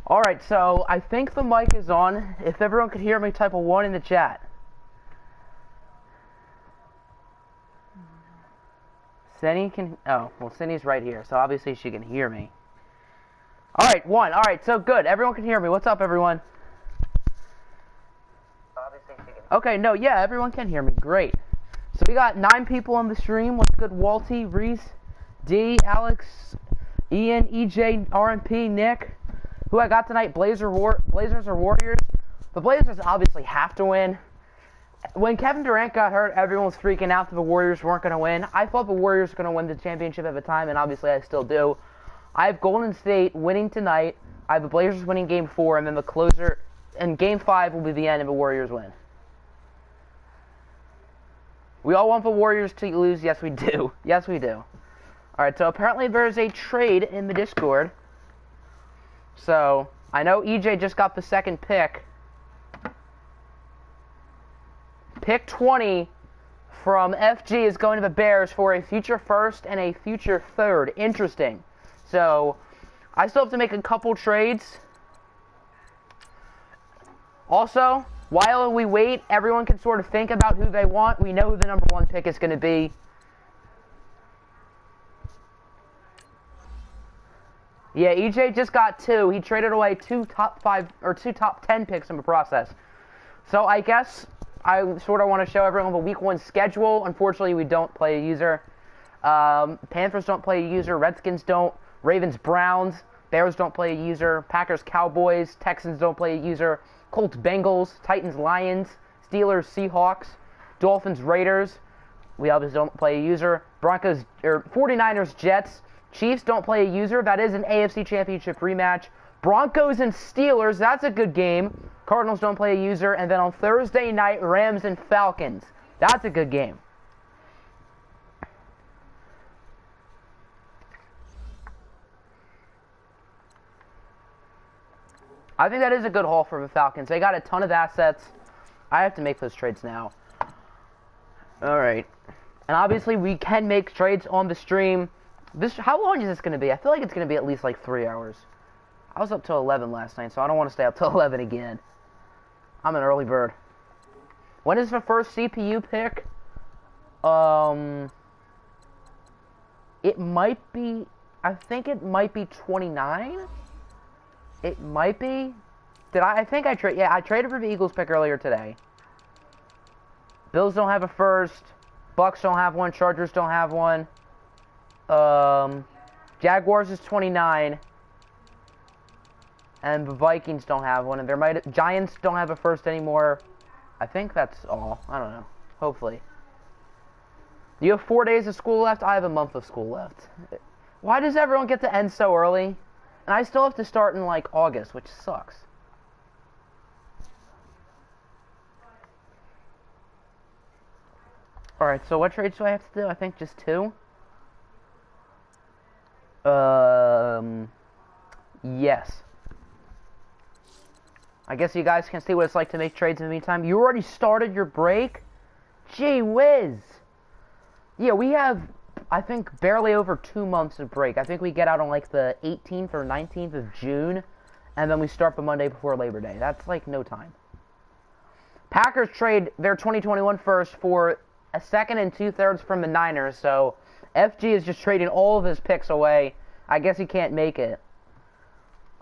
Alright, so I think the mic is on. If everyone could hear me, type a 1 in the chat. Cindy can... Oh, well, Cindy's right here, so obviously she can hear me. Alright, 1. Alright, so good. Everyone can hear me. What's up, everyone? Okay, no, yeah, everyone can hear me. Great. So we got 9 people on the stream. What's good? Walty, Reese, D, Alex, Ian, EJ, RMP, Nick. Who I got tonight? Blazers or Warriors? The Blazers obviously have to win. When Kevin Durant got hurt, everyone was freaking out that the Warriors weren't going to win. I thought the Warriors were going to win the championship at the time, and obviously I still do. I have Golden State winning tonight. I have the Blazers winning Game 4, and then the closer, and Game 5 will be the end if the Warriors win. We all want the Warriors to lose. Yes, we do. Yes, we do. Alright, so apparently there's a trade in the Discord. So, I know EJ just got the second pick. Pick 20 from FG is going to the Bears for a future first and a future third. Interesting. So, I still have to make a couple trades. Also, while we wait, everyone can sort of think about who they want. We know who the number 1 pick is going to be. Yeah, EJ just got 2. He traded away 2 top 5 or 2 top 10 picks in the process. So I guess I sort of want to show everyone the week 1 schedule. Unfortunately, we don't play a user. Panthers don't play a user. Redskins don't. Ravens, Browns. Bears don't play a user. Packers, Cowboys. Texans don't play a user. Colts, Bengals. Titans, Lions. Steelers, Seahawks. Dolphins, Raiders. We obviously don't play a user. Broncos or 49ers, Jets. Chiefs don't play a user. That is an AFC Championship rematch. Broncos and Steelers, that's a good game. Cardinals don't play a user. And then on Thursday night, Rams and Falcons. That's a good game. I think that is a good haul for the Falcons. They got a ton of assets. I have to make those trades now. Alright. And obviously, we can make trades on the stream. How long is this going to be? I feel like it's going to be at least like 3 hours. I was up till 11 last night, so I don't want to stay up till 11 again. I'm an early bird. When is the first CPU pick? It might be... I think it might be 29? It might be. I think I traded... Yeah, I traded for the Eagles pick earlier today. Bills don't have a first. Bucks don't have one. Chargers don't have one. Jaguars is 29. And the Vikings don't have one. And Giants don't have a first anymore. I think that's all. I don't know. Hopefully. You have 4 days of school left? I have a month of school left. Why does everyone get to end so early? And I still have to start in, like, August, which sucks. Alright, so what trades do I have to do? I think just 2. Yes. I guess you guys can see what it's like to make trades in the meantime. You already started your break? Gee whiz. Yeah, we have, I think, barely over 2 months of break. I think we get out on, like, the 18th or 19th of June, and then we start the Monday before Labor Day. That's, like, no time. Packers trade their 2021 first for a second and 2/3 from the Niners, so FG is just trading all of his picks away. I guess he can't make it.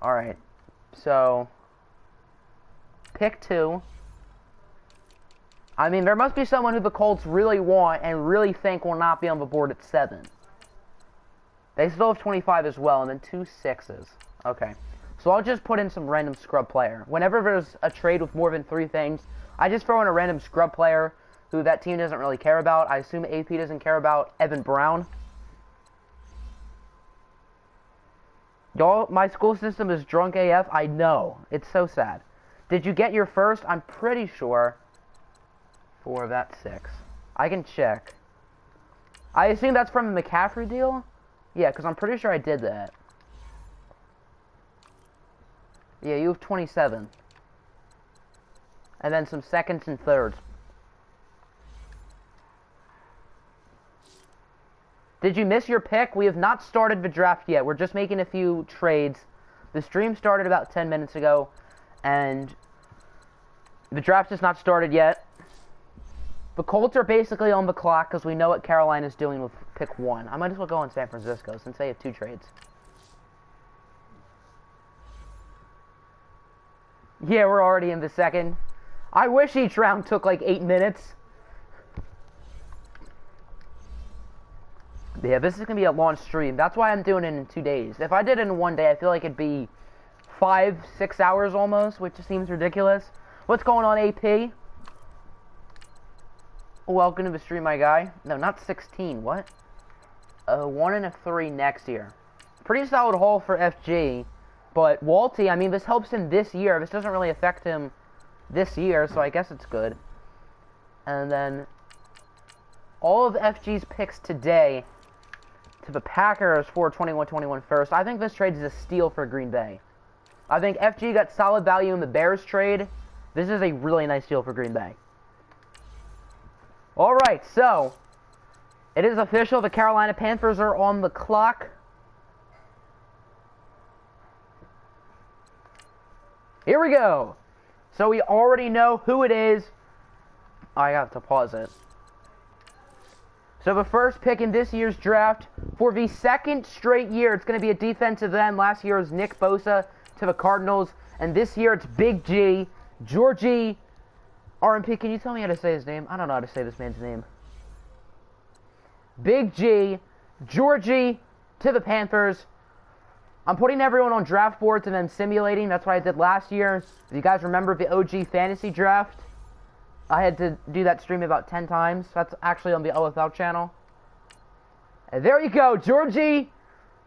Alright, so pick 2. I mean, there must be someone who the Colts really want and really think will not be on the board at 7. They still have 25 as well, and then 2 6s. Okay. So I'll just put in some random scrub player. Whenever there's a trade with more than 3 things, I just throw in a random scrub player who that team doesn't really care about. I assume AP doesn't care about Evan Brown. Y'all, my school system is drunk AF. I know. It's so sad. Did you get your first? I'm pretty sure. 4 of that 6. I can check. I assume that's from the McCaffrey deal? Yeah, because I'm pretty sure I did that. Yeah, you have 27. And then some seconds and thirds. Did you miss your pick? We have not started the draft yet. We're just making a few trades. The stream started about 10 minutes ago, and the draft has not started yet. The Colts are basically on the clock because we know what Carolina's doing with pick 1. I might as well go on San Francisco since they have 2 trades. Yeah, we're already in the second. I wish each round took like 8 minutes. Yeah, this is going to be a long stream. That's why I'm doing it in 2 days. If I did it in 1 day, I feel like it'd be 5-6 hours almost, which just seems ridiculous. What's going on, AP? Welcome to the stream, my guy. No, not 16. What? 1 and a 3 next year. Pretty solid haul for FG. But Walty, I mean, this helps him this year. This doesn't really affect him this year, so I guess it's good. And then all of FG's picks today to the Packers for 21-21 first. I think this trade is a steal for Green Bay. I think FG got solid value in the Bears trade. This is a really nice deal for Green Bay. Alright, so it is official. The Carolina Panthers are on the clock. Here we go. So we already know who it is. I have to pause it. So the first pick in this year's draft, for the second straight year, it's going to be a defensive end. Last year was Nick Bosa to the Cardinals. And this year it's Big G, Georgie RMP. Can you tell me how to say his name? I don't know how to say this man's name. Big G, Georgie to the Panthers. I'm putting everyone on draft boards and then simulating. That's what I did last year. If you guys remember the OG fantasy draft, I had to do that stream about 10 times. That's actually on the OFL channel. And there you go. Georgie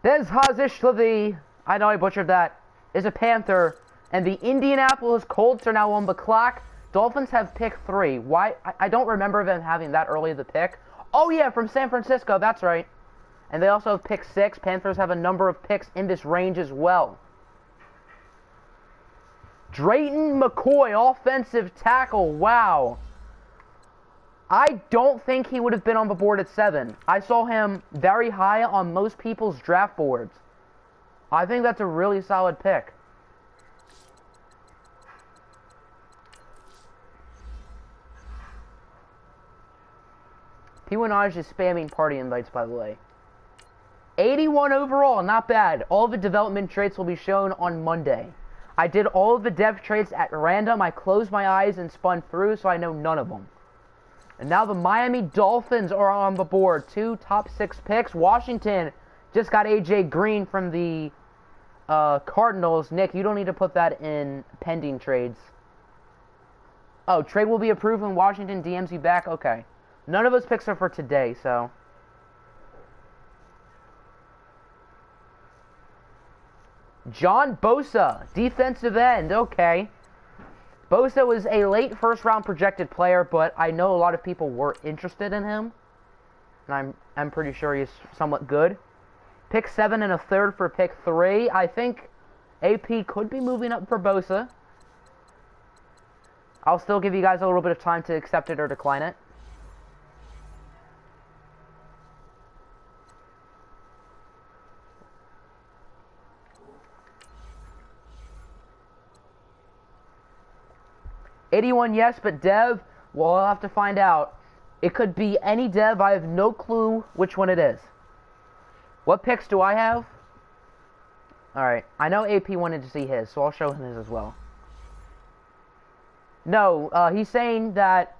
Bezhazishlavy, I know I butchered that, is a Panther. And the Indianapolis Colts are now on the clock. Dolphins have pick 3. Why? I don't remember them having that early of the pick. Oh, yeah, from San Francisco. That's right. And they also have pick 6. Panthers have a number of picks in this range as well. Drayton McCoy, offensive tackle. Wow. I don't think he would have been on the board at 7. I saw him very high on most people's draft boards. I think that's a really solid pick. P1 is spamming party invites, by the way. 81 overall, not bad. All the development traits will be shown on Monday. I did all of the dev traits at random. I closed my eyes and spun through, so I know none of them. And now the Miami Dolphins are on the board. 2 top 6 picks. Washington just got AJ Green from the Cardinals. Nick, you don't need to put that in pending trades. Oh, trade will be approved when Washington DMs you back? Okay. None of those picks are for today, so... John Bosa, defensive end, okay. Bosa was a late first-round projected player, but I know a lot of people were interested in him. And I'm pretty sure he's somewhat good. Pick 7 and a third for pick 3. I think AP could be moving up for Bosa. I'll still give you guys a little bit of time to accept it or decline it. $81 yes, but Dev, well, I'll have to find out. It could be any Dev. I have no clue which one it is. What picks do I have? Alright, I know AP wanted to see his, so I'll show him his as well. No, he's saying that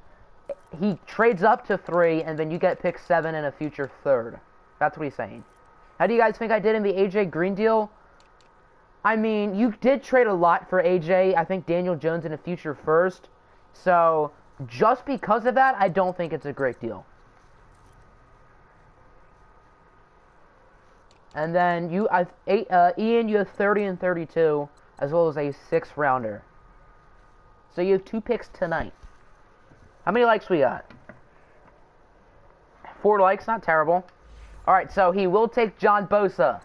he trades up to 3, and then you get pick 7 in a future third. That's what he's saying. How do you guys think I did in the AJ Green deal? I mean, you did trade a lot for AJ. I think Daniel Jones in a future first. So, just because of that, I don't think it's a great deal. And then, Ian, you have 30 and 32, as well as a 6th rounder. So you have 2 picks tonight. How many likes we got? 4 likes, not terrible. Alright, so he will take John Bosa.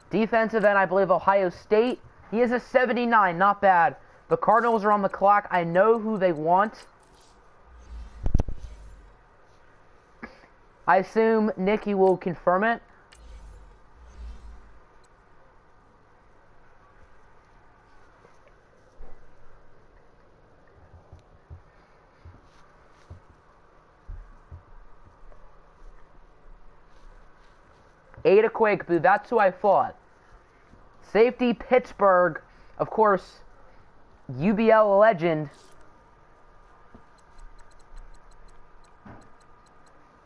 Defensive end, I believe, Ohio State. He is a 79, not bad. The Cardinals are on the clock. I know who they want. I assume Nicky will confirm it. Ada Quake-Boo, that's who I thought. Safety, Pittsburgh. Of course, UBL legend.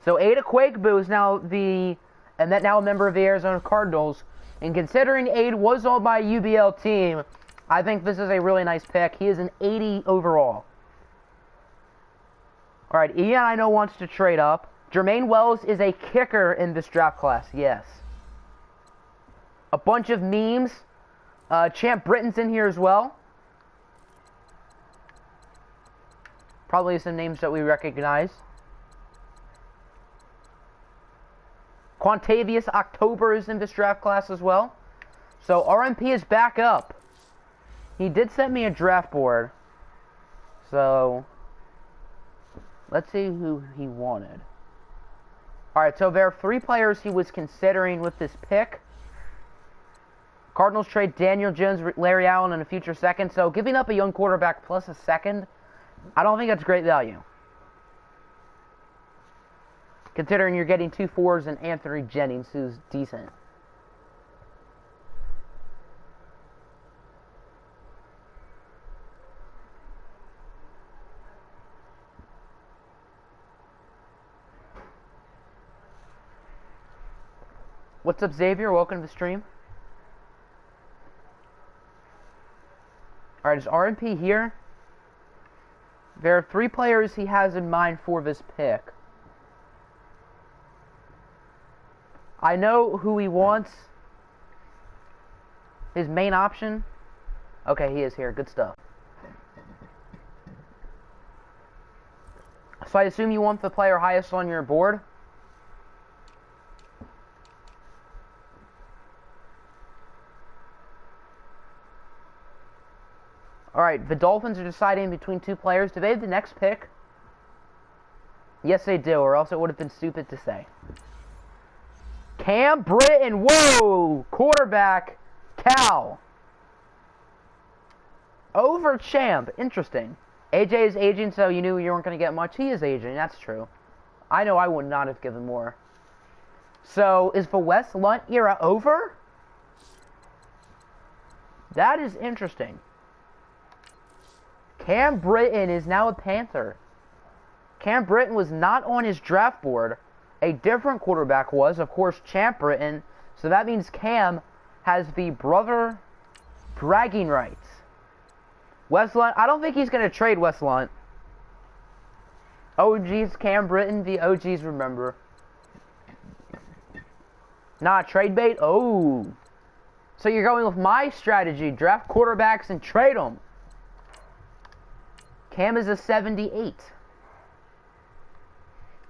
So Ada Quake-Boo is now now a member of the Arizona Cardinals. And considering Ade was on my UBL team, I think this is a really nice pick. He is an 80 overall. Alright, Ian I know wants to trade up. Jermaine Wells is a kicker in this draft class, yes. A bunch of memes. Champ Britton's in here as well. Probably some names that we recognize. Quantavious October is in this draft class as well. So RMP is back up. He did send me a draft board. So let's see who he wanted. Alright, so there are 3 players he was considering with this pick. Cardinals trade Daniel Jones, Larry Allen, and a future second. So giving up a young quarterback plus a second, I don't think that's great value. Considering you're getting 2 4s and Anthony Jennings, who's decent. What's up, Xavier? Welcome to the stream. Alright, is RMP here? There are 3 players he has in mind for this pick. I know who he wants. His main option. Okay, he is here. Good stuff. So I assume you want the player highest on your board? Alright, the Dolphins are deciding between 2 players. Do they have the next pick? Yes, they do, or else it would have been stupid to say. Cam Britton, whoa! Quarterback, Cal. Over Champ, interesting. AJ is aging, so you knew you weren't going to get much. He is aging, that's true. I know I would not have given more. So, is the Wes Lunt era over? That is interesting. Cam Britton is now a Panther. Cam Britton was not on his draft board. A different quarterback was, of course, Champ Britton. So that means Cam has the brother bragging rights. Wes Lunt, I don't think he's going to trade Wes Lunt. OGs, Cam Britton, the OGs remember. Nah, trade bait? Oh. So you're going with my strategy. Draft quarterbacks and trade them. Cam is a 78.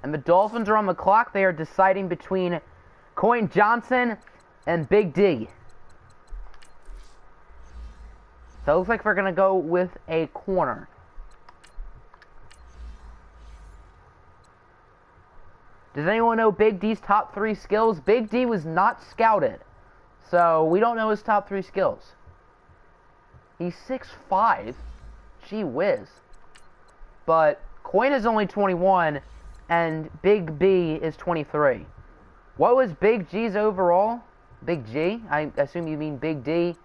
And the Dolphins are on the clock. They are deciding between Kerryon Johnson and Big D. So it looks like we're going to go with a corner. Does anyone know Big D's top 3 skills? Big D was not scouted. So we don't know his top 3 skills. He's 6'5". Gee whiz. But Kerryon is only 21, and Big B is 23. What was Big G's overall? Big G? I assume you mean Big D.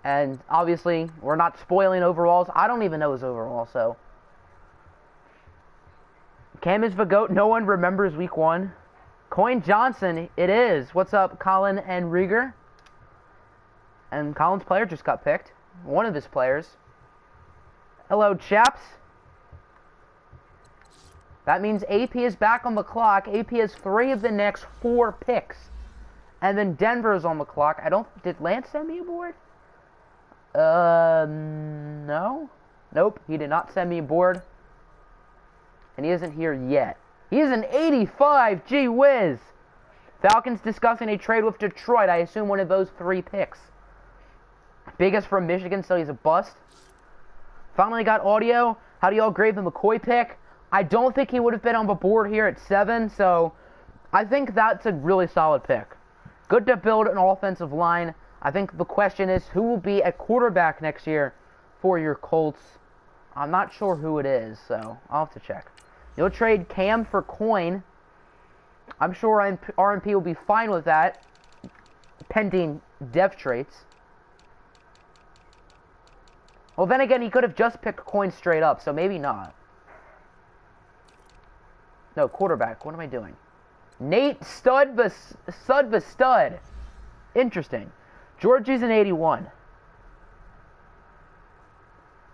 And obviously, we're not spoiling overalls. I don't even know his overall, so. Cam is the GOAT. No one remembers week 1. Kerryon Johnson, it is. What's up, Colin and Rieger? And Colin's player just got picked. One of his players. Hello, chaps. That means AP is back on the clock. AP has 3 of the next 4 picks. And then Denver is on the clock. Did Lance send me a board? No. Nope, he did not send me a board. And he isn't here yet. He is an 85, gee whiz. Falcons discussing a trade with Detroit. I assume one of those 3 picks. Biggest from Michigan, so he's a bust. Finally got audio. How do y'all grade the McCoy pick? I don't think he would have been on the board here at 7, so I think that's a really solid pick. Good to build an offensive line. I think the question is who will be a quarterback next year for your Colts. I'm not sure who it is, so I'll have to check. You'll trade Cam for Kerryon. I'm sure RMP will be fine with that. pending depth traits. Well, then again, he could have just picked Coin straight up, so maybe not. No, quarterback. What am I doing? Nate Stud. Interesting. Georgie's an 81.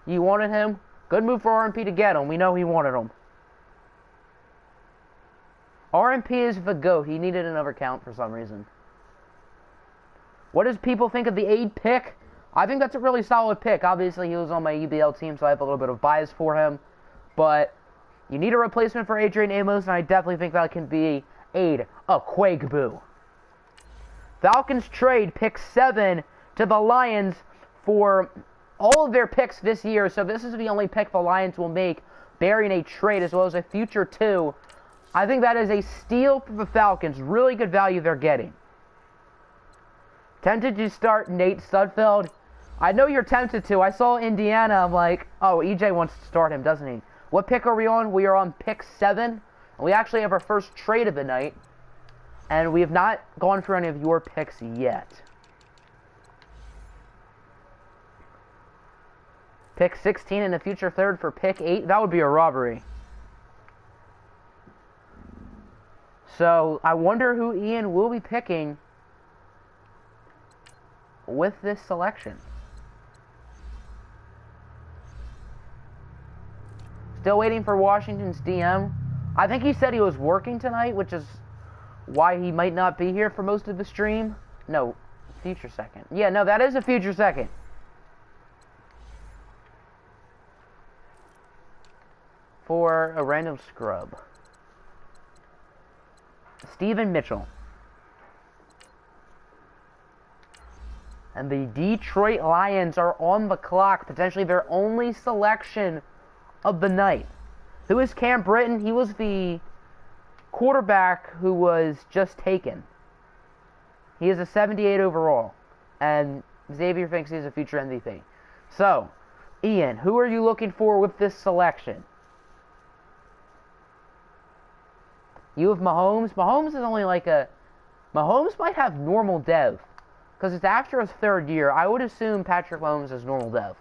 You wanted him? Good move for RMP to get him. We know he wanted him. RMP is the GOAT. He needed another count for some reason. What does people think of the 8 pick? I think that's a really solid pick. Obviously, he was on my UBL team, so I have a little bit of bias for him. But you need a replacement for Adrian Amos, and I definitely think that can be Aid Quagboo. Falcons trade pick 7 to the Lions for all of their picks this year. So this is the only pick the Lions will make, bearing a trade as well as a future 2. I think that is a steal for the Falcons. Really good value they're getting. Tempted to start Nate Sudfeld? I know you're tempted to. I saw Indiana. I'm like, oh, EJ wants to start him, doesn't he? What pick are we on? We are on pick 7. And we actually have our first trade of the night. And we have not gone through any of your picks yet. Pick 16 in the future 3rd for pick 8. That would be a robbery. So, I wonder who Ian will be picking with this selection. Still waiting for Washington's DM. I think he said he was working tonight, which is why he might not be here for most of the stream. No, future second. Yeah, no, that is a future second. For a random scrub. Steven Mitchell. And the Detroit Lions are on the clock. Potentially their only selection of the night. Who is Cam Britton? He was the quarterback who was just taken. He is a 78 overall. And Xavier thinks he's a future MVP. So, Ian, who are you looking for with this selection? You have Mahomes. Mahomes is only like a... Mahomes might have normal dev. Because it's after his 3rd year. I would assume Patrick Mahomes is normal dev.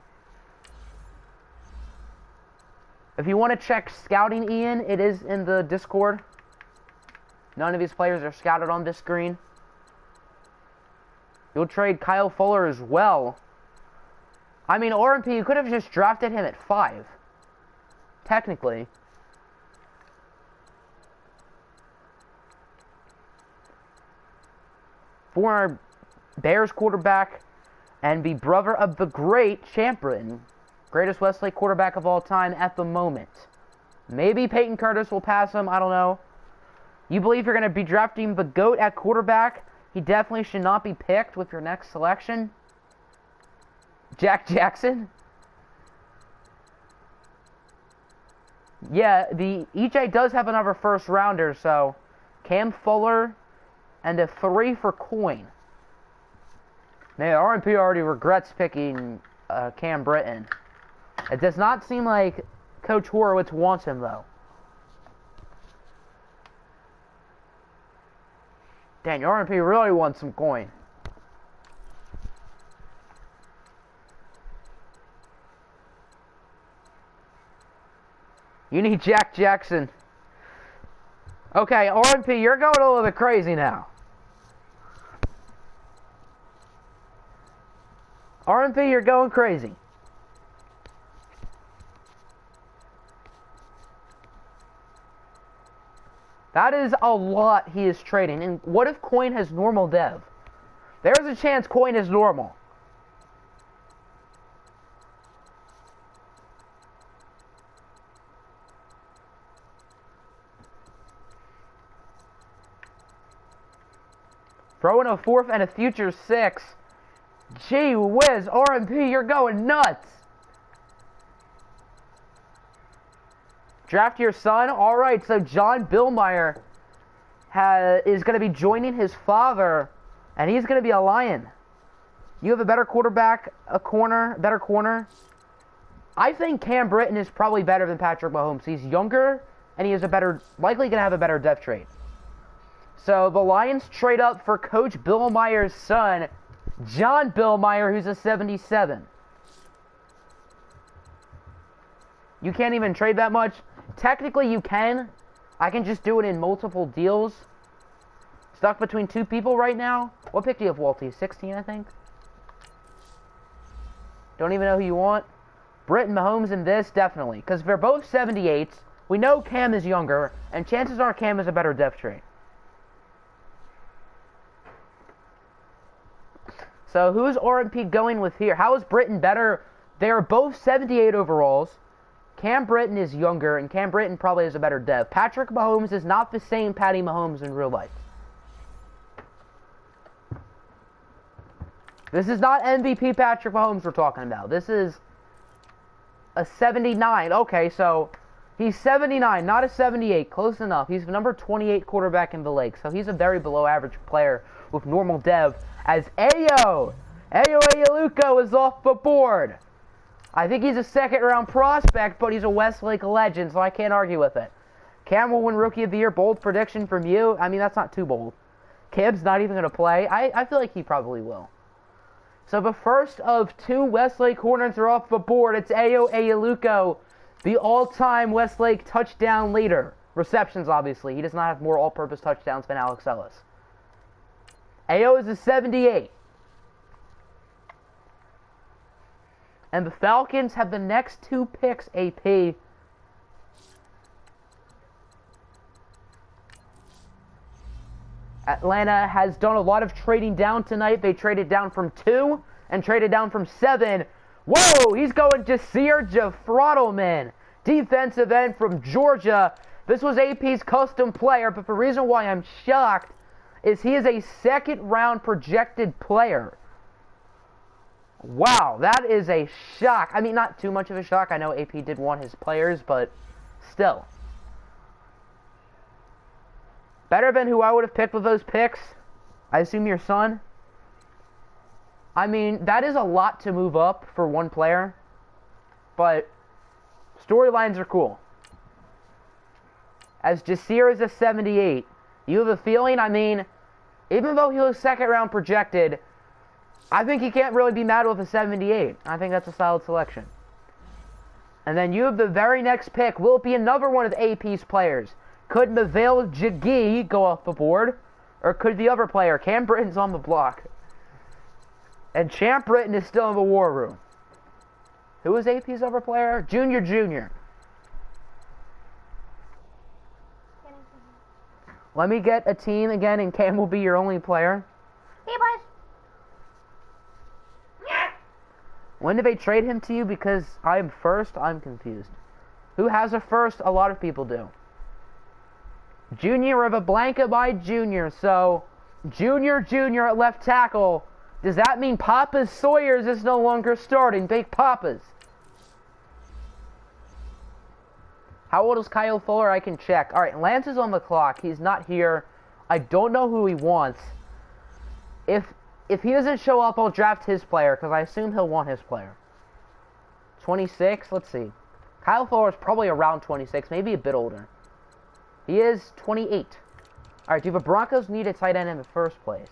If you want to check scouting, Ian, it is in the Discord. None of these players are scouted on this screen. You'll trade Kyle Fuller as well. I mean, RMP, you could have just drafted him at 5. Technically. Former Bears quarterback and the brother of the great Champ Britton. Greatest Westlake quarterback of all time at the moment. Maybe Peyton Curtis will pass him. I don't know. You believe you're going to be drafting the GOAT at quarterback? He definitely should not be picked with your next selection. Jack Jackson? Yeah, the EJ does have another first rounder, so Cam Fuller and a 3 for Coin. Man, RMP already regrets picking Cam Britton. It does not seem like Coach Horowitz wants him, though. Dang, RMP really wants some Coin. You need Jack Jackson. Okay, RMP, you're going a little bit crazy now. RMP, you're going crazy. That is a lot he is trading. And what if Coin has normal dev? There's a chance Coin is normal. Throw in a 4th and a future 6. Gee whiz, RMP, you're going nuts. Draft your son? Alright, so John Billmeyer is going to be joining his father, and he's going to be a Lion. You have a better quarterback, better corner. I think Cam Britton is probably better than Patrick Mahomes. He's younger, and he is likely going to have a better depth trait. So the Lions trade up for Coach Bill Meyer's son, John Bill Meyer, who's a 77. You can't even trade that much. Technically, you can. I can just do it in multiple deals. Stuck between two people right now. What pick do you have, Walty? 16, I think? Don't even know who you want. Britton, Mahomes, and this, definitely. Because they're both 78s. We know Cam is younger, and chances are Cam is a better depth trait. So who's RMP going with here? How is Britton better? They are both 78 overalls. Cam Britton is younger, and Cam Britton probably has a better depth. Patrick Mahomes is not the same Patty Mahomes in real life. This is not MVP Patrick Mahomes we're talking about. This is a 79. Okay, so he's 79, not a 78. Close enough. He's the number 28 quarterback in the league, so he's a very below-average player with normal dev. As Ayo Ayaluko is off the board. I think he's a second-round prospect, but he's a Westlake legend, so I can't argue with it. Cam will win Rookie of the Year. Bold prediction from you. I mean, that's not too bold. Cam's not even going to play. I feel like he probably will. So the first of two Westlake Hornets are off the board. It's Ayo Ayaluko, the all-time Westlake touchdown leader. Receptions, obviously. He does not have more all-purpose touchdowns than Alex Ellis. Ayo is a 78. And the Falcons have the next two picks, AP. Atlanta has done a lot of trading down tonight. They traded down from 2 and traded down from 7. Whoa, he's going Jasir Jafrottleman, defensive end from Georgia. This was AP's custom player, but the reason why I'm shocked is he is a second-round projected player. Wow, that is a shock. I mean, not too much of a shock. I know AP did want his players, but still. Better than who I would have picked with those picks. I assume your son. I mean, that is a lot to move up for one player. But storylines are cool. As Jasir is a 78, you have a feeling, I mean, even though he was second round projected, I think he can't really be mad with a 78. I think that's a solid selection. And then you have the very next pick. Will it be another one of AP's players? Could Mavale Jaggi go off the board? Or could the other player? Cam Britton's on the block. And Champ Britton is still in the war room. Who is AP's other player? Junior. Let me get a team again, and Cam will be your only player. Hey, boys. When did they trade him to you? Because I'm first, I'm confused. Who has a first? A lot of people do. Junior of a blanket by Junior. So, Junior at left tackle. Does that mean Papa's Sawyers is no longer starting? Big Papa's. How old is Kyle Fuller? I can check. Alright, Lance is on the clock. He's not here. I don't know who he wants. If he doesn't show up, I'll draft his player, because I assume he'll want his player. 26? Let's see. Kyle Fuller is probably around 26, maybe a bit older. He is 28. Alright, do the Broncos need a tight end in the first place?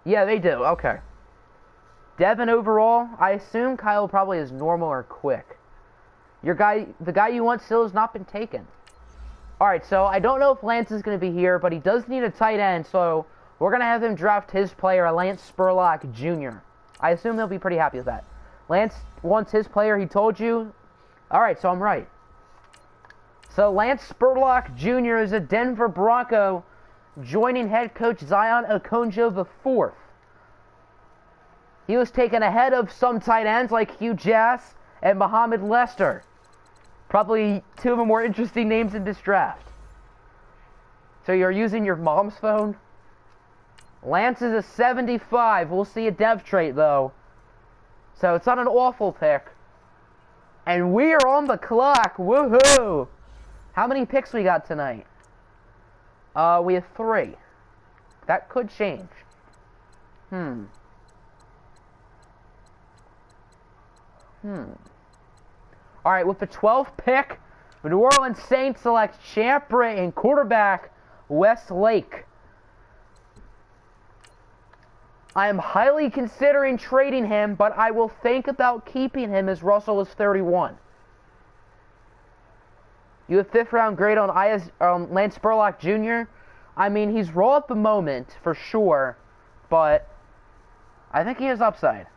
Yeah, they do. Okay. Devin overall, I assume Kyle probably is normal or quick. The guy you want still has not been taken. Alright, so I don't know if Lance is going to be here, but he does need a tight end, so we're going to have him draft his player, Lance Spurlock Jr. I assume he'll be pretty happy with that. Lance wants his player, he told you. Alright, so I'm right. So Lance Spurlock Jr. is a Denver Bronco, joining head coach Zion Okonjo IV. He was taken ahead of some tight ends like Hugh Jass and Muhammad Lester. Probably two of the more interesting names in this draft. So you're using your mom's phone? Lance is a 75. We'll see a dev trait, though. So it's not an awful pick. And we are on the clock. Woohoo! How many picks we got tonight? We have 3. That could change. Alright, with the 12th pick, The New Orleans Saints select Champ and quarterback Westlake. I am highly considering trading him, but I will think about keeping him as Russell is 31. You have 5th round grade on Lance Spurlock Jr. I mean, he's raw at the moment, for sure, but I think he has upside.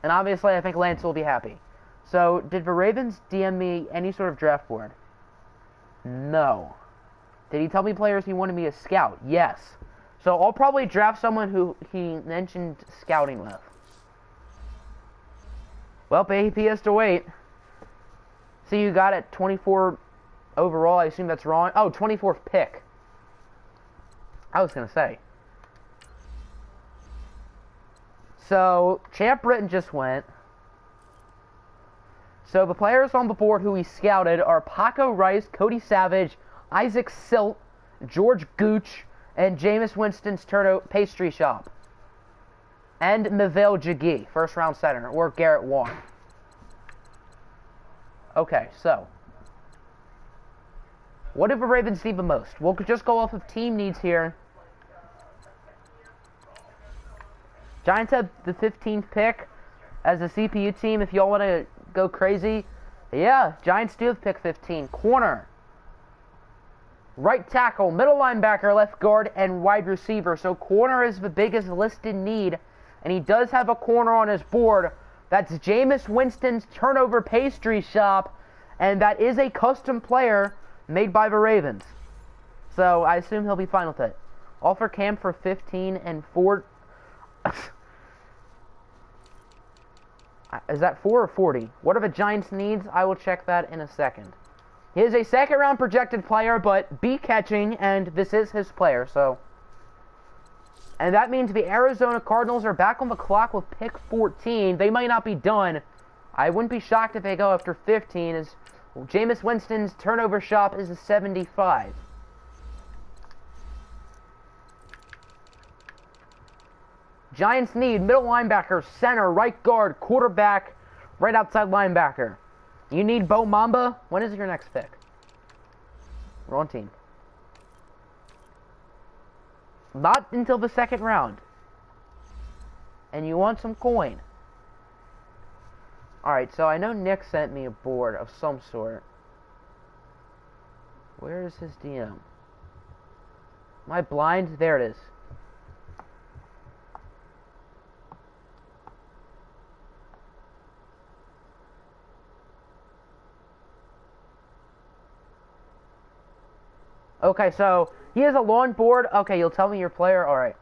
And obviously, I think Lance will be happy. So, did the Ravens DM me any sort of draft board? No. Did he tell me players he wanted me to scout? Yes. So, I'll probably draft someone who he mentioned scouting with. Well, AP has to wait. See, you got it 24 overall. I assume that's wrong. Oh, 24th pick. I was going to say. So, Champ Britton just went. So, the players on the board who he scouted are Paco Rice, Cody Savage, Isaac Silt, George Gooch, and Jameis Winston's Pastry Shop. And Mavale Jagee, 1st round center, or Garrett Wong. Okay, so. What do the Ravens need the most? We'll just go off of team needs here. Giants have the 15th pick as a CPU team. If y'all want to go crazy, yeah, Giants do have pick 15. Corner, right tackle, middle linebacker, left guard, and wide receiver. So corner is the biggest listed need, and he does have a corner on his board. That's Jameis Winston's Turnover Pastry Shop, and that is a custom player made by the Ravens. So I assume he'll be fine with it. Offer Cam for 15 and 4. Is that 4 or 40? What are the Giants' needs? I will check that in a second. He is a 2nd round projected player, but be catching, and this is his player, so. And that means the Arizona Cardinals are back on the clock with pick 14. They might not be done. I wouldn't be shocked if they go after 15, as Jameis Winston's turnover shop is a 75. Giants need middle linebacker, center, right guard, quarterback, right outside linebacker. You need Bo Mamba. When is your next pick? Wrong team. Not until the 2nd round. And you want some coin. Alright, so I know Nick sent me a board of some sort. Where is his DM? Am I blind? There it is. Okay, so he has a lawn board. Okay, you'll tell me your player. Alright.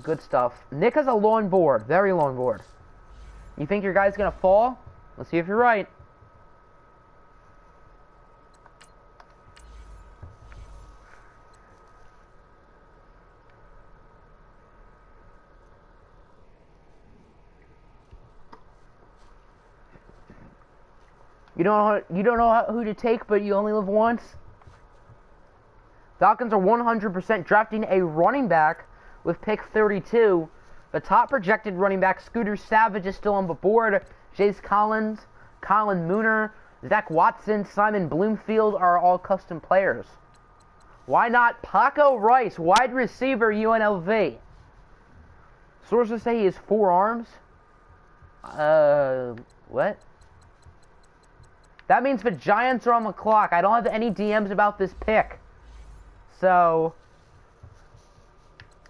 Good stuff. Nick has a lawn board. Very lawn board. You think your guy's going to fall? Let's see if you're right. You don't know who to take, but you only live once? Falcons are 100% drafting a running back with pick 32. The top projected running back, Scooter Savage, is still on the board. Jace Collins, Colin Mooner, Zach Watson, Simon Bloomfield are all custom players. Why not Paco Rice, wide receiver, UNLV? Sources say he has 4 arms. What? That means the Giants are on the clock. I don't have any DMs about this pick. So,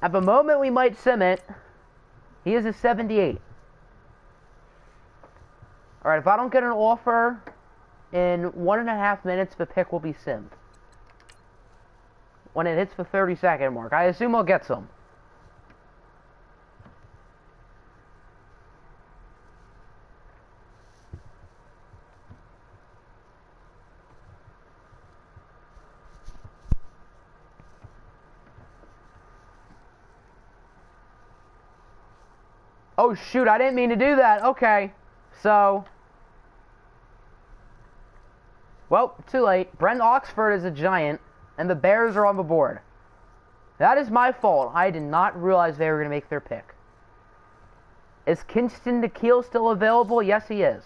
at the moment we might sim it. He is a 78. Alright, if I don't get an offer in 1.5 minutes, the pick will be simmed. When it hits the 30-second mark. I assume I'll get some. Oh, shoot, I didn't mean to do that. Okay, so. Well, too late. Brent Oxford is a Giant, and the Bears are on the board. That is my fault. I did not realize they were going to make their pick. Is Kinston DeKeel still available? Yes, he is.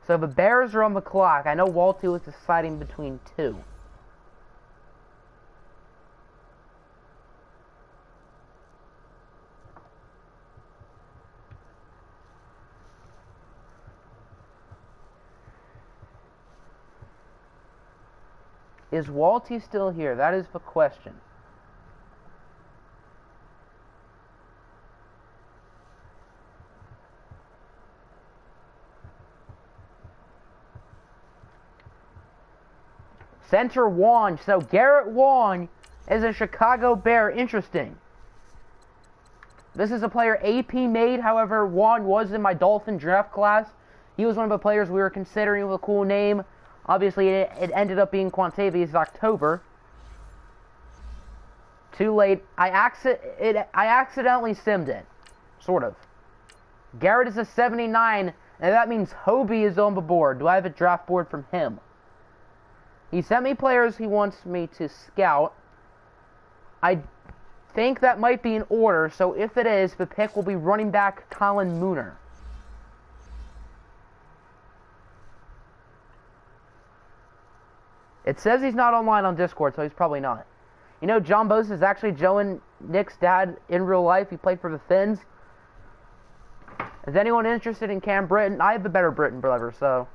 So the Bears are on the clock. I know Walty was deciding between two. Is Walty still here? That is the question. Center Wong. So Garrett Wong is a Chicago Bear. Interesting. This is a player AP made. However, Wong was in my Dolphin draft class. He was one of the players we were considering with a cool name. Obviously, it ended up being Quantavious October. Too late. I accidentally simmed it. Sort of. Garrett is a 79, and that means Hobie is on the board. Do I have a draft board from him? He sent me players he wants me to scout. I think that might be in order, so if it is, the pick will be running back Colin Mooner. It says he's not online on Discord, so he's probably not. You know, John Bose is actually Joe and Nick's dad in real life. He played for the Finns. Is anyone interested in Cam Britton? I have the better Britton brother, so...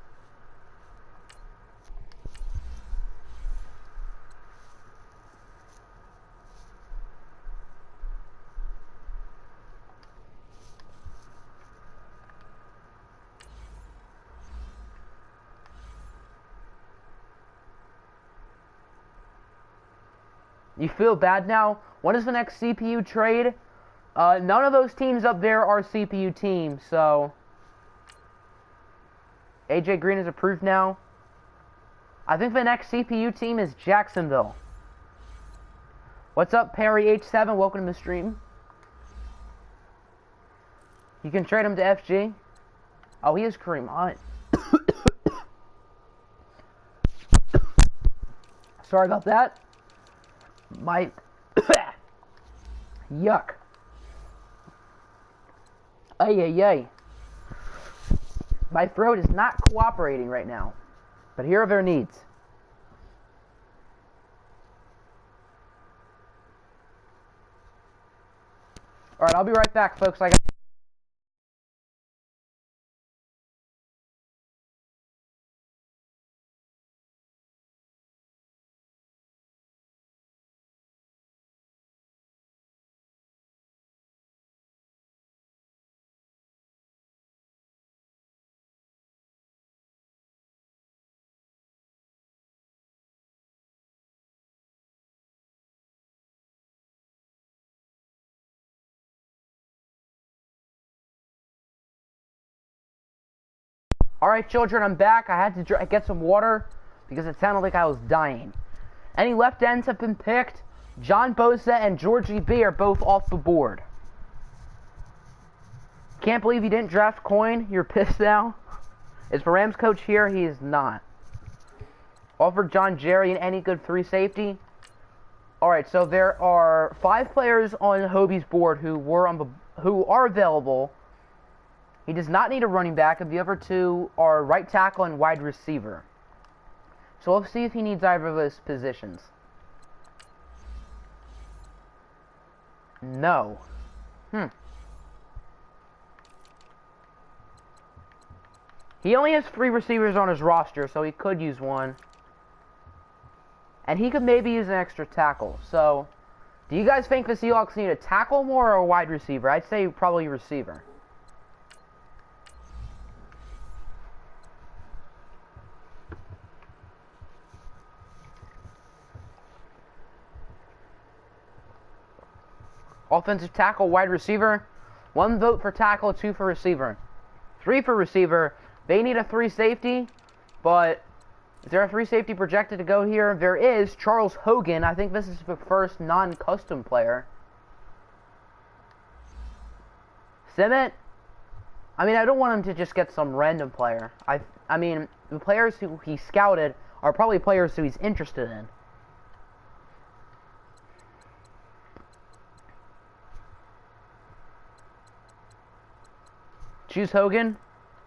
You feel bad now? When is the next CPU trade? None of those teams up there are CPU teams, so... AJ Green is approved now. I think the next CPU team is Jacksonville. What's up, Perry H7? Welcome to the stream. You can trade him to FG. Oh, he is Kareem Hunt. Sorry about that. My yuck. Ay ay ay. My throat is not cooperating right now. But here are their needs. Alright, I'll be right back, folks. Alright, children, I'm back. I had to get some water because it sounded like I was dying. Any left ends have been picked. John Bosa and Georgie B are both off the board. Can't believe you didn't draft Coin. You're pissed now. Is the Rams coach here? He is not. Offered John Jerry and any good 3 safety. Alright, so there are 5 players on Hobie's board who are available. He does not need a running back, and the other 2 are right tackle and wide receiver. So let's see if he needs either of those positions. No. He only has 3 receivers on his roster, so he could use one. And he could maybe use an extra tackle. So, do you guys think the Seahawks need a tackle more or a wide receiver? I'd say probably receiver. Offensive tackle, wide receiver. 1 vote for tackle, 2 for receiver. 3 for receiver. They need a 3 safety, but is there a 3 safety projected to go here? There is. Charles Hogan. I think this is the first non-custom player. Simmet? I mean, I don't want him to just get some random player. I mean, the players who he scouted are probably players who he's interested in. Choose Hogan.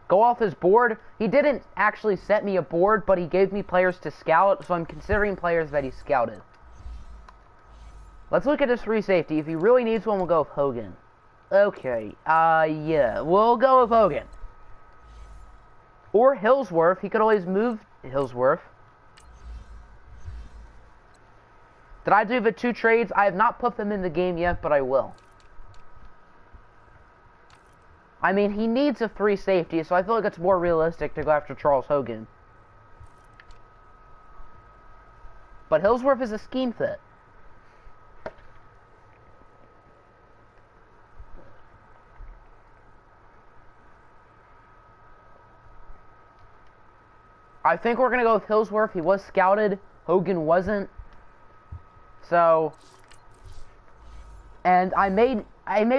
go off his board. He didn't actually set me a board, but he gave me players to scout, so I'm considering players that he scouted. Let's look at his free safety. If he really needs one, we'll go with Hogan. Okay, yeah, we'll go with Hogan. Or Hillsworth. He could always move Hillsworth. Did I do the 2 trades? I have not put them in the game yet, but I will. I mean, he needs a 3 safety, so I feel like it's more realistic to go after Charles Hogan. But Hillsworth is a scheme fit. I think we're going to go with Hillsworth. He was scouted. Hogan wasn't. So, and I made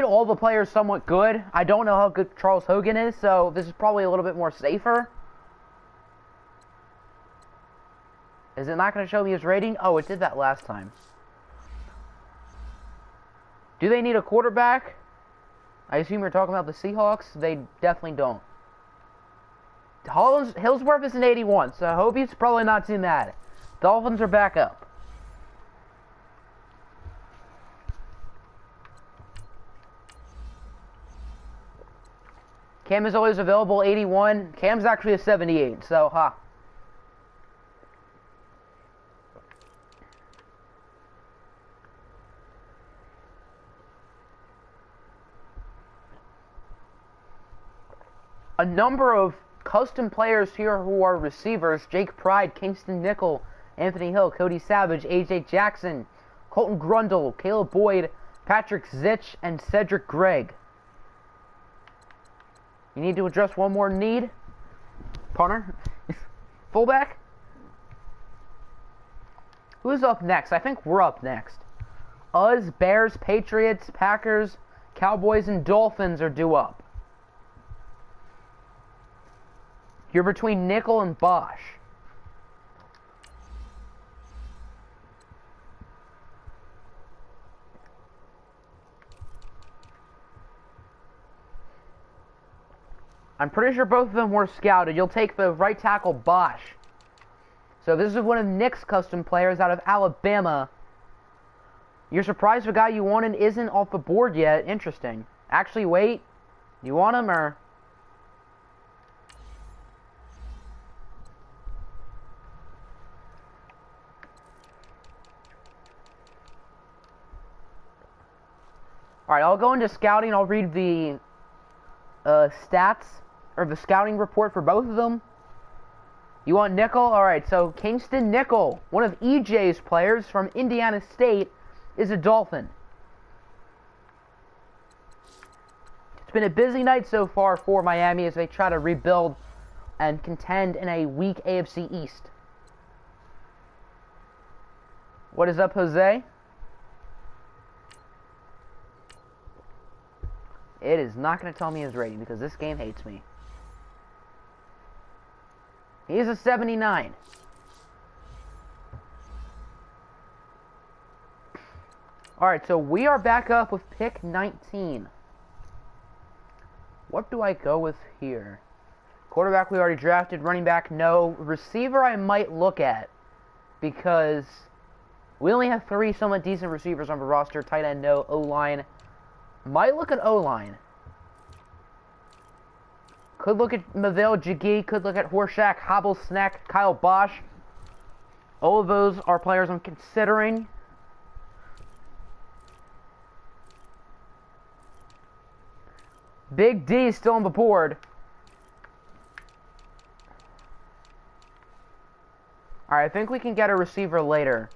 all the players somewhat good. I don't know how good Charles Hogan is, so this is probably a little bit more safer. Is it not going to show me his rating? Oh, it did that last time. Do they need a quarterback? I assume you're talking about the Seahawks. They definitely don't. Hillsworth is an 81, so I hope he's probably not too mad. Dolphins are back up. Cam is always available, 81. Cam's actually a 78, so, ha. A number of custom players here who are receivers: Jake Pride, Kingston Nickel, Anthony Hill, Cody Savage, AJ Jackson, Colton Grundle, Caleb Boyd, Patrick Zitch, and Cedric Gregg. You need to address one more need? Punter? Fullback? Who's up next? I think we're up next. Us, Bears, Patriots, Packers, Cowboys, and Dolphins are due up. You're between Nickel and Bosch. I'm pretty sure both of them were scouted. You'll take the right tackle, Bosch. So this is one of Nick's custom players out of Alabama. You're surprised the guy you wanted isn't off the board yet. Interesting. Actually, wait. You want him, or... Alright, I'll go into scouting. I'll read the stats, or the scouting report for both of them. You want Nickel? Alright, so Kingston Nickel, one of EJ's players from Indiana State, is a Dolphin. It's been a busy night so far for Miami as they try to rebuild and contend in a weak AFC East. What is up, Jose? It is not going to tell me his rating because this game hates me. He's a 79. Alright, so we are back up with pick 19. What do I go with here? Quarterback we already drafted. Running back, no. Receiver I might look at because we only have 3 somewhat decent receivers on the roster. Tight end, no. O-line. Might look at O-line. Could look at Maville Jaggi. Could look at Horshack, Hobble Snack, Kyle Bosch. All of those are players I'm considering. Big D is still on the board. Alright, I think we can get a receiver later.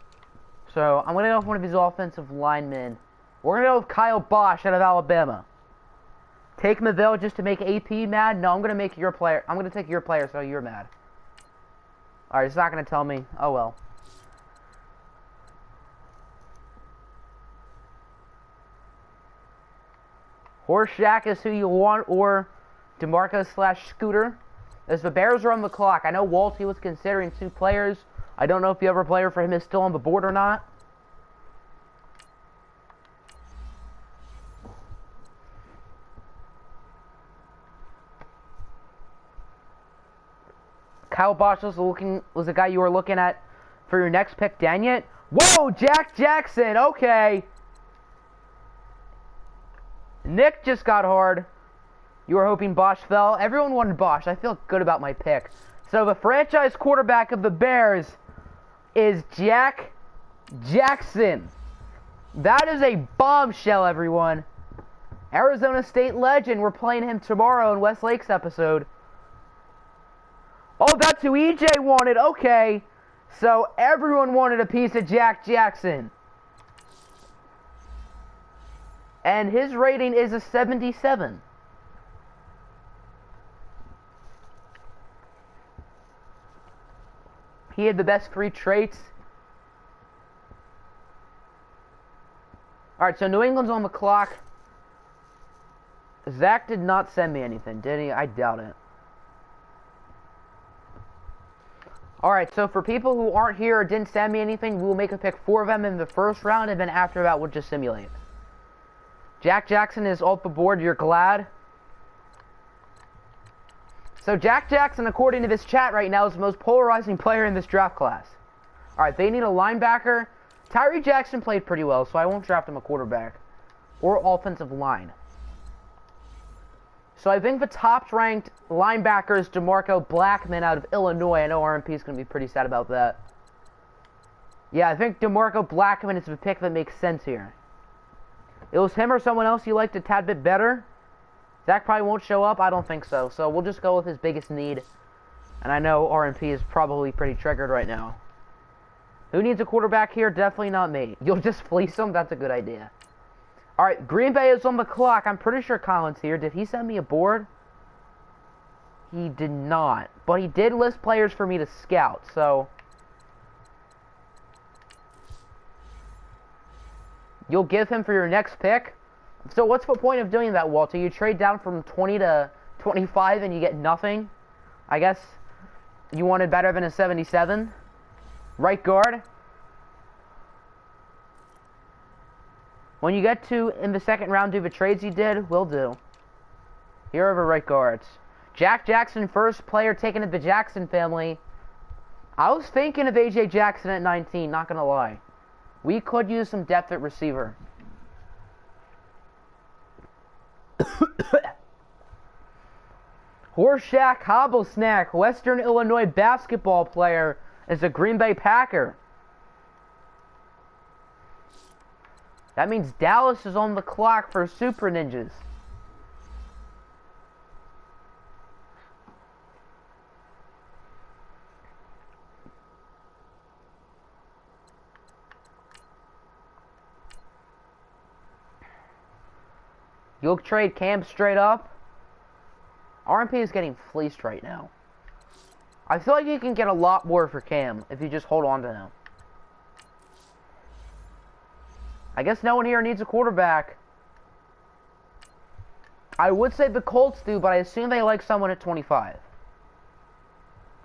So, I'm going to go with one of these offensive linemen. We're going to go with Kyle Bosch out of Alabama. Take Maville just to make AP mad? No, I'm going to make your player. I'm going to take your player so you're mad. Alright, it's not going to tell me. Oh well. Horshack is who you want, or DeMarco/Scooter. As the Bears are on the clock, I know Walty was considering 2 players. I don't know if the other player for him is still on the board or not. Kyle Bosch was the guy you were looking at for your next pick, dang it. Whoa, Jack Jackson, okay. Nick just got hard. You were hoping Bosch fell. Everyone wanted Bosch. I feel good about my pick. So the franchise quarterback of the Bears is Jack Jackson. That is a bombshell, everyone. Arizona State legend. We're playing him tomorrow in Westlake's episode. Oh, that's who EJ wanted. Okay. So everyone wanted a piece of Jack Jackson. And his rating is a 77. He had the best 3 traits. Alright, so New England's on the clock. Zach did not send me anything, did he? I doubt it. Alright, so for people who aren't here or didn't send me anything, we will make a pick 4 of them in the first round, and then after that, we'll just simulate. Jack Jackson is off the board. You're glad? So Jack Jackson, according to this chat right now, is the most polarizing player in this draft class. Alright, they need a linebacker. Tyree Jackson played pretty well, so I won't draft him a quarterback. Or offensive line. So I think the top-ranked linebacker is DeMarco Blackman out of Illinois. I know RMP is going to be pretty sad about that. Yeah, I think DeMarco Blackman is the pick that makes sense here. It was him or someone else you liked a tad bit better. Zach probably won't show up. I don't think so. So we'll just go with his biggest need. And I know RMP is probably pretty triggered right now. Who needs a quarterback here? Definitely not me. You'll just fleece him? That's a good idea. Alright, Green Bay is on the clock. I'm pretty sure Colin's here. Did he send me a board? He did not. But he did list players for me to scout, so... You'll give him for your next pick? So what's the point of doing that, Walter? You trade down from 20 to 25 and you get nothing? I guess you wanted better than a 77? Right guard? When you get to, in the second round, do the trades you did, will do. Here are the right guards. Jack Jackson, first player taken in the Jackson family. I was thinking of AJ Jackson at 19, not gonna lie. We could use some depth at receiver. Horseshack Hobblesnack, Western Illinois basketball player, is a Green Bay Packer. That means Dallas is on the clock for Super Ninjas. You'll trade Cam straight up? RMP is getting fleeced right now. I feel like you can get a lot more for Cam if you just hold on to him. I guess no one here needs a quarterback. I would say the Colts do, but I assume they like someone at 25.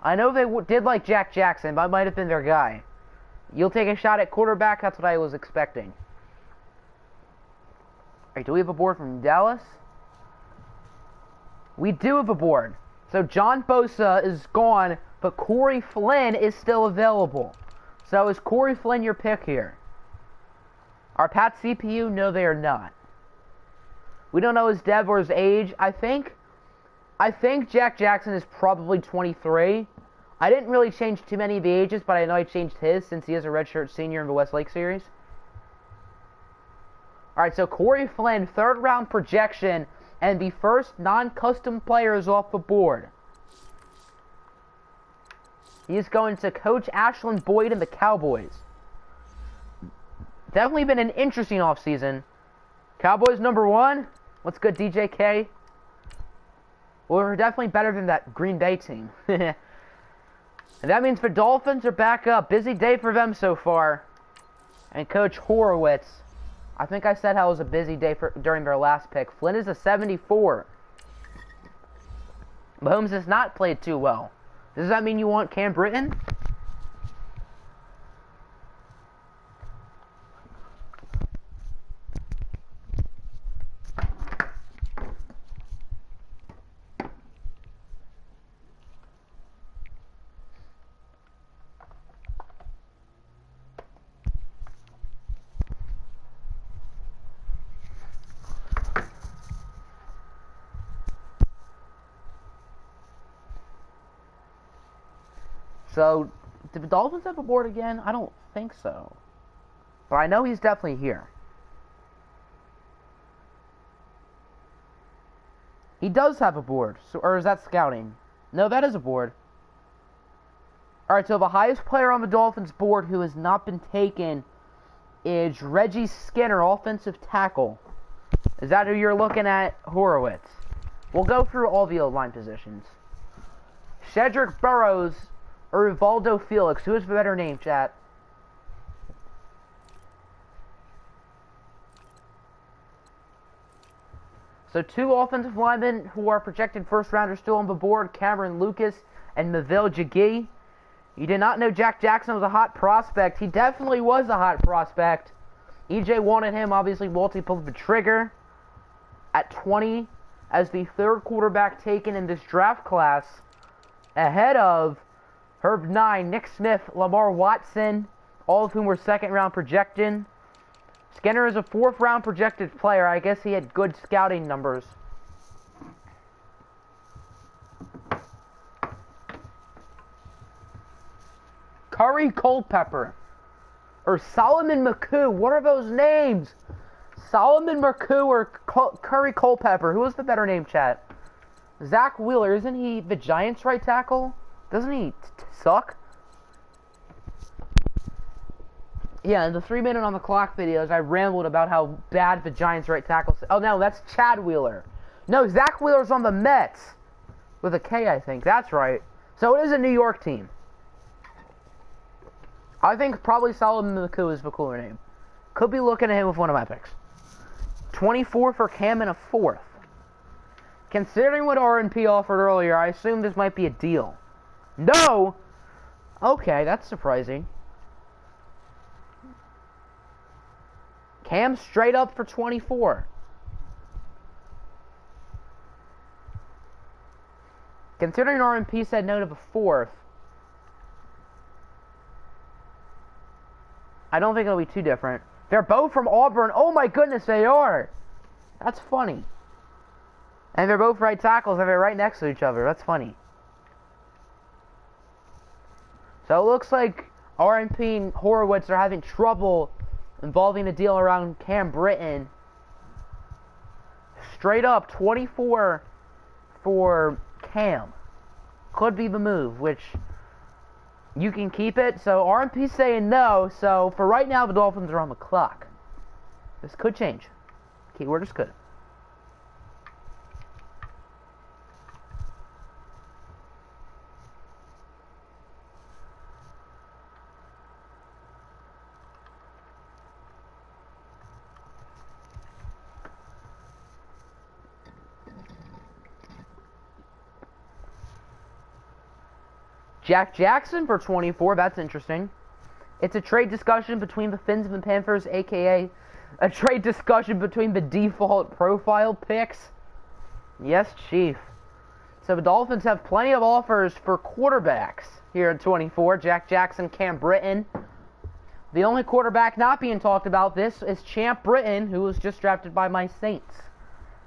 I know they did like Jack Jackson, but might have been their guy. You'll take a shot at quarterback? That's what I was expecting. Alright, do we have a board from Dallas? We do have a board. So John Bosa is gone, but Corey Flynn is still available. So is Corey Flynn your pick here? Are Pat CPU? No, they are not. We don't know his dev or his age. I think Jack Jackson is probably 23. I didn't really change too many of the ages, but I know I changed his since he is a redshirt senior in the Westlake series. Alright, so Corey Flynn, third round projection, and the first non-custom player is off the board. He's going to coach Ashland Boyd and the Cowboys. Definitely been an interesting offseason. Cowboys #1. What's good, DJK? Well, we're definitely better than that Green Bay team. And that means the Dolphins are back up. Busy day for them so far. And Coach Horowitz. I think I said how it was a busy day during their last pick. Flynn is a 74. Mahomes has not played too well. Does that mean you want Cam Britton? So, did the Dolphins have a board again? I don't think so. But I know he's definitely here. He does have a board. So, or is that scouting? No, that is a board. Alright, so the highest player on the Dolphins board who has not been taken is Reggie Skinner, offensive tackle. Is that who you're looking at, Horowitz? We'll go through all the O-line positions. Cedric Burrows or Uvaldo Felix. Who is the better name, chat? So 2 offensive linemen who are projected first rounders still on the board, Cameron Lucas and Maville Jagee. You did not know Jack Jackson was a hot prospect. He definitely was a hot prospect. EJ wanted him. Obviously, Walty pulled the trigger at 20 as the 3rd quarterback taken in this draft class, ahead of Herb 9, Nick Smith, Lamar Watson, all of whom were 2nd round projected. Skinner is a 4th round projected player. I guess he had good scouting numbers. Curry Culpepper or Solomon McCoo. What are those names? Solomon McCoo or Curry Culpepper. Who is the better name, chat? Zach Wheeler. Isn't he the Giants' right tackle? Doesn't he suck? Yeah, in the 3-minute on the clock videos, I rambled about how bad the Giants' right tackle. Oh, no, that's Chad Wheeler. No, Zach Wheeler's on the Mets. With a K, I think. That's right. So it is a New York team. I think probably Solomon McCoo is the cooler name. Could be looking at him with one of my picks. 24 for Cam and a 4th. Considering what RNP offered earlier, I assume this might be a deal. No! Okay, that's surprising. Cam straight up for 24. Considering RNP said no to the 4th, I don't think it'll be too different. They're both from Auburn. Oh my goodness, they are. That's funny. And they're both right tackles and they're right next to each other. That's funny. So it looks like RNP and Horowitz are having trouble involving a deal around Cam Britton. Straight up 24 for Cam. Could be the move, which you can keep it. So RNP's saying no. So for right now, the Dolphins are on the clock. This could change. Keyword is could. Jack Jackson for 24, that's interesting. It's a trade discussion between the Fins and the Panthers, a.k.a. a trade discussion between the default profile picks. Yes, Chief. So the Dolphins have plenty of offers for quarterbacks here at 24. Jack Jackson, Cam Britton. The only quarterback not being talked about this is Champ Britton, who was just drafted by my Saints.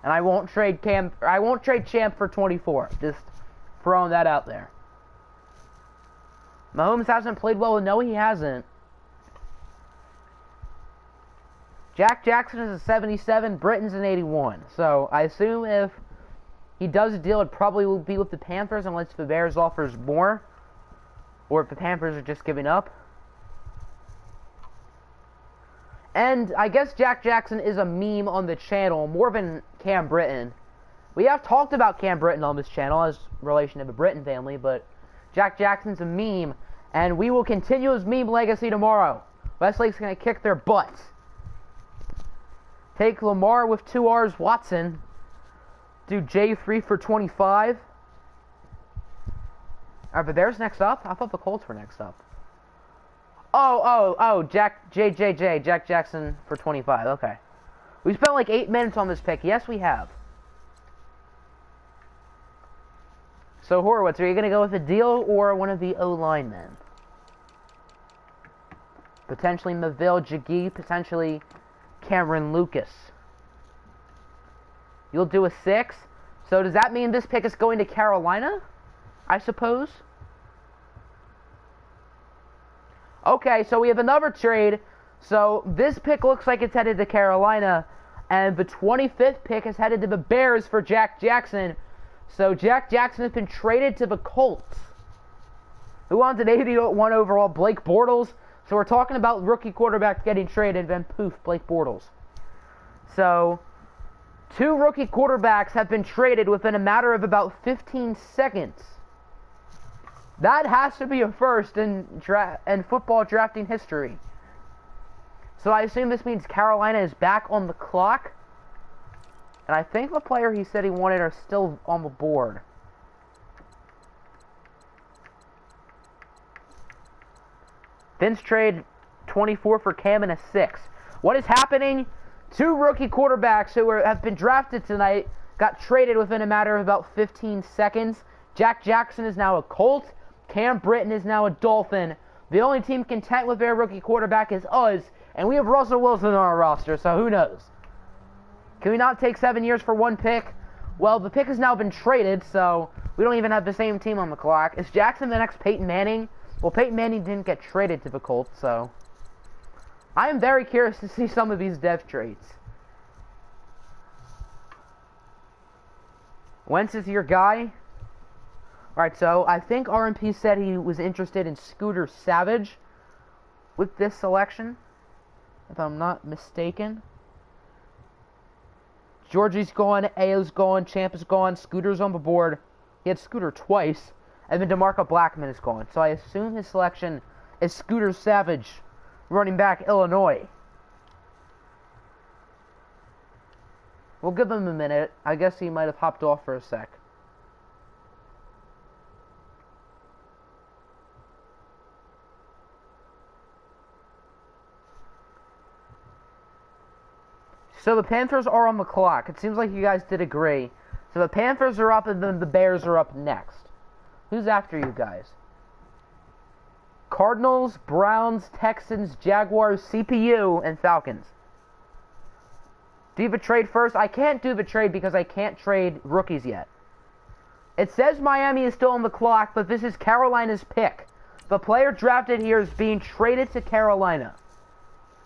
And I won't trade Champ for 24. Just throwing that out there. Mahomes hasn't played well. No, he hasn't. Jack Jackson is a 77. Britton's an 81. So I assume if he does a deal, it probably will be with the Panthers unless the Bears offers more. Or if the Panthers are just giving up. And I guess Jack Jackson is a meme on the channel more than Cam Britton. We have talked about Cam Britton on this channel as relation to the Britton family, but Jack Jackson's a meme, and we will continue his meme legacy tomorrow. Westlake's going to kick their butts. Take Lamar with 2 R's, Watson. Do J3 for 25. Alright, but there's next up? I thought the Colts were next up. Jack Jackson for 25, okay. We spent like 8 minutes on this pick. Yes, we have. So, Horowitz, are you going to go with a deal or one of the O-linemen? Potentially Maville Jagee, potentially Cameron Lucas. You'll do a 6. So, does that mean this pick is going to Carolina? I suppose. Okay, so we have another trade. So this pick looks like it's headed to Carolina, and the 25th pick is headed to the Bears for Jack Jackson. So Jack Jackson has been traded to the Colts. Who wanted 81 overall? Blake Bortles. So we're talking about rookie quarterbacks getting traded, then poof, Blake Bortles. So 2 rookie quarterbacks have been traded within a matter of about 15 seconds. That has to be a first in football drafting history. So I assume this means Carolina is back on the clock. And I think the player he said he wanted are still on the board. Vince trade 24 for Cam and a 6. What is happening? 2 rookie quarterbacks who have been drafted tonight got traded within a matter of about 15 seconds. Jack Jackson is now a Colt. Cam Britton is now a Dolphin. The only team content with their rookie quarterback is us, and we have Russell Wilson on our roster, so who knows? Can we not take 7 years for 1 pick? Well, the pick has now been traded, so we don't even have the same team on the clock. Is Jackson the next Peyton Manning? Well, Peyton Manning didn't get traded to the Colts, so I am very curious to see some of these depth traits. Wentz is your guy. Alright, so I think RMP said he was interested in Scooter Savage with this selection, if I'm not mistaken. Georgie's gone, Ayo's gone, Champ is gone, Scooter's on the board. He had Scooter twice, and then DeMarco Blackman is gone. So I assume his selection is Scooter Savage, running back, Illinois. We'll give him a minute. I guess he might have hopped off for a sec. So the Panthers are on the clock. It seems like you guys did agree. So the Panthers are up, and then the Bears are up next. Who's after you guys? Cardinals, Browns, Texans, Jaguars, CPU, and Falcons. Do you have a trade first? I can't do the trade because I can't trade rookies yet. It says Miami is still on the clock, but this is Carolina's pick. The player drafted here is being traded to Carolina.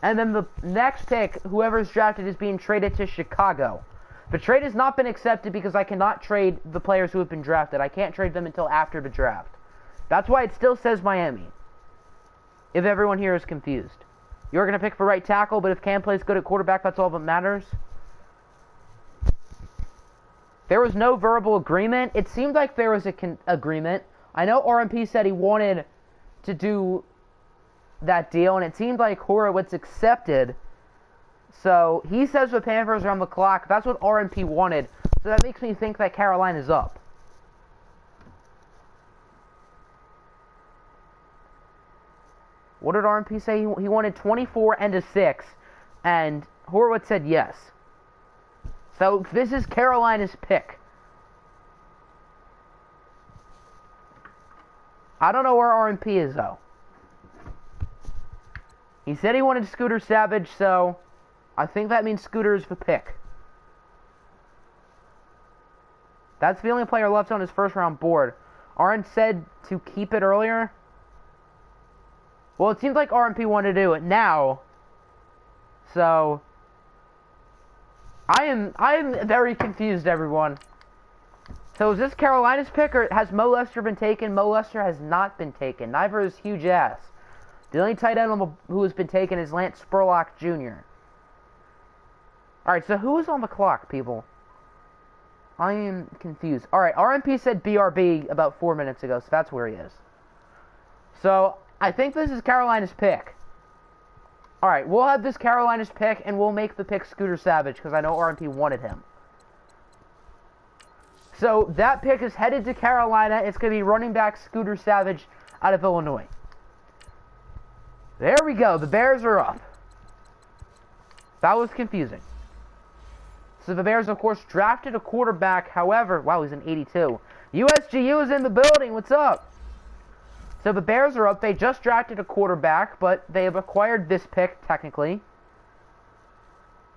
And then the next pick, whoever's drafted, is being traded to Chicago. The trade has not been accepted because I cannot trade the players who have been drafted. I can't trade them until after the draft. That's why it still says Miami. If everyone here is confused. You're going to pick for right tackle, but if Cam plays good at quarterback, that's all that matters. There was no verbal agreement. It seemed like there was an agreement. I know RMP said he wanted to do that deal, and it seemed like Horowitz accepted. So he says the Panthers are on the clock. That's what RMP wanted. So that makes me think that Carolina's up. What did RMP say? He wanted 24 and a 6, and Horowitz said yes. So this is Carolina's pick. I don't know where RMP is, though. He said he wanted Scooter Savage, so I think that means Scooter is the pick. That's the only player left on his first-round board. Arn said to keep it earlier. Well, it seems like RMP wanted to do it now. So I am very confused, everyone. So is this Carolina's pick, or has Mo Lester been taken? Mo Lester has not been taken. Neither is Huge Ass. The only tight end who has been taken is Lance Spurlock Jr. Alright, so who is on the clock, people? I am confused. Alright, RMP said BRB about 4 minutes ago, so that's where he is. So I think this is Carolina's pick. Alright, we'll have this Carolina's pick, and we'll make the pick Scooter Savage, because I know RMP wanted him. So that pick is headed to Carolina. It's going to be running back Scooter Savage out of Illinois. There we go. The Bears are up. That was confusing. So the Bears, of course, drafted a quarterback. However, wow, he's an 82. USGU is in the building. What's up? So the Bears are up. They just drafted a quarterback, but they have acquired this pick, technically.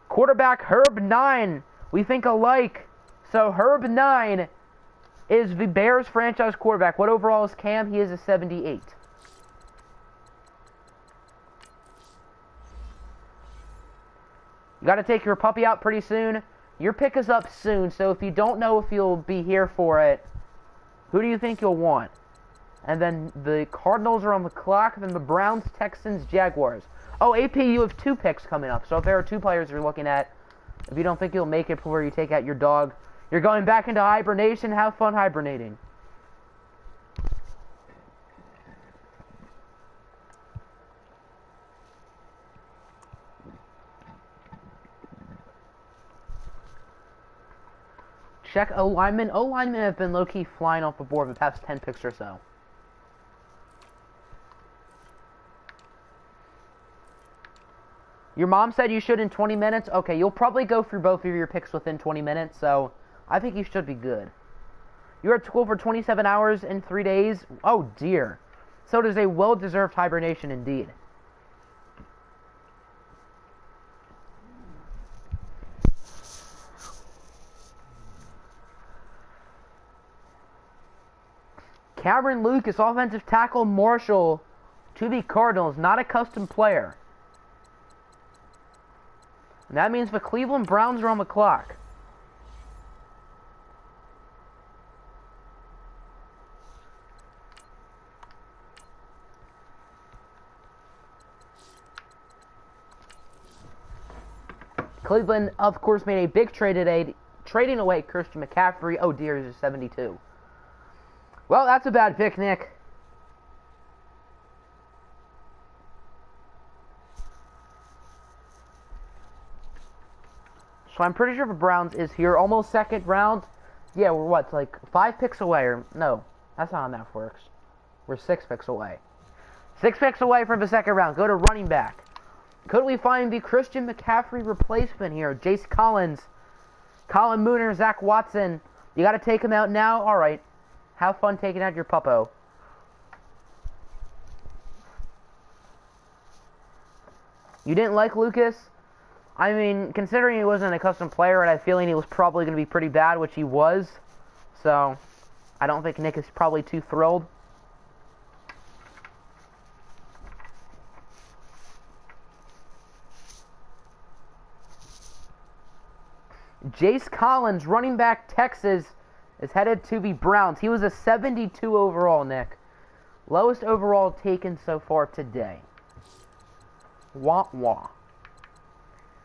Quarterback Herb 9. We think alike. So Herb 9 is the Bears franchise quarterback. What overall is Cam? He is a 78. You got to take your puppy out pretty soon. Your pick is up soon, so if you don't know if you'll be here for it, who do you think you'll want? And then the Cardinals are on the clock, then the Browns, Texans, Jaguars. Oh, AP, you have 2 picks coming up, so if there are 2 players you're looking at, if you don't think you'll make it before you take out your dog, you're going back into hibernation. Have fun hibernating. Check O-linemen. O-linemen have been low-key flying off the board the past 10 picks or so. Your mom said you should in 20 minutes? Okay, you'll probably go through both of your picks within 20 minutes, so I think you should be good. You're at school for 27 hours in 3 days? Oh, dear. So it is a well-deserved hibernation indeed. Cameron Lucas, offensive tackle, Marshall, to the Cardinals, not a custom player. And that means the Cleveland Browns are on the clock. Cleveland, of course, made a big trade today, trading away Christian McCaffrey. Oh dear, he's a 72. Well, that's a bad pick, Nick. So I'm pretty sure the Browns is here. Almost second round. Yeah, we're what, like 5 picks away? Or no, that's not how math works. We're 6 picks away. 6 picks away from the second round. Go to running back. Could we find the Christian McCaffrey replacement here? Jace Collins, Colin Mooner, Zach Watson. You got to take him out now? All right. Have fun taking out your puppo. You didn't like Lucas? I mean, considering he wasn't a custom player, and I had a feeling he was probably going to be pretty bad, which he was. So, I don't think Nick is probably too thrilled. Jace Collins, running back, Texas, is headed to the Browns. He was a 72 overall, Nick. Lowest overall taken so far today. Wah wah.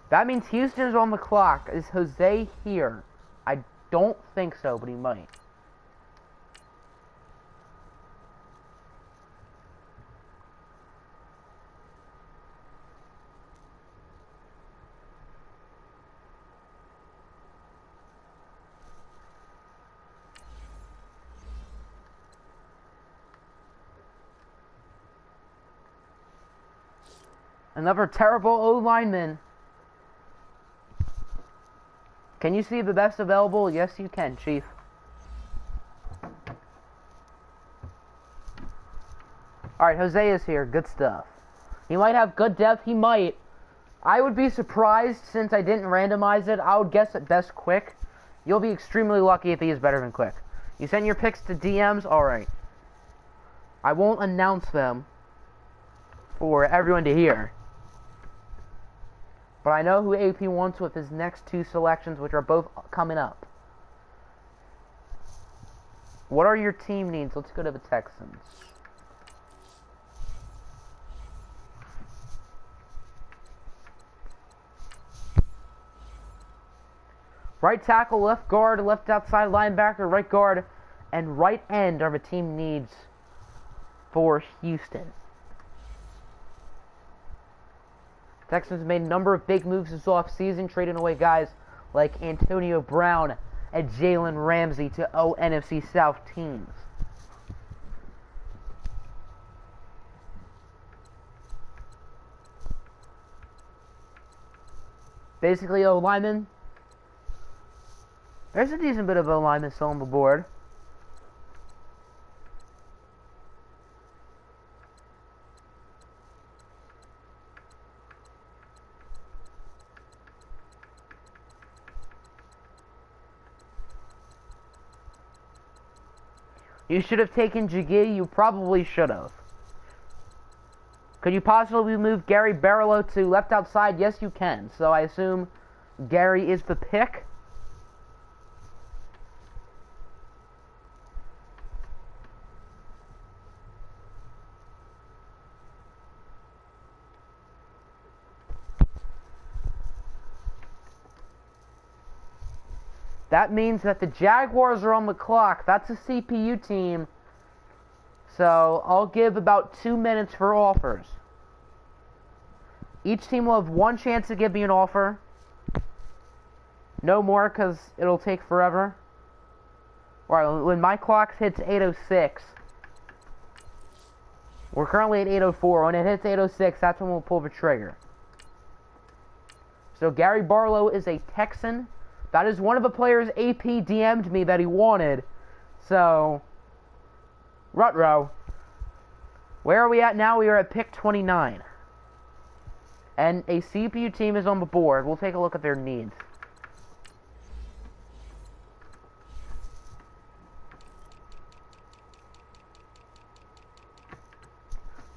That means Houston's on the clock. Is Jose here? I don't think so, but he might. Another terrible O-lineman. Can you see the best available? Yes, you can, Chief. Alright, Jose is here. Good stuff. He might have good depth. He might. I would be surprised since I didn't randomize it. I would guess at best Quick. You'll be extremely lucky if he is better than Quick. You send your picks to DMs? Alright. I won't announce them for everyone to hear. But I know who AP wants with his next 2 selections, which are both coming up. What are your team needs? Let's go to the Texans. Right tackle, left guard, left outside linebacker, right guard, and right end are the team needs for Houston. Texans made a number of big moves this offseason, trading away guys like Antonio Brown and Jalen Ramsey to NFC South teams. Basically, O-lineman. There's a decent bit of O-lineman still on the board. You should have taken Jiggy. You probably should have. Could you possibly move Gary Barlow to left outside? Yes, you can. So I assume Gary is the pick. That means that the Jaguars are on the clock. That's a CPU team. So I'll give about 2 minutes for offers. Each team will have one chance to give me an offer. No more, because it'll take forever. Alright, when my clock hits 8:06, we're currently at 8:04. When it hits 8:06, that's when we'll pull the trigger. So Gary Barlow is a Texan. That is one of the players AP DM'd me that he wanted. So, Rutro. Where are we at now? We are at pick 29. And a CPU team is on the board. We'll take a look at their needs.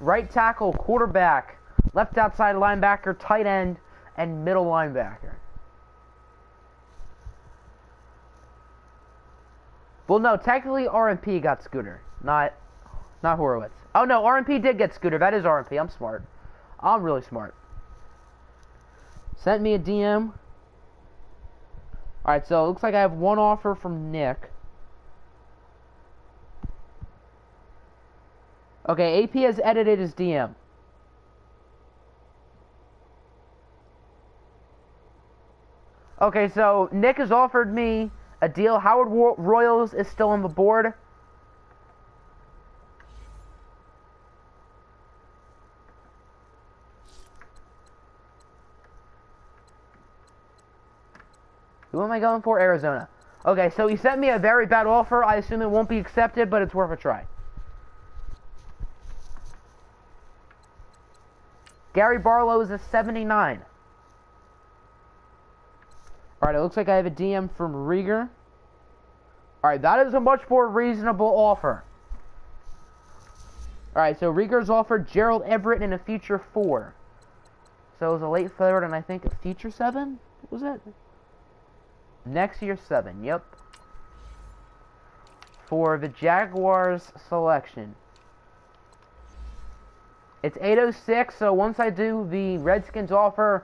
Right tackle, quarterback, left outside linebacker, tight end, and middle linebacker. Well, no, technically RMP got Scooter, not Horowitz. Oh, no, RMP did get Scooter. That is RMP. I'm smart. I'm really smart. Sent me a DM. Alright, so it looks like I have one offer from Nick. Okay, AP has edited his DM. Okay, so Nick has offered me a deal. Howard Royals is still on the board. Who am I going for? Arizona. Okay, so he sent me a very bad offer. I assume it won't be accepted, but it's worth a try. Gary Barlow is a 79. Alright, it looks like I have a DM from Rieger. Alright, that is a much more reasonable offer. Alright, so Rieger's offered Gerald Everett in a future 4. So it was a late third and I think a future 7? What was it? Next year 7, yep. For the Jaguars selection. It's 8:06, so once I do the Redskins offer,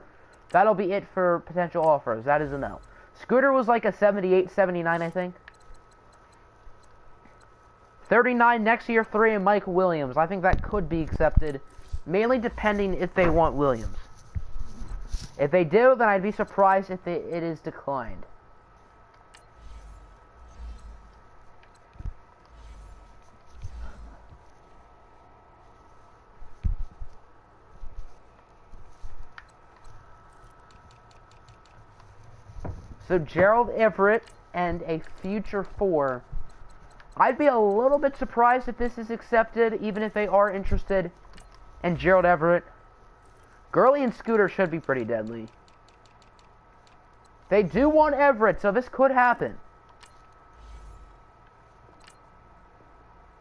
that'll be it for potential offers. That is a no. Scooter was like a 78, 79, I think. 39 next year 3 and Mike Williams. I think that could be accepted, mainly depending if they want Williams. If they do, then I'd be surprised if it is declined. So Gerald Everett and a future 4. I'd be a little bit surprised if this is accepted, even if they are interested in Gerald Everett. Gurley and Scooter should be pretty deadly. They do want Everett, so this could happen.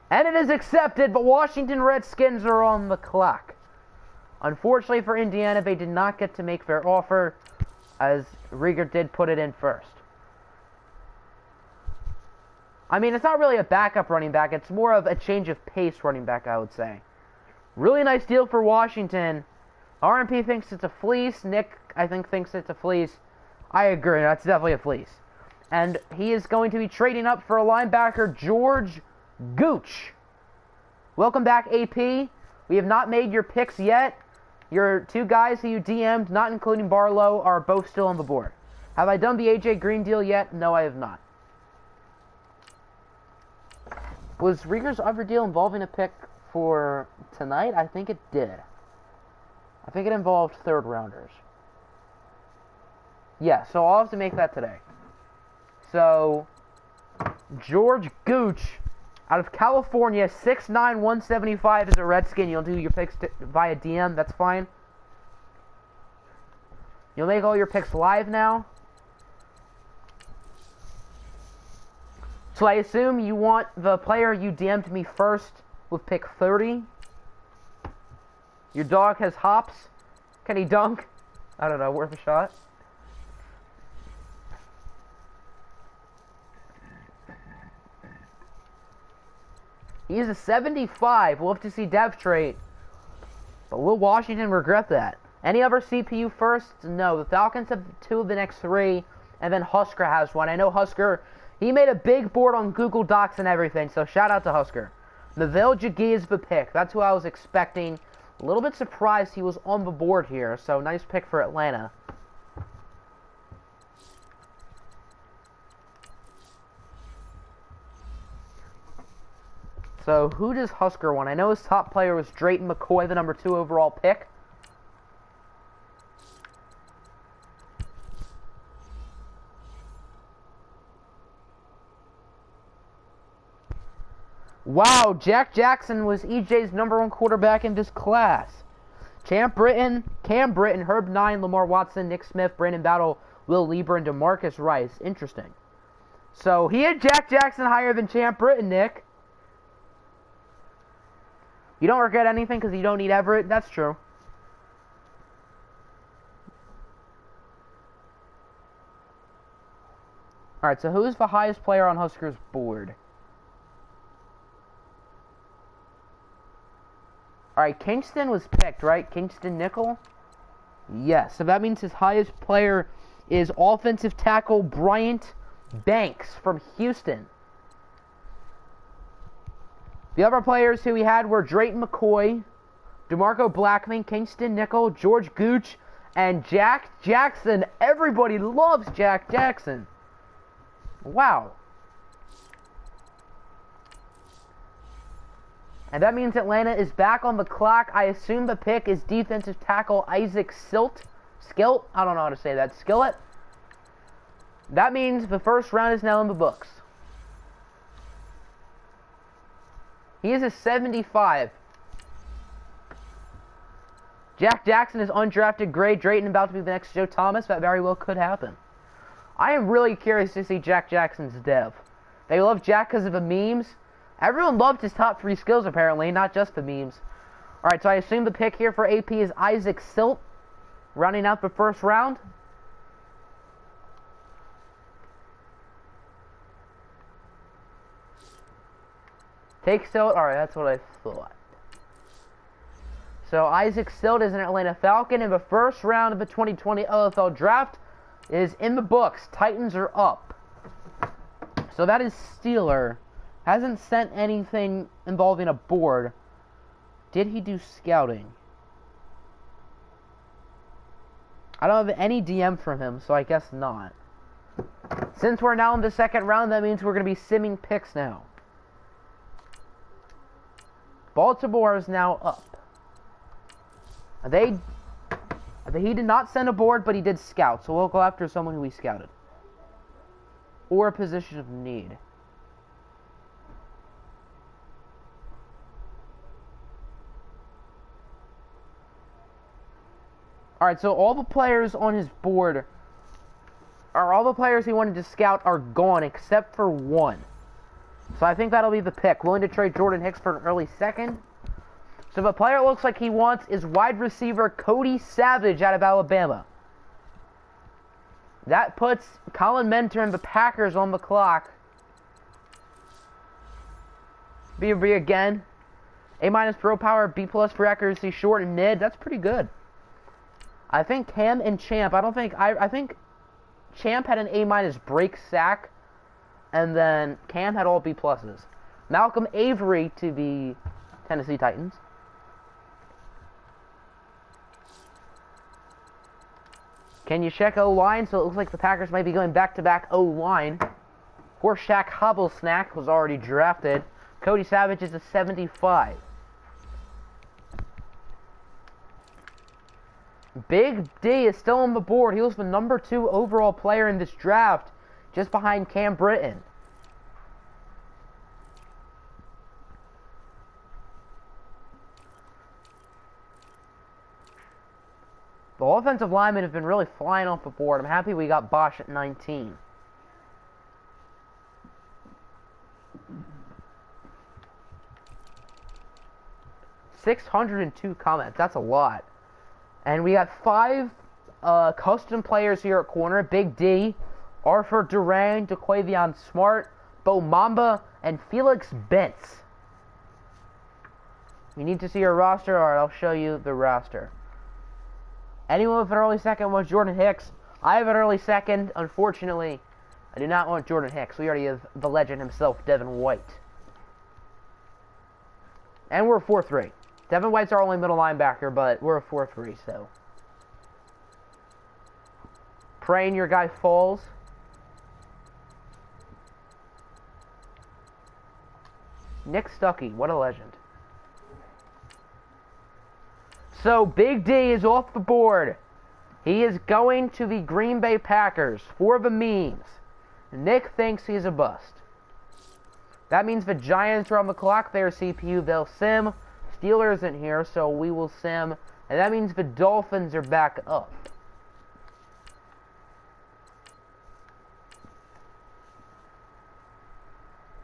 And it is accepted, but Washington Redskins are on the clock. Unfortunately for Indiana, they did not get to make their offer, as Rieger did put it in first. I mean, it's not really a backup running back. It's more of a change of pace running back, I would say. Really nice deal for Washington. RMP thinks it's a fleece. Nick, I think, thinks it's a fleece. I agree. That's definitely a fleece. And he is going to be trading up for a linebacker, George Gooch. Welcome back, AP. We have not made your picks yet. Your 2 guys who you DM'd, not including Barlow, are both still on the board. Have I done the AJ Green deal yet? No, I have not. Was Rieger's other deal involving a pick for tonight? I think it did. I think it involved 3rd rounders. Yeah, so I'll have to make that today. So, George Gooch, out of California, 6'9", 175 is a Redskin. You'll do your picks via DM, that's fine. You'll make all your picks live now. So I assume you want the player you DM'd me first with pick 30. Your dog has hops. Can he dunk? I don't know, worth a shot. He's a 75. We'll have to see depth trait. But will Washington regret that? Any other CPU first? No. The Falcons have 2 of the next 3. And then Husker has 1. I know Husker, he made a big board on Google Docs and everything. So shout out to Husker. Neville Jaggi is the pick. That's who I was expecting. A little bit surprised he was on the board here. So nice pick for Atlanta. So, who does Husker want? I know his top player was Drayton McCoy, the number 2 overall pick. Wow, Jack Jackson was EJ's number 1 quarterback in this class. Cam Britton, Herb 9, Lamar Watson, Nick Smith, Brandon Battle, Will Lieber, and DeMarcus Rice. Interesting. So, he had Jack Jackson higher than Champ Britton, Nick. You don't regret anything because you don't need Everett. That's true. Alright, so who's the highest player on Huskers' board? Alright, Kingston was picked, right? Kingston Nickel? Yes, so that means his highest player is offensive tackle Bryant Banks from Houston. The other players who we had were Drayton McCoy, DeMarco Blackman, Kingston Nickel, George Gooch, and Jack Jackson. Everybody loves Jack Jackson. Wow. And that means Atlanta is back on the clock. I assume the pick is defensive tackle Isaac Silt. Skilt? I don't know how to say that. Skillet? That means the first round is now in the books. He is a 75. Jack Jackson is undrafted grade. Drayton about to be the next Joe Thomas. That very well could happen. I am really curious to see Jack Jackson's dev. They love Jack because of the memes. Everyone loved his top 3 skills apparently, not just the memes. Alright, so I assume the pick here for AP is Isaac Silt, rounding out the first round. Take Silt. Alright, that's what I thought. So Isaac Silt is an Atlanta Falcon in the first round of the 2020 OFL draft. Is in the books. Titans are up. So that is Steeler. Hasn't sent anything involving a board. Did he do scouting? I don't have any DM from him, so I guess not. Since we're now in the second round, that means we're going to be simming picks now. Baltimore is now up. He did not send a board, but he did scout. So we'll go after someone who he scouted. Or a position of need. Alright, so all the players on his board, or all the players he wanted to scout are gone except for 1. So I think that'll be the pick. Willing to trade Jordan Hicks for an early second. So the player it looks like he wants is wide receiver Cody Savage out of Alabama. That puts Colin Mentor and the Packers on the clock. B again. A- pro power, B+ for accuracy, short and mid. That's pretty good. I think Cam and Champ, I think Champ had an A- break sack. And then Cam had all B+. Malcolm Avery to the Tennessee Titans. Can you check O-line? So it looks like the Packers might be going back-to-back O-line. Horseshack Hobblesnack was already drafted. Cody Savage is a 75. Big D is still on the board. He was the number 2 overall player in this draft, just behind Cam Britton. The offensive linemen have been really flying off the board. I'm happy we got Bosch at 19. 602 comments. That's a lot. And we got 5 custom players here at corner. Big D, Arthur Duran, DeQuavion Smart, Bo Mamba, and Felix Bentz. You need to see your roster? Alright, I'll show you the roster. Anyone with an early second was Jordan Hicks. I have an early second. Unfortunately, I do not want Jordan Hicks. We already have the legend himself, Devin White. And we're a 4-3. Devin White's our only middle linebacker, but we're a 4-3, so. Praying your guy falls. Nick Stuckey, what a legend. So, Big D is off the board. He is going to the Green Bay Packers for the memes. Nick thinks he's a bust. That means the Giants are on the clock. Their CPU, they'll sim. Steelers isn't here, so we will sim. And that means the Dolphins are back up.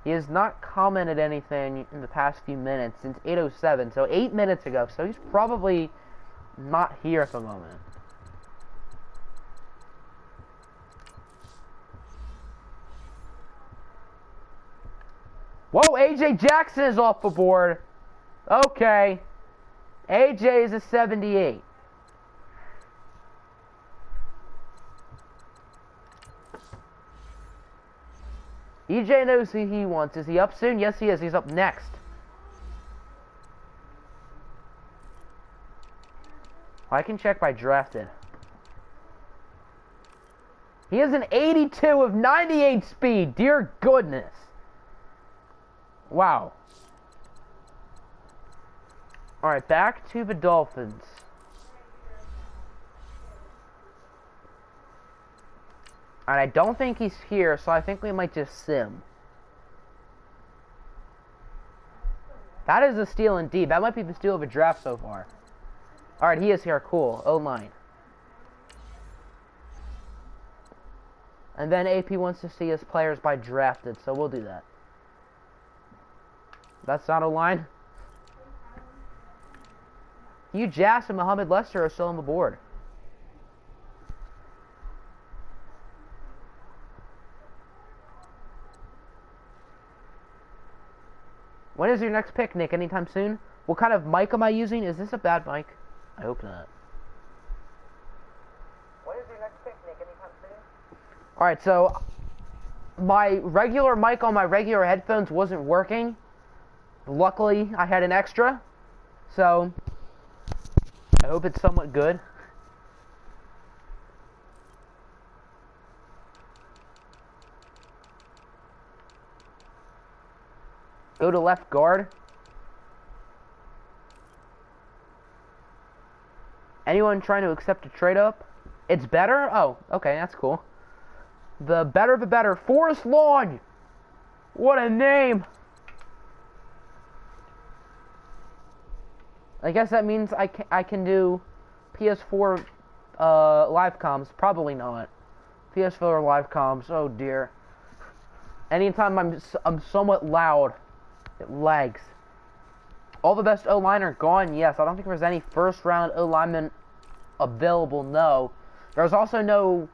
He has not commented anything in the past few minutes since 8:07, so 8 minutes ago. So he's probably not here at the moment. Whoa, A.J. Jackson is off the board. Okay. A.J. is a 78. EJ knows who he wants. Is he up soon? Yes, he is. He's up next. I can check by drafted. He has an 82 of 98 speed. Dear goodness. Wow. Alright, back to the Dolphins. And I don't think he's here, so I think we might just sim. That is a steal indeed. That might be the steal of a draft so far. Alright, he is here. Cool. O-line. And then AP wants to see his players by drafted, so we'll do that. That's not O-line. Hugh Jass and Mohamed Lester are still on the board. When is your next pick, Nick? Anytime soon? What kind of mic am I using? Is this a bad mic? I hope not. When is your next pick, Nick? Anytime soon? Alright, so my regular mic on my regular headphones wasn't working. Luckily, I had an extra. So, I hope it's somewhat good. Go to left guard. Anyone trying to accept a trade up? It's better? Oh, okay, that's cool. The better the better. Forest Lawn! What a name! I guess that means I can do PS4 live comms. Probably not. PS4 live comms. Oh dear. Anytime I'm somewhat loud, it lags. All the best O-line are gone. Yes, I don't think there's any first-round O-lineman available. No. There's also no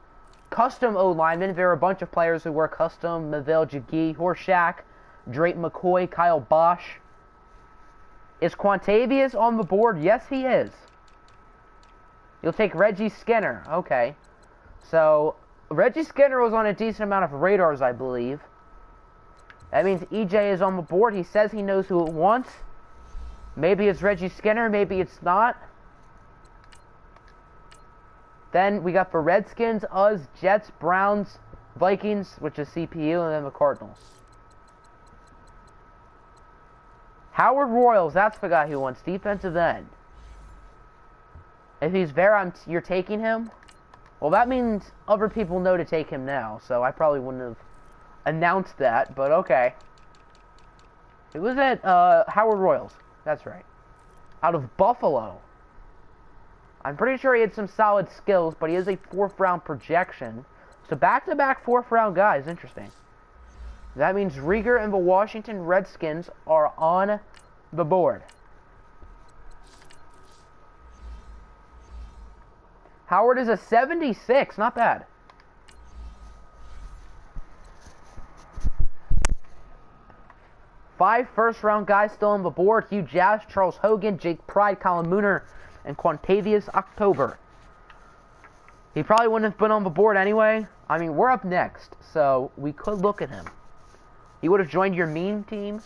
custom O-lineman. There are a bunch of players who were custom. Mavell Jagee, Horshack, Drake McCoy, Kyle Bosch. Is Quantavious on the board? Yes, he is. You'll take Reggie Skinner. Okay. So, Reggie Skinner was on a decent amount of radars, I believe. That means EJ is on the board. He says he knows who it wants. Maybe it's Reggie Skinner. Maybe it's not. Then we got the Redskins, us, Jets, Browns, Vikings, which is CPU, and then the Cardinals. Howard Royals, that's the guy who wants defensive end. If he's there, you're taking him? Well, that means other people know to take him now, so I probably wouldn't have announced that, but okay. It was at Howard Royals. That's right. Out of Buffalo. I'm pretty sure he had some solid skills, but he is a 4th round projection. So back-to-back 4th round guys. Interesting. That means Rieger and the Washington Redskins are on the board. Howard is a 76. Not bad. Five first-round guys still on the board. Hugh Jazz, Charles Hogan, Jake Pride, Colin Mooner, and Quantavious October. He probably wouldn't have been on the board anyway. I mean, we're up next, so we could look at him. He would have joined your meme team.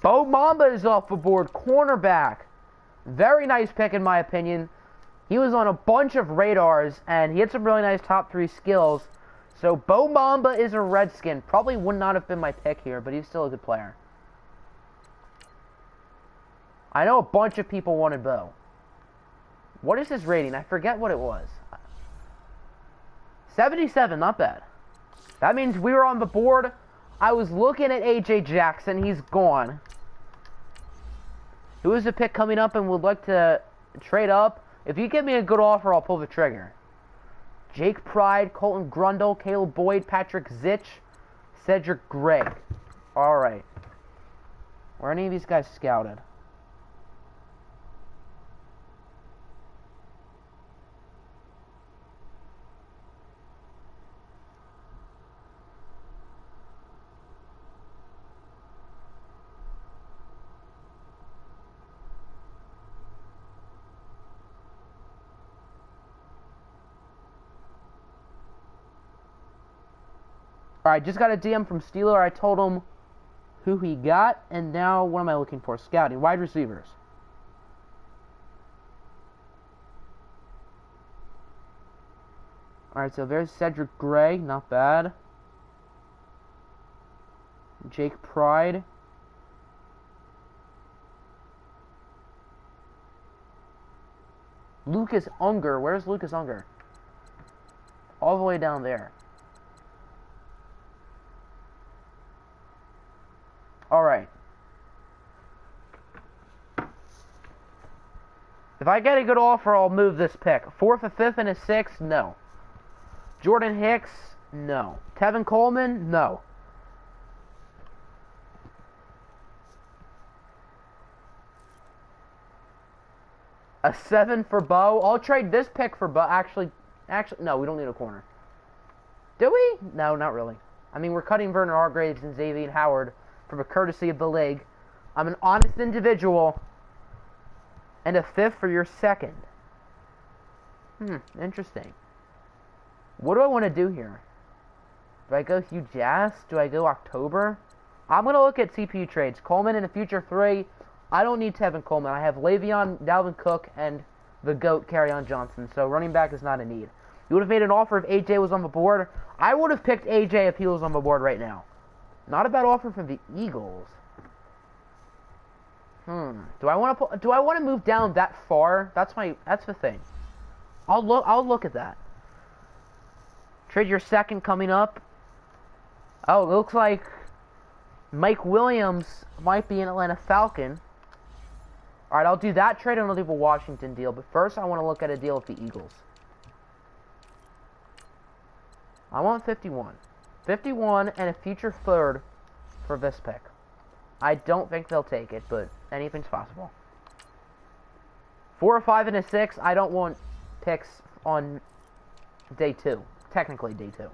Bo Mamba is off the board. Cornerback. Very nice pick, in my opinion. He was on a bunch of radars, and he had some really nice top 3 skills. So, Bo Mamba is a Redskin. Probably would not have been my pick here, but he's still a good player. I know a bunch of people wanted Bo. What is his rating? I forget what it was. 77, not bad. That means we were on the board. I was looking at A.J. Jackson. He's gone. Who is the pick coming up and would like to trade up? If you give me a good offer, I'll pull the trigger. Jake Pride, Colton Grundle, Caleb Boyd, Patrick Zitch, Cedric Gregg. Alright. Were any of these guys scouted? Alright, just got a DM from Steeler. I told him who he got, and now what am I looking for? Scouting. Wide receivers. Alright, so there's Cedric Gray. Not bad. Jake Pride. Lucas Unger. Where's Lucas Unger? All the way down there. Alright. If I get a good offer, I'll move this pick. 4th, a 5th, and a 6th? No. Jordan Hicks? No. Tevin Coleman? No. A 7 for Bo. I'll trade this pick for Bo. Actually, no, we don't need a corner. Do we? No, not really. I mean, we're cutting Vernon Hargraves and Xavier Howard from a courtesy of the league. I'm an honest individual. And a 5th for your 2nd. Interesting. What do I want to do here? Do I go Hugh Jazz? Do I go October? I'm going to look at CPU trades. Coleman in a future 3. I don't need Tevin Coleman. I have Le'Veon, Dalvin Cook, and the GOAT, Kerryon Johnson. So running back is not a need. You would have made an offer if AJ was on the board. I would have picked AJ if he was on the board right now. Not a bad offer from the Eagles. Do I want to move down that far? That's the thing. I'll look at that. Trade your 2nd coming up. Oh, it looks like Mike Williams might be an Atlanta Falcon. Alright, I'll do that trade and I'll do a Washington deal. But first, I want to look at a deal with the Eagles. I want 51. 51 and a future 3rd for this pick. I don't think they'll take it, but anything's possible. 4, 5, and a 6. I don't want picks on day 2. Technically day 2.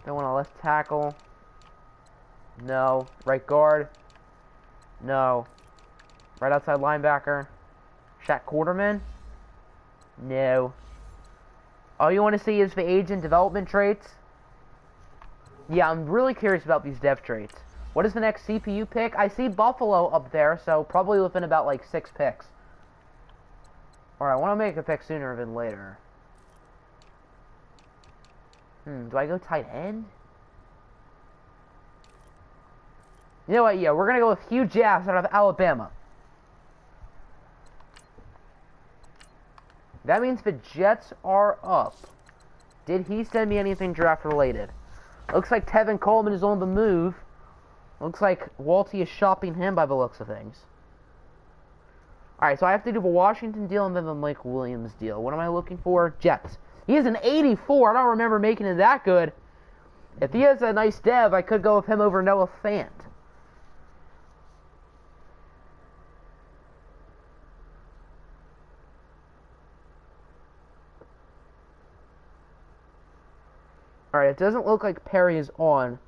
Don't want a left tackle. No. Right guard. No. Right outside linebacker. Shaq Quarterman. No. All you want to see is the age and development traits. Yeah, I'm really curious about these dev traits. What is the next CPU pick? I see Buffalo up there, so probably within about like 6 picks. Alright, I want to make a pick sooner than later. Do I go tight end? You know what, yeah, we're going to go with Hugh Jazz out of Alabama. That means the Jets are up. Did he send me anything draft related? Looks like Tevin Coleman is on the move. Looks like Walty is shopping him by the looks of things. Alright, so I have to do a Washington deal and then the Mike Williams deal. What am I looking for? Jets. He is an 84. I don't remember making it that good. If he has a nice dev, I could go with him over Noah Fant. Alright, it doesn't look like Perry is on.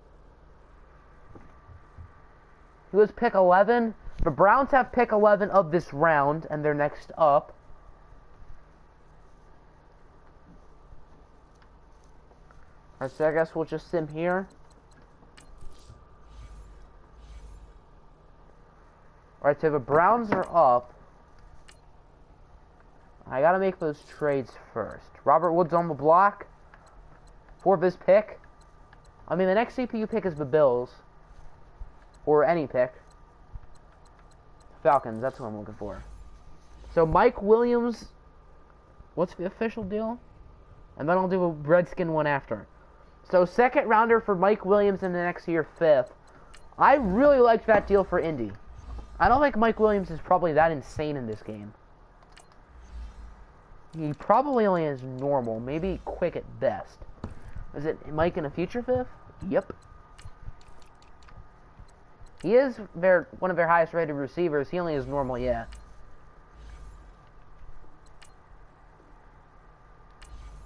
He was pick 11. The Browns have pick 11 of this round, and they're next up. Alright, so I guess we'll just sim here. Alright, so the Browns are up. I gotta make those trades first. Robert Woods on the block for this pick. I mean, the next CPU pick is the Bills. Or any pick. Falcons, that's what I'm looking for. So Mike Williams, what's the official deal? And then I'll do a Redskin one after. So second rounder for Mike Williams in the next year, 5th. I really liked that deal for Indy. I don't think Mike Williams is probably that insane in this game. He probably only is normal, maybe quick at best. Is it Mike in a future 5th? Yep. He is one of their highest rated receivers. He only is normal, yeah.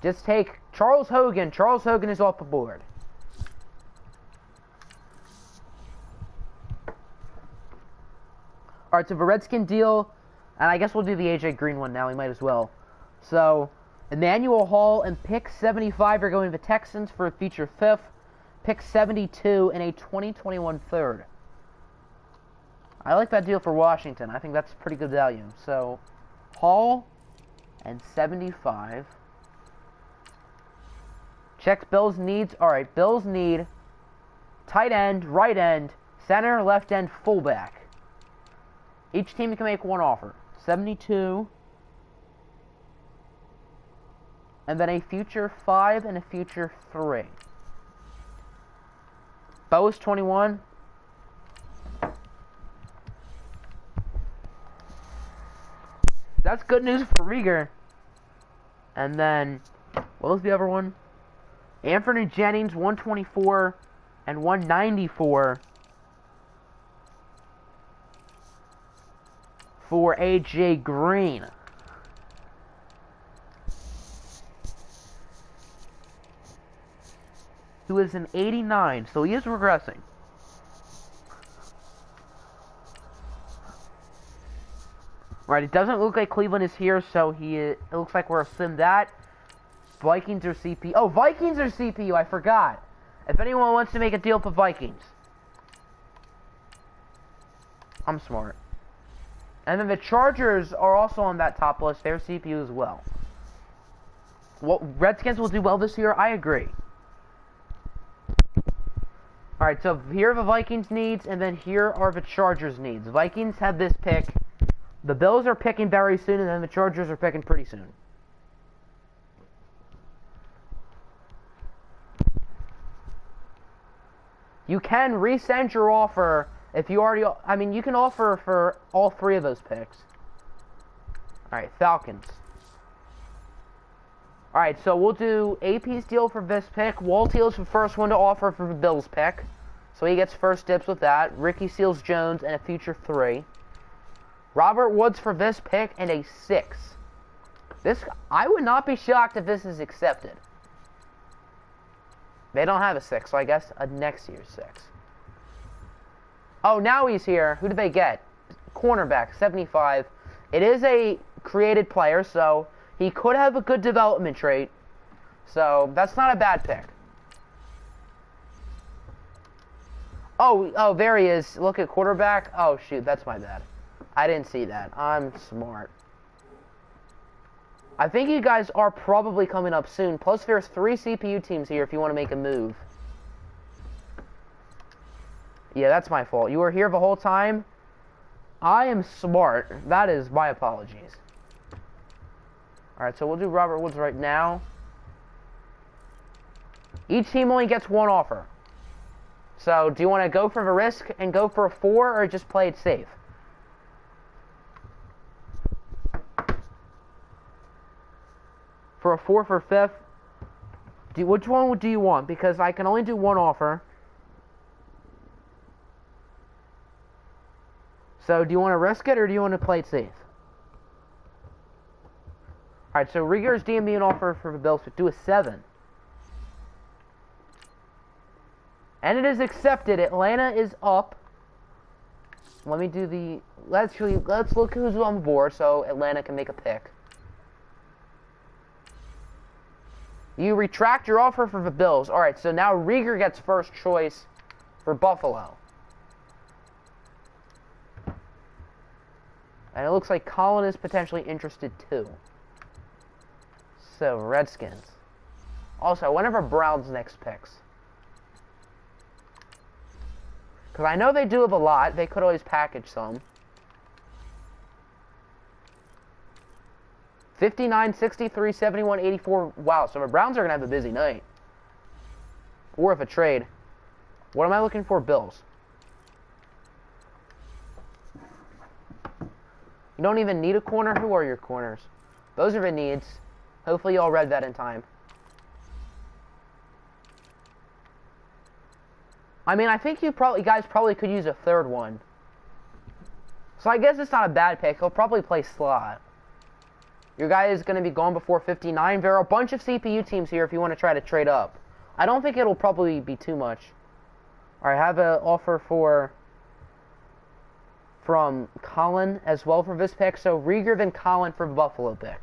Just take Charles Hogan. Charles Hogan is off the board. Alright, so the Redskin deal, and I guess we'll do the AJ Green one now. We might as well. So, Emmanuel Hall and pick 75 are going to the Texans for a future 5th. Pick 72 and a 2021 3rd. I like that deal for Washington. I think that's pretty good value. So, Hall and 75. Checks Bills' needs. Alright, Bills need tight end, right end, center, left end, fullback. Each team can make one offer. 72. And then a future 5 and a future 3. Bo is 21. That's good news for Rieger. And then, what was the other one? Anthony Jennings, 124 and 194 for AJ Green. Who is an 89, so he is regressing. Right, it doesn't look like Cleveland is here, so it looks like we're assuming that. Vikings or CPU. Oh, Vikings or CPU, I forgot. If anyone wants to make a deal for Vikings. I'm smart. And then the Chargers are also on that top list. They're CPU as well. What Redskins will do well this year, I agree. Alright, so here are the Vikings needs, and then here are the Chargers needs. Vikings have this pick. The Bills are picking very soon, and then the Chargers are picking pretty soon. You can resend your offer if you already... I mean, you can offer for all 3 of those picks. Alright, Falcons. Alright, so we'll do AP's deal for this pick. Walteel's the first one to offer for the Bills pick. So he gets first dips with that. Ricky Seals-Jones and a future 3. Robert Woods for this pick and a 6. I would not be shocked if this is accepted. They don't have a 6, so I guess a next year's 6. Oh, now he's here. Who did they get? Cornerback, 75. It is a created player, so he could have a good development trait. So, that's not a bad pick. Oh, there he is. Look at quarterback. Oh, shoot, that's my bad. I didn't see that. I'm smart. I think you guys are probably coming up soon. Plus, there's 3 CPU teams here if you want to make a move. Yeah, that's my fault. You were here the whole time. I am smart. That is my apologies. Alright, so we'll do Robert Woods right now. Each team only gets 1 offer. So, do you want to go for the risk and go for a 4, or just play it safe? For a 4 for 5th, which one do you want? Because I can only do 1 offer. So, do you want to risk it, or do you want to play it safe? Alright, so Rieger's DMB an offer for the Bills to do a 7. And it is accepted. Atlanta is up. Let me do the... Let's look who's on board so Atlanta can make a pick. You retract your offer for the Bills. Alright, so now Rieger gets first choice for Buffalo. And it looks like Colin is potentially interested too. So, Redskins. Also, one of our Browns' next picks. Because I know they do have a lot. They could always package some. 59, 63, 71, 84. Wow, so the Browns are going to have a busy night. Or if a trade. What am I looking for? Bills. You don't even need a corner? Who are your corners? Those are the needs. Hopefully you all read that in time. I mean, I think you guys probably could use a third one. So I guess it's not a bad pick. He'll probably play slot. Your guy is going to be gone before 59. There are a bunch of CPU teams here if you want to try to trade up. I don't think it'll probably be too much. Alright, I have an offer from Colin as well for this pick. So Rieger then Colin for the Buffalo pick.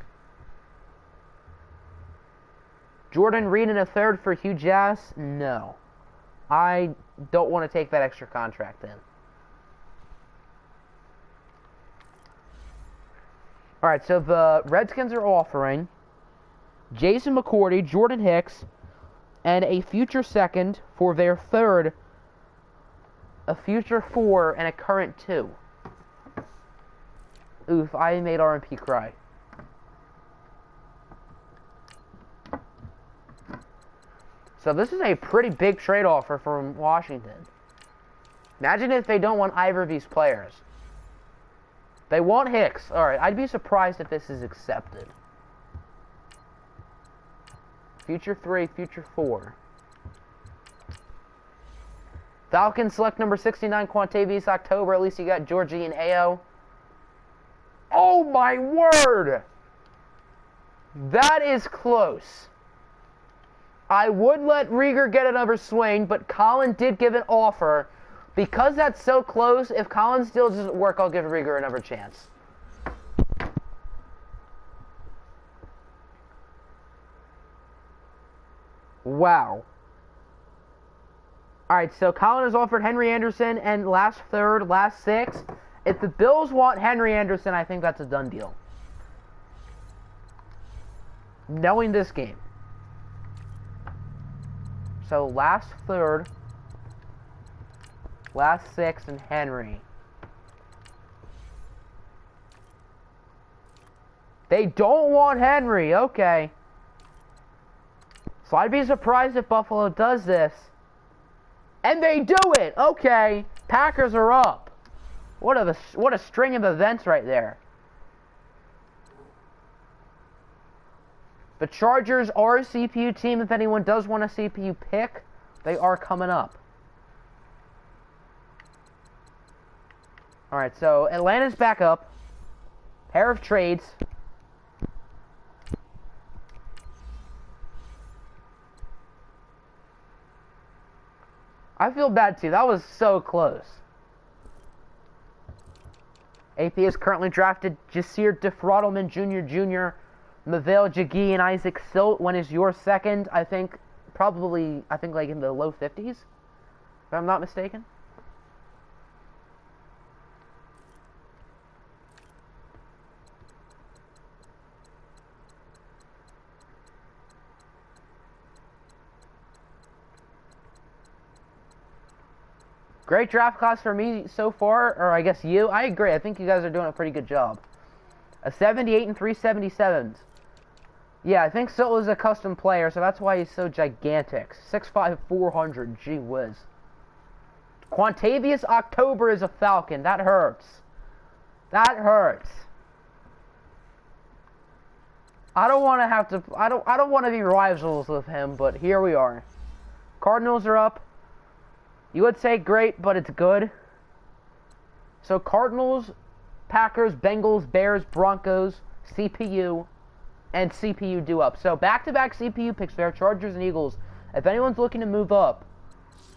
Jordan Reed in a third for Hugh Jass? No. I don't want to take that extra contract in. Alright, so the Redskins are offering Jason McCourty, Jordan Hicks, and a future second for their third, a future 4, and a current 2. Oof, I made RMP cry. So this is a pretty big trade offer from Washington. Imagine if they don't want either of these players. They want Hicks. Alright, I'd be surprised if this is accepted. Future 3, future 4. Falcons select number 69, Quantavious October. At least you got Georgie and Ao. Oh my word! That is close. I would let Rieger get another swing, but Colin did give an offer. Because that's so close, if Colin still doesn't work, I'll give Rieger another chance. Wow. Alright, so Colin has offered Henry Anderson and last third, last 6. If the Bills want Henry Anderson, I think that's a done deal. Knowing this game. So last third, last 6, and Henry. They don't want Henry. Okay. So I'd be surprised if Buffalo does this. And they do it. Okay. Packers are up. What a string of events right there. The Chargers are a CPU team. If anyone does want a CPU pick, they are coming up. Alright, so Atlanta's back up. Pair of trades. I feel bad too. That was so close. AP is currently drafted Jasir DeFrottleman Jr., Mavale Jaggi, and Isaac Silt. When is your second? I think like in the low 50s, if I'm not mistaken. Great draft class for me so far, or I guess you. I agree. I think you guys are doing a pretty good job. A 78 and 377s. Yeah, I think Silt is a custom player, so that's why he's so gigantic. 6'5", 400. Gee whiz. Quantavious October is a Falcon. That hurts. That hurts. I don't want to have to. I don't want to be rivals with him, but here we are. Cardinals are up. You would say great, but it's good. So Cardinals, Packers, Bengals, Bears, Broncos, CPU, and CPU due up. So back-to-back CPU picks there, Chargers and Eagles. If anyone's looking to move up,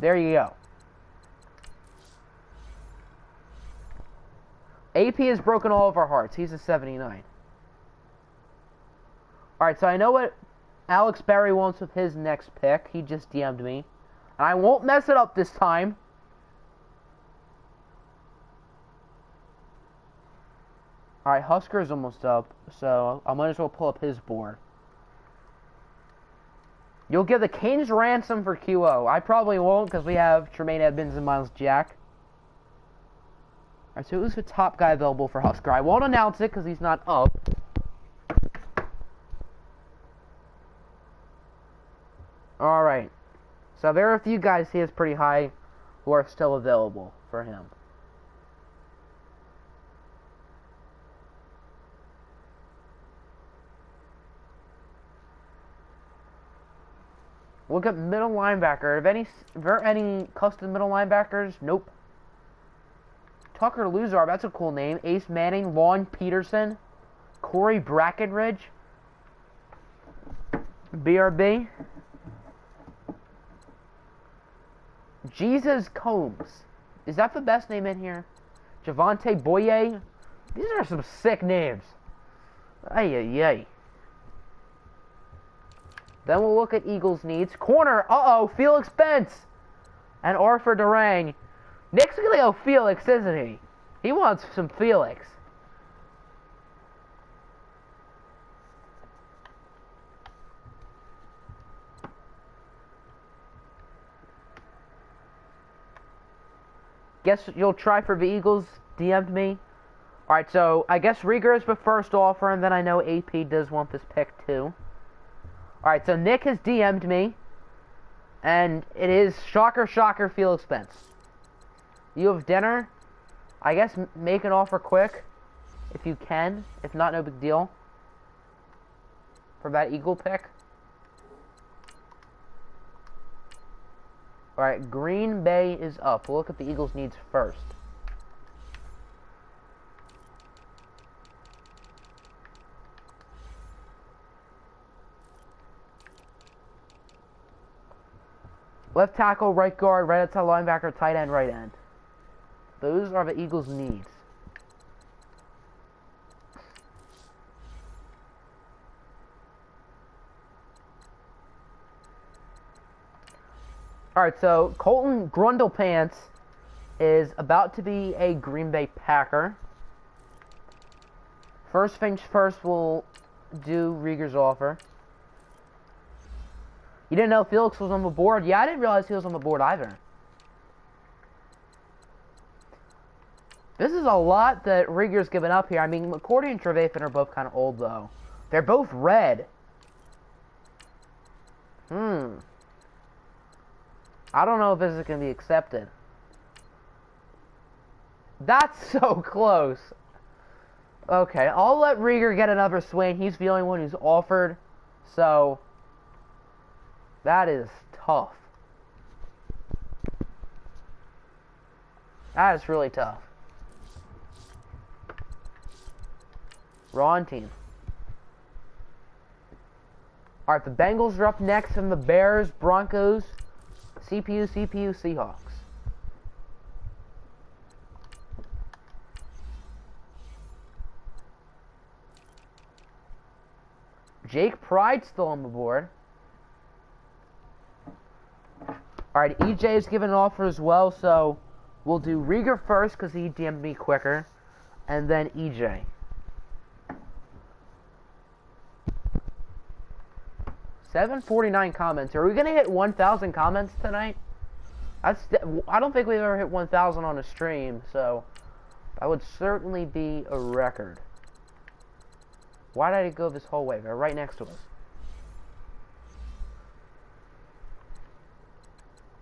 There you go. AP has broken all of our hearts. He's a 79. Alright, so I know what Alex Berry wants with his next pick. He just DM'd me. And I won't mess it up this time. Alright, Husker's almost up, so I might as well pull up his board. You'll give the Kings ransom for QO. I probably won't, because we have Tremaine Edmonds and Miles Jack. Alright, so who's the top guy available for Husker? I won't announce it, because he's not up. Alright. So there are a few guys he has pretty high who are still available for him. Look at middle linebacker. Are there any custom middle linebackers? Nope. Tucker Luzar, that's a cool name. Ace Manning, Lon Peterson, Corey Brackenridge, BRB. Jesus Combs. Is that the best name in here? Javante Boye. These are some sick names. Ay, ay, ay. Then we'll look at Eagles' needs. Corner. Uh-oh. Felix Bentz. And Arthur Durang. Nick's gonna go Felix, isn't he? He wants some Felix. Guess you'll try for the Eagles. DM'd me. Alright, so I guess Rieger is the first offer, and then I know AP does want this pick too. Alright, so Nick has DM'd me. And it is shocker, shocker, Felix Bentz. You have dinner. I guess make an offer quick. If you can. If not, no big deal. For that Eagle pick. Alright, Green Bay is up. We'll look at the Eagles' needs first. Left tackle, right guard, right outside linebacker, tight end, right end. Those are the Eagles' needs. Alright, so Colton Grundlepants is about to be a Green Bay Packer. First things first, we'll do Rieger's offer. You didn't know Felix was on the board? Yeah, I didn't realize he was on the board either. This is a lot that Rieger's given up here. I mean, McCourty and Trevathan are both kind of old, though. They're both red. I don't know if this is going to be accepted. That's so close. Okay, I'll let Rieger get another swing. He's the only one who's offered. So, that is tough. That is really tough. Wrong team. Alright, the Bengals are up next, and the Bears, Broncos, CPU, Seahawks. Jake Pride's still on the board. Alright, EJ is given an offer as well, so we'll do Rieger first because he DM'd me quicker, and then EJ. $749 comments. Are we going to hit 1,000 comments tonight? I don't think we've ever hit 1,000 on a stream, so that would certainly be a record. Why did I go this whole way? They're right next to us.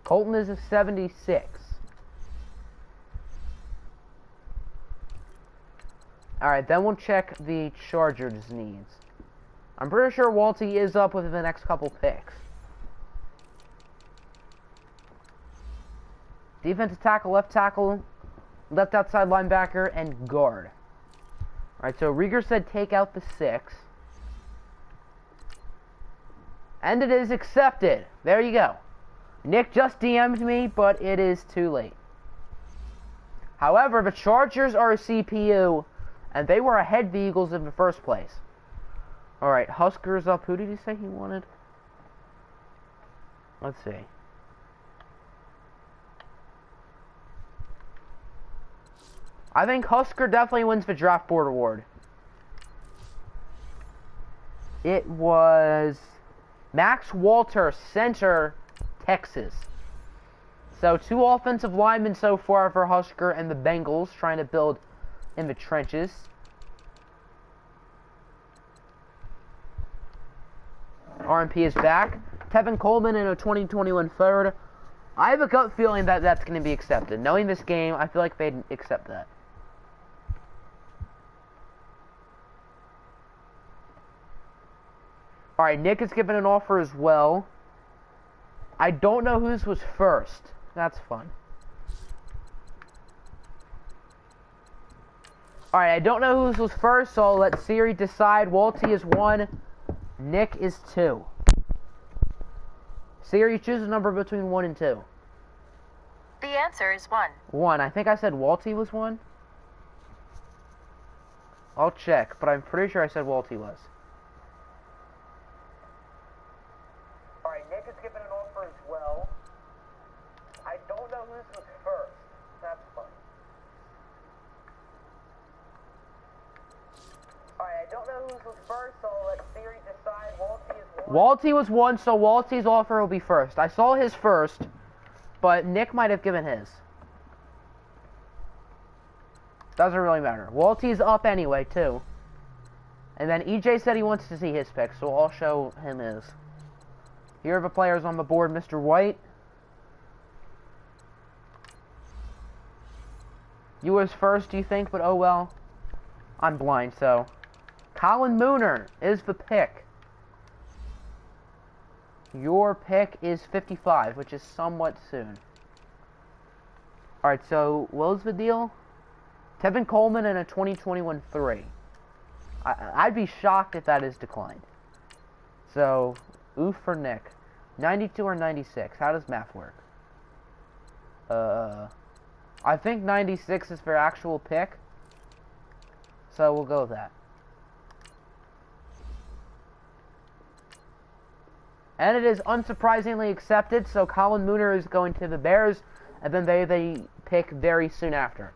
Colton is a 76. Alright, then we'll check the Chargers' needs. I'm pretty sure Walty is up within the next couple picks. Defensive tackle, left outside linebacker, and guard. Alright, so Rieger said take out the 6. And it is accepted. There you go. Nick just DM'd me, but it is too late. However, the Chargers are a CPU, and they were ahead of the Eagles in the first place. Alright, Huskers up. Who did he say he wanted? Let's see. I think Husker definitely wins the draft board award. It was Max Walter, center, Texas. So 2 offensive linemen so far for Husker and the Bengals, trying to build in the trenches. RMP is back. Tevin Coleman in a 2021 third. I have a gut feeling that that's going to be accepted. Knowing this game, I feel like they'd accept that. Alright, Nick is given an offer as well. I don't know whose was first. That's fun. Alright, I don't know whose was first, so I'll let Siri decide. Walty is 1. Nick is 2. Siri, choose a number between 1 and 2. The answer is 1. 1. I think I said Walty was 1. I'll check, but I'm pretty sure I said Walty was. Alright, Nick is given an offer as well. I don't know whose was first. That's fun. Alright, I don't know whose was first, so I'll let Siri decide. Walty is 1. Walty was 1, so Walty's offer will be first. I saw his first, but Nick might have given his. Doesn't really matter. Walty's up anyway, too. And then EJ said he wants to see his pick, so I'll show him his. Here are the players on the board. Mr. White. You was first, do you think? But oh well. I'm blind, so. Colin Mooner is the pick. Your pick is 55, which is somewhat soon. Alright, so what was the deal? Tevin Coleman in a 2021 3. I'd be shocked if that is declined. So, oof for Nick. 92 or 96? How does math work? I think 96 is their actual pick. So we'll go with that. And it is unsurprisingly accepted, so Colin Mooner is going to the Bears, and then they pick very soon after.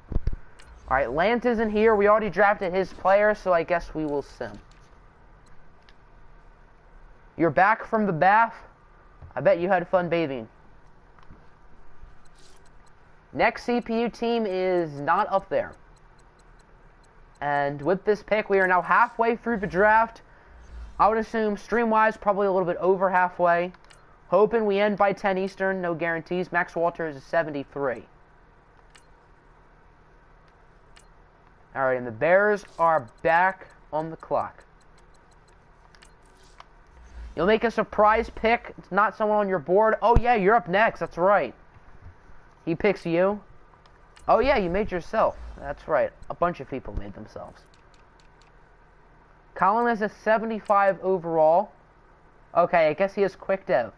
Alright, Lance isn't here. We already drafted his player, so I guess we will sim. You're back from the bath? I bet you had fun bathing. Next CPU team is not up there. And with this pick, we are now halfway through the draft. I would assume, stream-wise, probably a little bit over halfway. Hoping we end by 10 Eastern, no guarantees. Max Walter is a 73. Alright, and the Bears are back on the clock. You'll make a surprise pick. It's not someone on your board. Oh, yeah, you're up next. That's right. He picks you. Oh, yeah, you made yourself. That's right. A bunch of people made themselves. Colin is a 75 overall. Okay, I guess he is quick dev.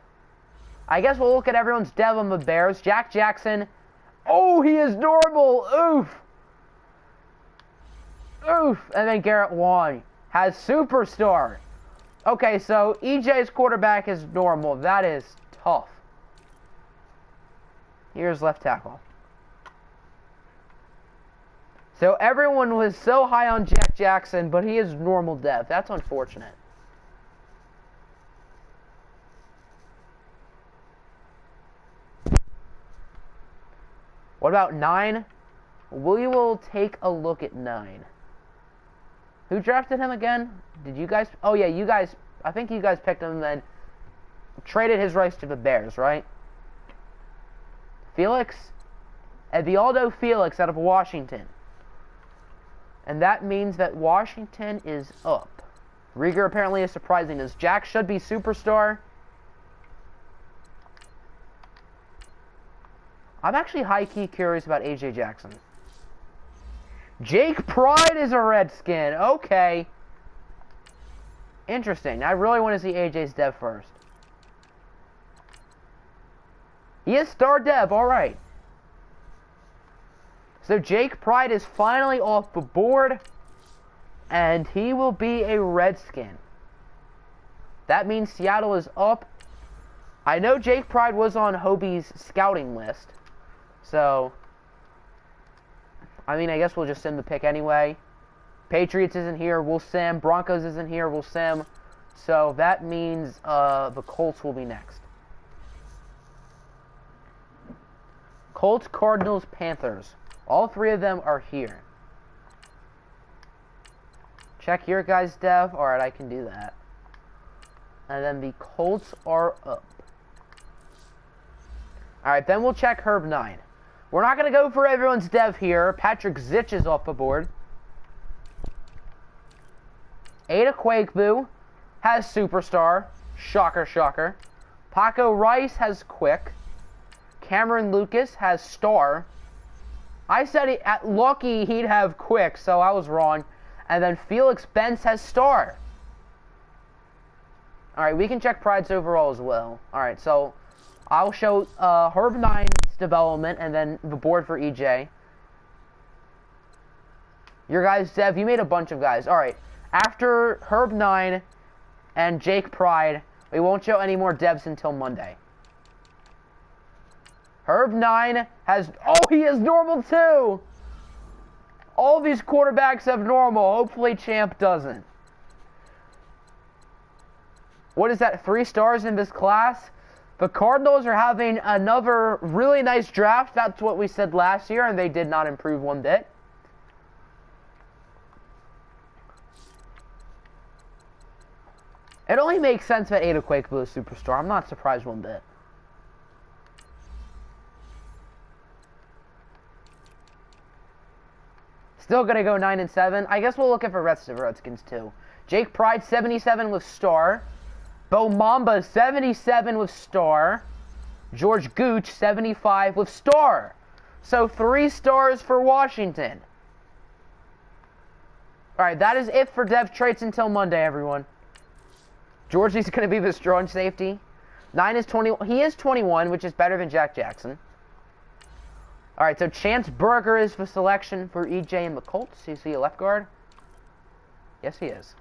I guess we'll look at everyone's dev on the Bears. Jack Jackson. Oh, he is normal. Oof. Oof. And then Garrett Wong has superstar. Okay, so EJ's quarterback is normal. That is tough. Here's left tackle. So everyone was so high on Jack Jackson, but he is normal dev. That's unfortunate. What about 9? We will take a look at 9. Who drafted him again? Did you guys? Oh yeah, you guys. I think you guys picked him and then traded his rights to the Bears, right? Felix? Evialdo Felix out of Washington. And that means that Washington is up. Rieger apparently is surprising us. Jack should be superstar. I'm actually high-key curious about AJ Jackson. Jake Pride is a Redskin. Okay. Interesting. I really want to see AJ's dev first. He is star dev, alright. So Jake Pride is finally off the board, and he will be a Redskin. That means Seattle is up. I know Jake Pride was on Hobie's scouting list, so I mean, I guess we'll just sim the pick anyway. Patriots isn't here, we'll sim. Broncos isn't here, we'll sim. So that means the Colts will be next. Colts, Cardinals, Panthers. All three of them are here. Check your guys' dev. Alright, I can do that. And then the Colts are up. Alright, then we'll check Herb 9. We're not going to go for everyone's dev here. Patrick Zitch is off the board. Ada Quakeboo has Superstar. Shocker, shocker. Paco Rice has Quick. Cameron Lucas has Star. I said at Lucky he'd have Quick, so I was wrong. And then Felix Benz has Star. Alright, we can check Pride's overall as well. Alright, so I'll show Herb 9's development and then the board for EJ. Your guys' dev, you made a bunch of guys. Alright, after Herb 9 and Jake Pride, we won't show any more devs until Monday. Herb 9 has... Oh, he is normal too! All these quarterbacks have normal. Hopefully Champ doesn't. What is that? 3 stars in this class? The Cardinals are having another really nice draft. That's what we said last year, and they did not improve one bit. It only makes sense that Ada Quakeboo is Superstar. I'm not surprised one bit. Still gonna go 9 and 7. I guess we'll look at the rest of the Redskins too. Jake Pride 77 with Star. Bo Mamba 77 with Star. George Gooch 75 with Star. So 3 stars for Washington. Alright, that is it for dev traits until Monday, everyone. Georgie's gonna be the strong safety. 9 is 20. He is 21, which is better than Jack Jackson. Alright, so Chance Berger is the selection for EJ and the Colts. Is he a left guard? Yes, he is.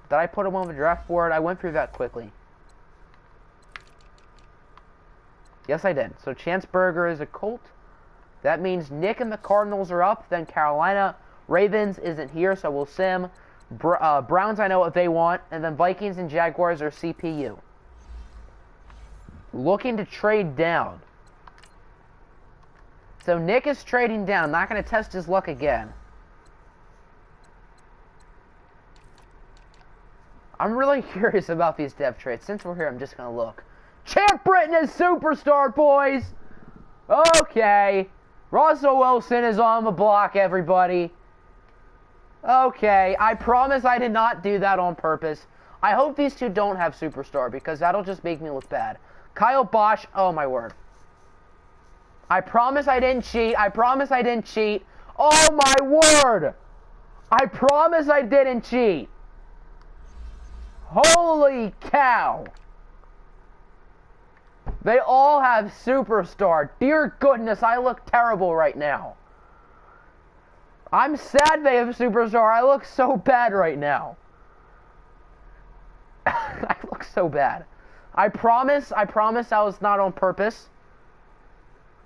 Did I put him on the draft board? I went through that quickly. Yes, I did. So Chance Berger is a Colt. That means Nick and the Cardinals are up. Then Carolina Ravens isn't here, so we'll sim. Browns, I know what they want. And then Vikings and Jaguars are CPU. Looking to trade down. So Nick is trading down. Not going to test his luck again. I'm really curious about these dev traits. Since we're here, I'm just going to look. Champ Britton is Superstar, boys! Okay. Russell Wilson is on the block, everybody. Okay. I promise I did not do that on purpose. I hope these two don't have Superstar, because that'll just make me look bad. Kyle Bosch, oh my word. I promise I didn't cheat. I promise I didn't cheat. Oh my word! I promise I didn't cheat. Holy cow! They all have Superstar. Dear goodness, I look terrible right now. I'm sad they have Superstar. I look so bad right now. I look so bad. I promise that was not on purpose.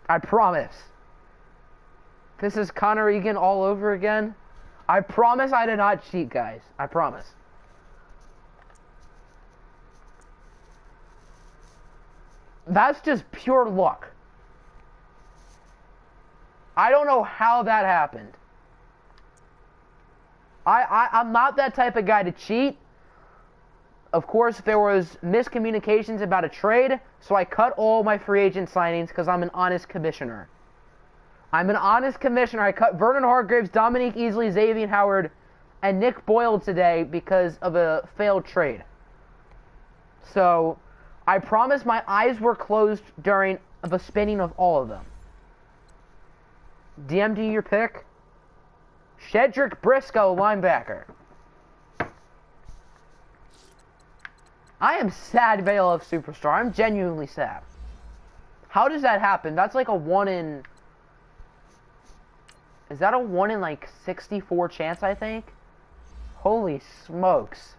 I promise. This is Connor Egan all over again. I promise I did not cheat, guys. I promise. That's just pure luck. I don't know how that happened. I'm not that type of guy to cheat. Of course, there was miscommunications about a trade, so I cut all my free agent signings because I'm an honest commissioner. I'm an honest commissioner. I cut Vernon Hargreaves, Dominique Easley, Xavier Howard, and Nick Boyle today because of a failed trade. So, I promise my eyes were closed during the spinning of all of them. DMD your pick? Shedrick Briscoe, linebacker. I am sad Vale of Superstar. I'm genuinely sad. How does that happen? That's like a 1 in... Is that a 1 in like 64 chance, I think? Holy smokes.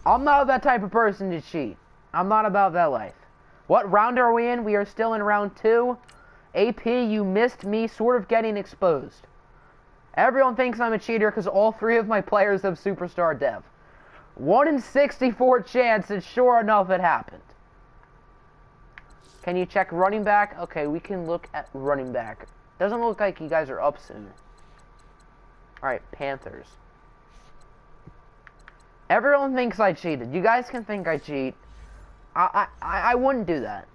I'm not that type of person to cheat. I'm not about that life. What round are we in? We are still in round 2. AP, you missed me sort of getting exposed. Everyone thinks I'm a cheater because all 3 of my players have Superstar Dev. 1 in 64 chance, and sure enough, it happened. Can you check running back? Okay, we can look at running back. Doesn't look like you guys are up soon. Alright, Panthers. Everyone thinks I cheated. You guys can think I cheat. I wouldn't do that.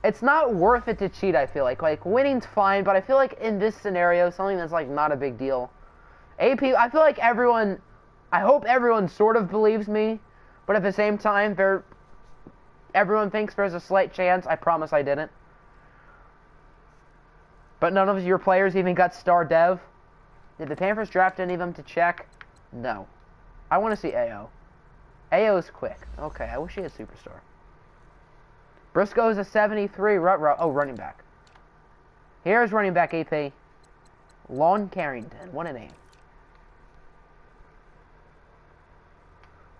It's not worth it to cheat, I feel like. Like, winning's fine, but I feel like in this scenario, something that's, like, not a big deal. AP, I feel like everyone... I hope everyone sort of believes me, but at the same time, everyone thinks there's a slight chance. I promise I didn't. But none of your players even got star dev. Did the Panthers draft any of them to check? No. I want to see AO. AO is quick. Okay, I wish he had Superstar. Briscoe is a 73. Oh, running back. Here's running back AP. Lon Carrington. What a name.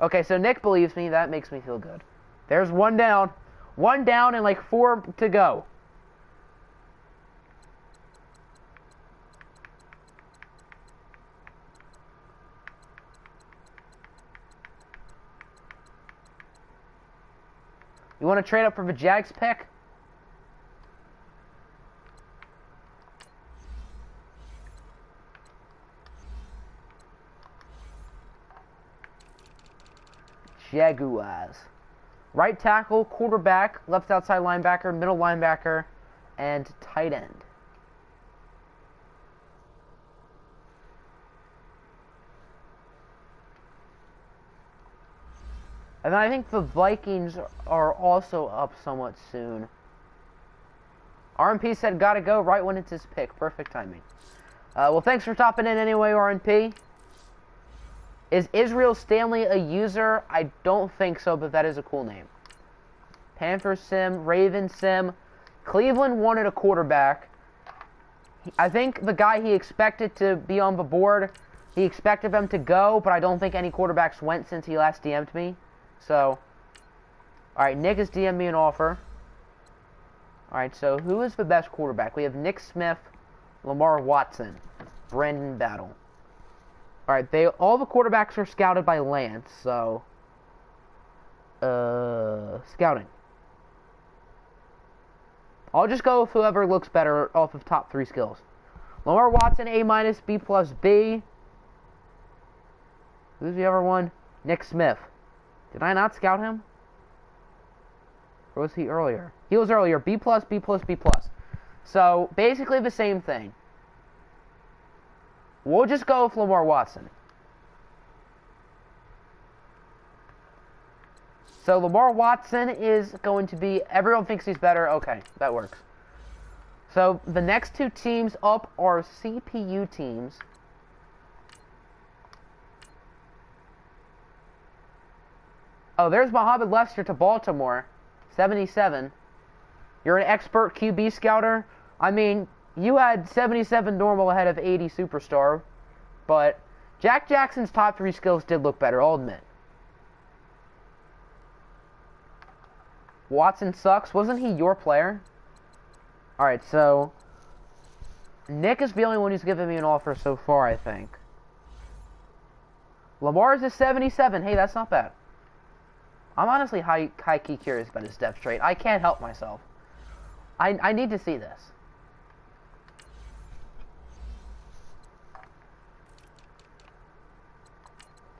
Okay, so Nick believes me. That makes me feel good. There's 1 down. 1 down and like 4 to go. You want to trade up for the Jags pick? Jaguars. Right tackle, quarterback, left outside linebacker, middle linebacker, and tight end. And then I think the Vikings are also up somewhat soon. RMP said, gotta go right when it's his pick. Perfect timing. Well, thanks for stopping in anyway, RMP. Is Israel Stanley a user? I don't think so, but that is a cool name. Panther Sim, Raven Sim. Cleveland wanted a quarterback. I think the guy he expected to be on the board, he expected them to go, but I don't think any quarterbacks went since he last DM'd me. So, alright, Nick has DM'd me an offer. Alright, so who is the best quarterback? We have Nick Smith, Lamar Watson, Brandon Battle. Alright, all the quarterbacks are scouted by Lance, so... scouting. I'll just go with whoever looks better off of top 3 skills. Lamar Watson, A-, B+, B. Who's the other one? Nick Smith. Did I not scout him? Or was he earlier? He was earlier. B+, B+, B+. So, basically the same thing. We'll just go with Lamar Watson. So, Lamar Watson is going to be... Everyone thinks he's better. Okay, that works. So, the next 2 teams up are CPU teams. Oh, there's Mohamed Lester to Baltimore. 77. You're an expert QB scouter. I mean, you had 77 normal ahead of 80 superstar. But Jack Jackson's top 3 skills did look better, I'll admit. Watson sucks. Wasn't he your player? Alright, so... Nick is the only one who's given me an offer so far, I think. Lamar's a 77. Hey, that's not bad. I'm honestly high-key curious about his depth trait. I can't help myself. I need to see this.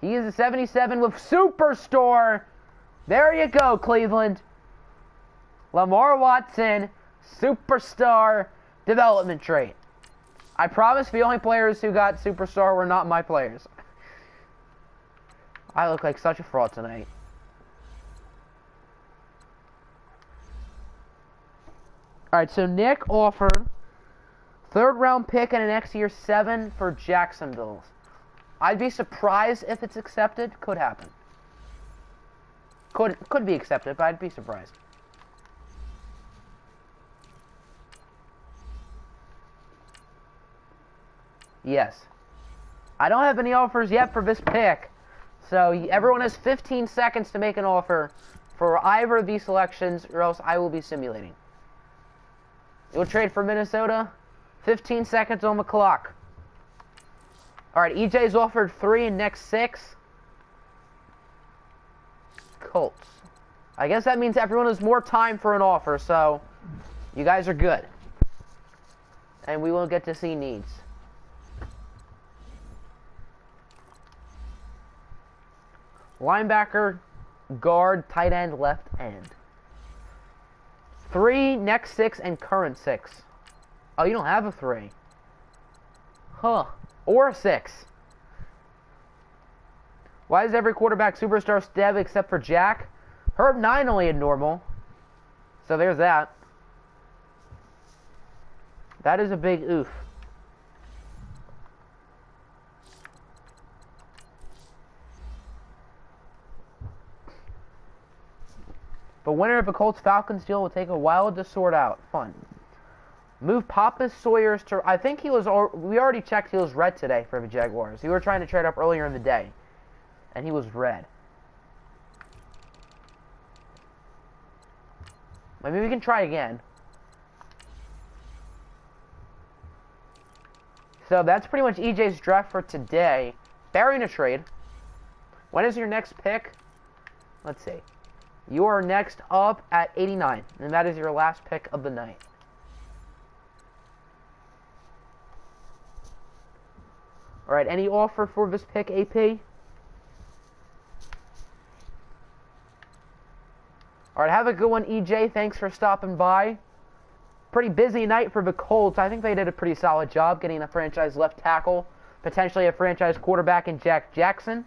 He is a 77 with Superstore. There you go, Cleveland. Lamar Watson, Superstar development trait. I promise the only players who got Superstar were not my players. I look like such a fraud tonight. Alright, so Nick offered 3rd round pick and an next year 7 for Jacksonville. I'd be surprised if it's accepted. Could happen. Could be accepted, but I'd be surprised. Yes. I don't have any offers yet for this pick. So everyone has 15 seconds to make an offer for either of these selections, or else I will be simulating. You'll trade for Minnesota. 15 seconds on the clock. Alright, EJ's offered 3 and next 6. Colts. I guess that means everyone has more time for an offer, so you guys are good. And we will get to see needs. Linebacker, guard, tight end, left end. 3, next 6, and current 6. Oh, you don't have a 3. Huh. Or a 6. Why is every quarterback superstar stab except for Jack? Herb 9 only had normal. So there's that. That is a big oof. The winner of the Colts-Falcons deal will take a while to sort out. Fun. Move Pappas Sawyers to... I think he was... We already checked he was red today for the Jaguars. We were trying to trade up earlier in the day. And he was red. Maybe we can try again. So that's pretty much EJ's draft for today. Burying a trade. When is your next pick? Let's see. You are next up at 89. And that is your last pick of the night. Alright, any offer for this pick, AP? Alright, have a good one, EJ. Thanks for stopping by. Pretty busy night for the Colts. I think they did a pretty solid job getting a franchise left tackle. Potentially a franchise quarterback in Jack Jackson.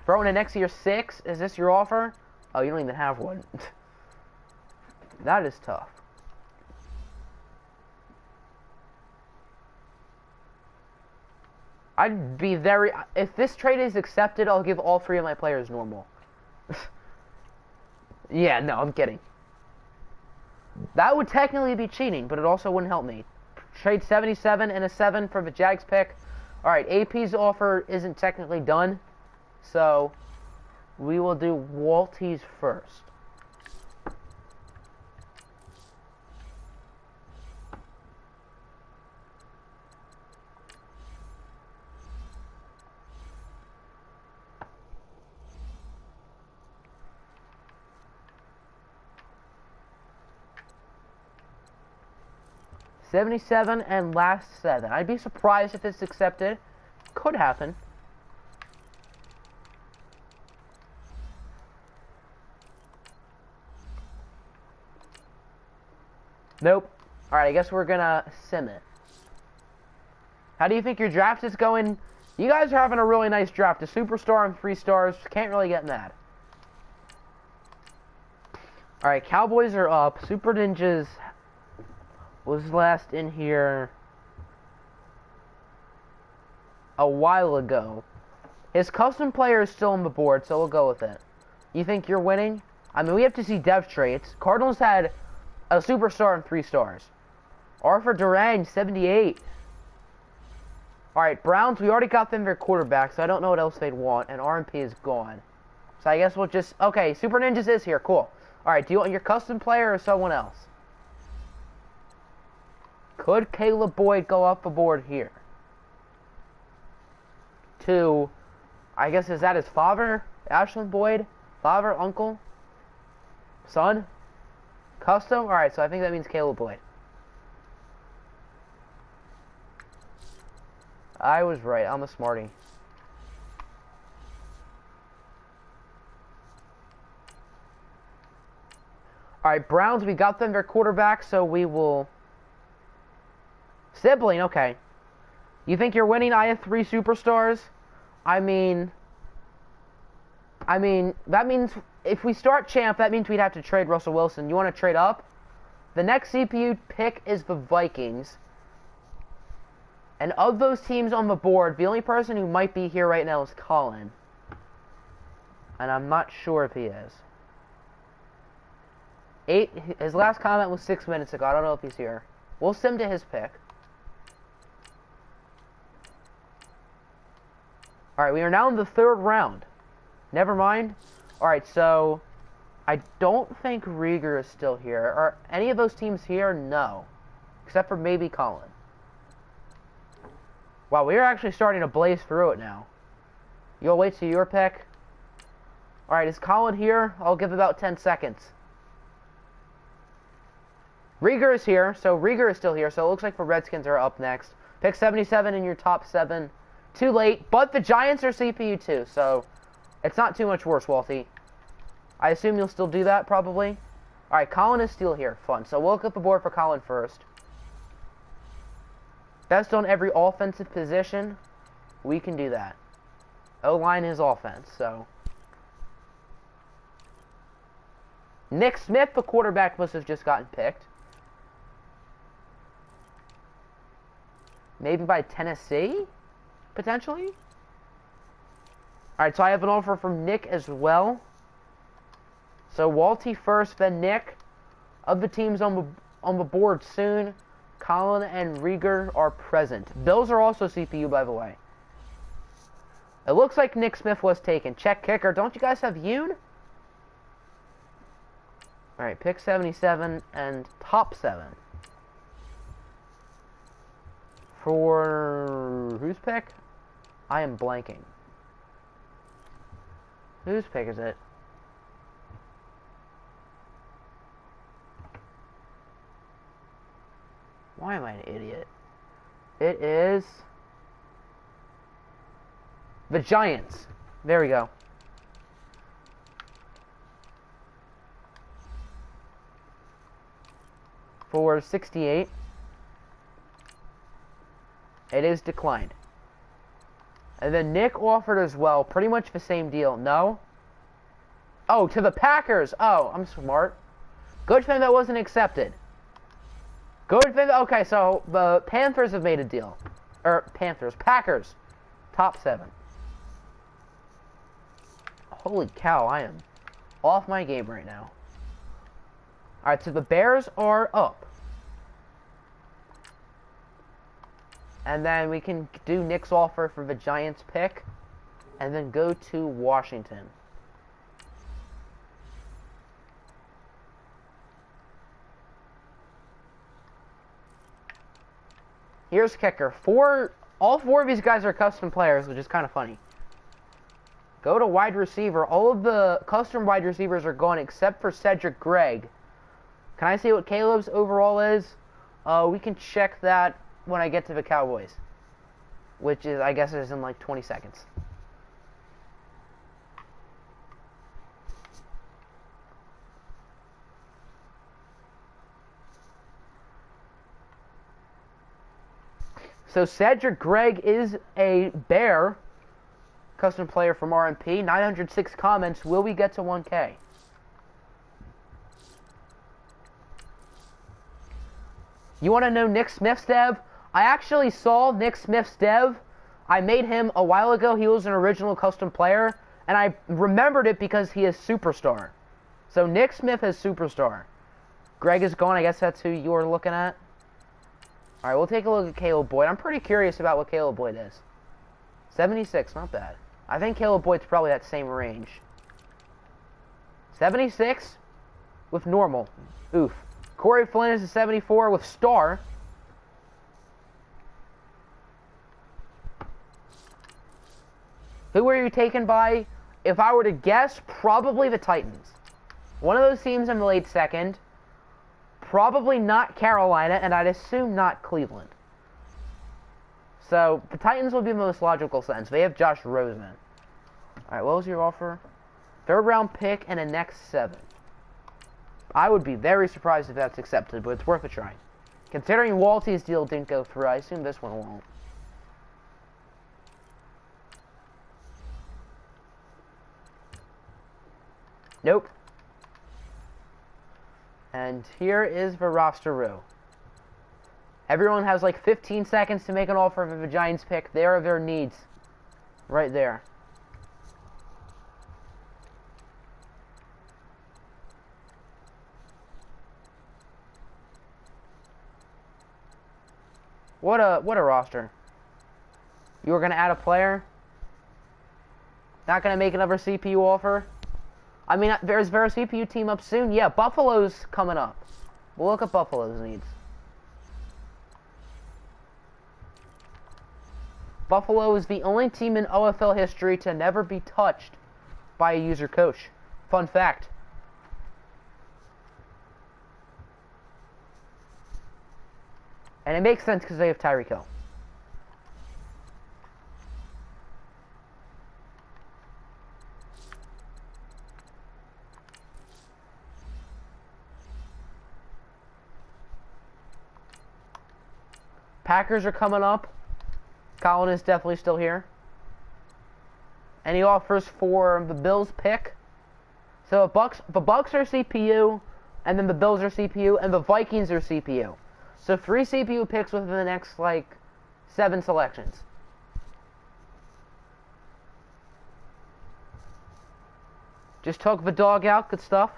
Throwing in next year 6. Is this your offer? Oh, you don't even have one. That is tough. I'd be very... If this trade is accepted, I'll give all 3 of my players normal. Yeah, no, I'm kidding. That would technically be cheating, but it also wouldn't help me. Trade 77 and a 7 for the Jags pick. Alright, AP's offer isn't technically done. So, we will do Walties first. $77 and last 7. I'd be surprised if it's accepted. Could happen. Nope. Alright, I guess we're gonna sim it. How do you think your draft is going? You guys are having a really nice draft. A superstar and 3 stars. Can't really get mad. Alright, Cowboys are up. Super Ninjas was last in here a while ago. His custom player is still on the board, so we'll go with it. You think you're winning? I mean, we have to see depth traits. Cardinals had a superstar and 3 stars. Arthur Durang, 78. Alright, Browns, we already got them their quarterback, so I don't know what else they'd want, and RMP is gone. So I guess we'll just... Okay, Super Ninjas is here, cool. Alright, do you want your custom player or someone else? Could Caleb Boyd go up the board here? To... I guess, is that his father? Ashland Boyd? Father? Uncle? Son? Custom? Alright, so I think that means Caleb Boyd. I was right. I'm a smarty. Alright, Browns, we got them their quarterback, so we will... Sibling, okay. You think you're winning? I have 3 superstars. I mean, that means if we start champ, that means we'd have to trade Russell Wilson. You want to trade up? The next CPU pick is the Vikings. And of those teams on the board, the only person who might be here right now is Colin. And I'm not sure if he is. His last comment was 6 minutes ago. I don't know if he's here. We'll sim to his pick. Alright, we are now in the 3rd round. Never mind. Alright, so I don't think Rieger is still here. Are any of those teams here? No. Except for maybe Colin. Wow, we are actually starting to blaze through it now. You'll wait till your pick. Alright, is Colin here? I'll give about 10 seconds. Rieger is here, so Rieger is still here, so it looks like the Redskins are up next. Pick 77 in your top 7. Too late, but the Giants are CPU too, so it's not too much worse, Walty. I assume you'll still do that, probably? Alright, Colin is still here. Fun. So we'll look at the board for Colin first. Best on every offensive position. We can do that. O-line is offense, so. Nick Smith, the quarterback, must have just gotten picked. Maybe by Tennessee? Potentially? Alright, so I have an offer from Nick as well. So Walty first, then Nick. Of the teams on the board soon, Colin and Rieger are present. Bills are also CPU, by the way. It looks like Nick Smith was taken. Check kicker. Don't you guys have Yoon? Alright, pick 77 and top 7. For whose pick? I am blanking. Whose pick is it? Why am I an idiot? It is the Giants. There we go. For 68. It is declined. And then Nick offered as well, pretty much the same deal. No? Oh, to the Packers. Oh, I'm smart. Good thing that wasn't accepted. Good thing. Okay, so the Panthers have made a deal. Packers. Top 7. Holy cow, I am off my game right now. Alright, so the Bears are up. And then we can do Nick's offer for the Giants pick. And then go to Washington. Here's kicker. All 4 of these guys are custom players, which is kind of funny. Go to wide receiver. All of the custom wide receivers are gone except for Cedric Gregg. Can I see what Caleb's overall is? We can check that when I get to the Cowboys. Which is, I guess, is in like 20 seconds. So Cedric Gregg is a Bear. Custom player from RMP. 906 comments. Will we get to 1K? You want to know Nick Smith's dev? I actually saw Nick Smith's dev. I made him a while ago. He was an original custom player. And I remembered it because he is Superstar. So Nick Smith is Superstar. Greg is gone. I guess that's who you were looking at. Alright, we'll take a look at Caleb Boyd. I'm pretty curious about what Caleb Boyd is. 76, not bad. I think Caleb Boyd's probably that same range. 76 with normal. Oof. Corey Flynn is a 74 with star. Who are you taken by? If I were to guess, probably the Titans. One of those teams in the late 2nd. Probably not Carolina, and I'd assume not Cleveland. So, the Titans would be the most logical sense. They have Josh Rosen. Alright, what was your offer? 3rd round pick and a next 7. I would be very surprised if that's accepted, but it's worth a try. Considering Walty's deal didn't go through, I assume this one won't. Nope. And here is the roster. Everyone has like 15 seconds to make an offer of a Giants pick. There are their needs. Right there. What a roster. You were going to add a player? Not going to make another CPU offer? I mean, there's a CPU team up soon. Yeah, Buffalo's coming up. We'll look at Buffalo's needs. Buffalo is the only team in OFL history to never be touched by a user coach. Fun fact. And it makes sense because they have Tyreek Hill. Packers are coming up. Colin is definitely still here. And he offers for the Bills pick. So the Bucks are CPU, and then the Bills are CPU, and the Vikings are CPU. So 3 CPU picks within the next, like, 7 selections. Just took the dog out. Good stuff.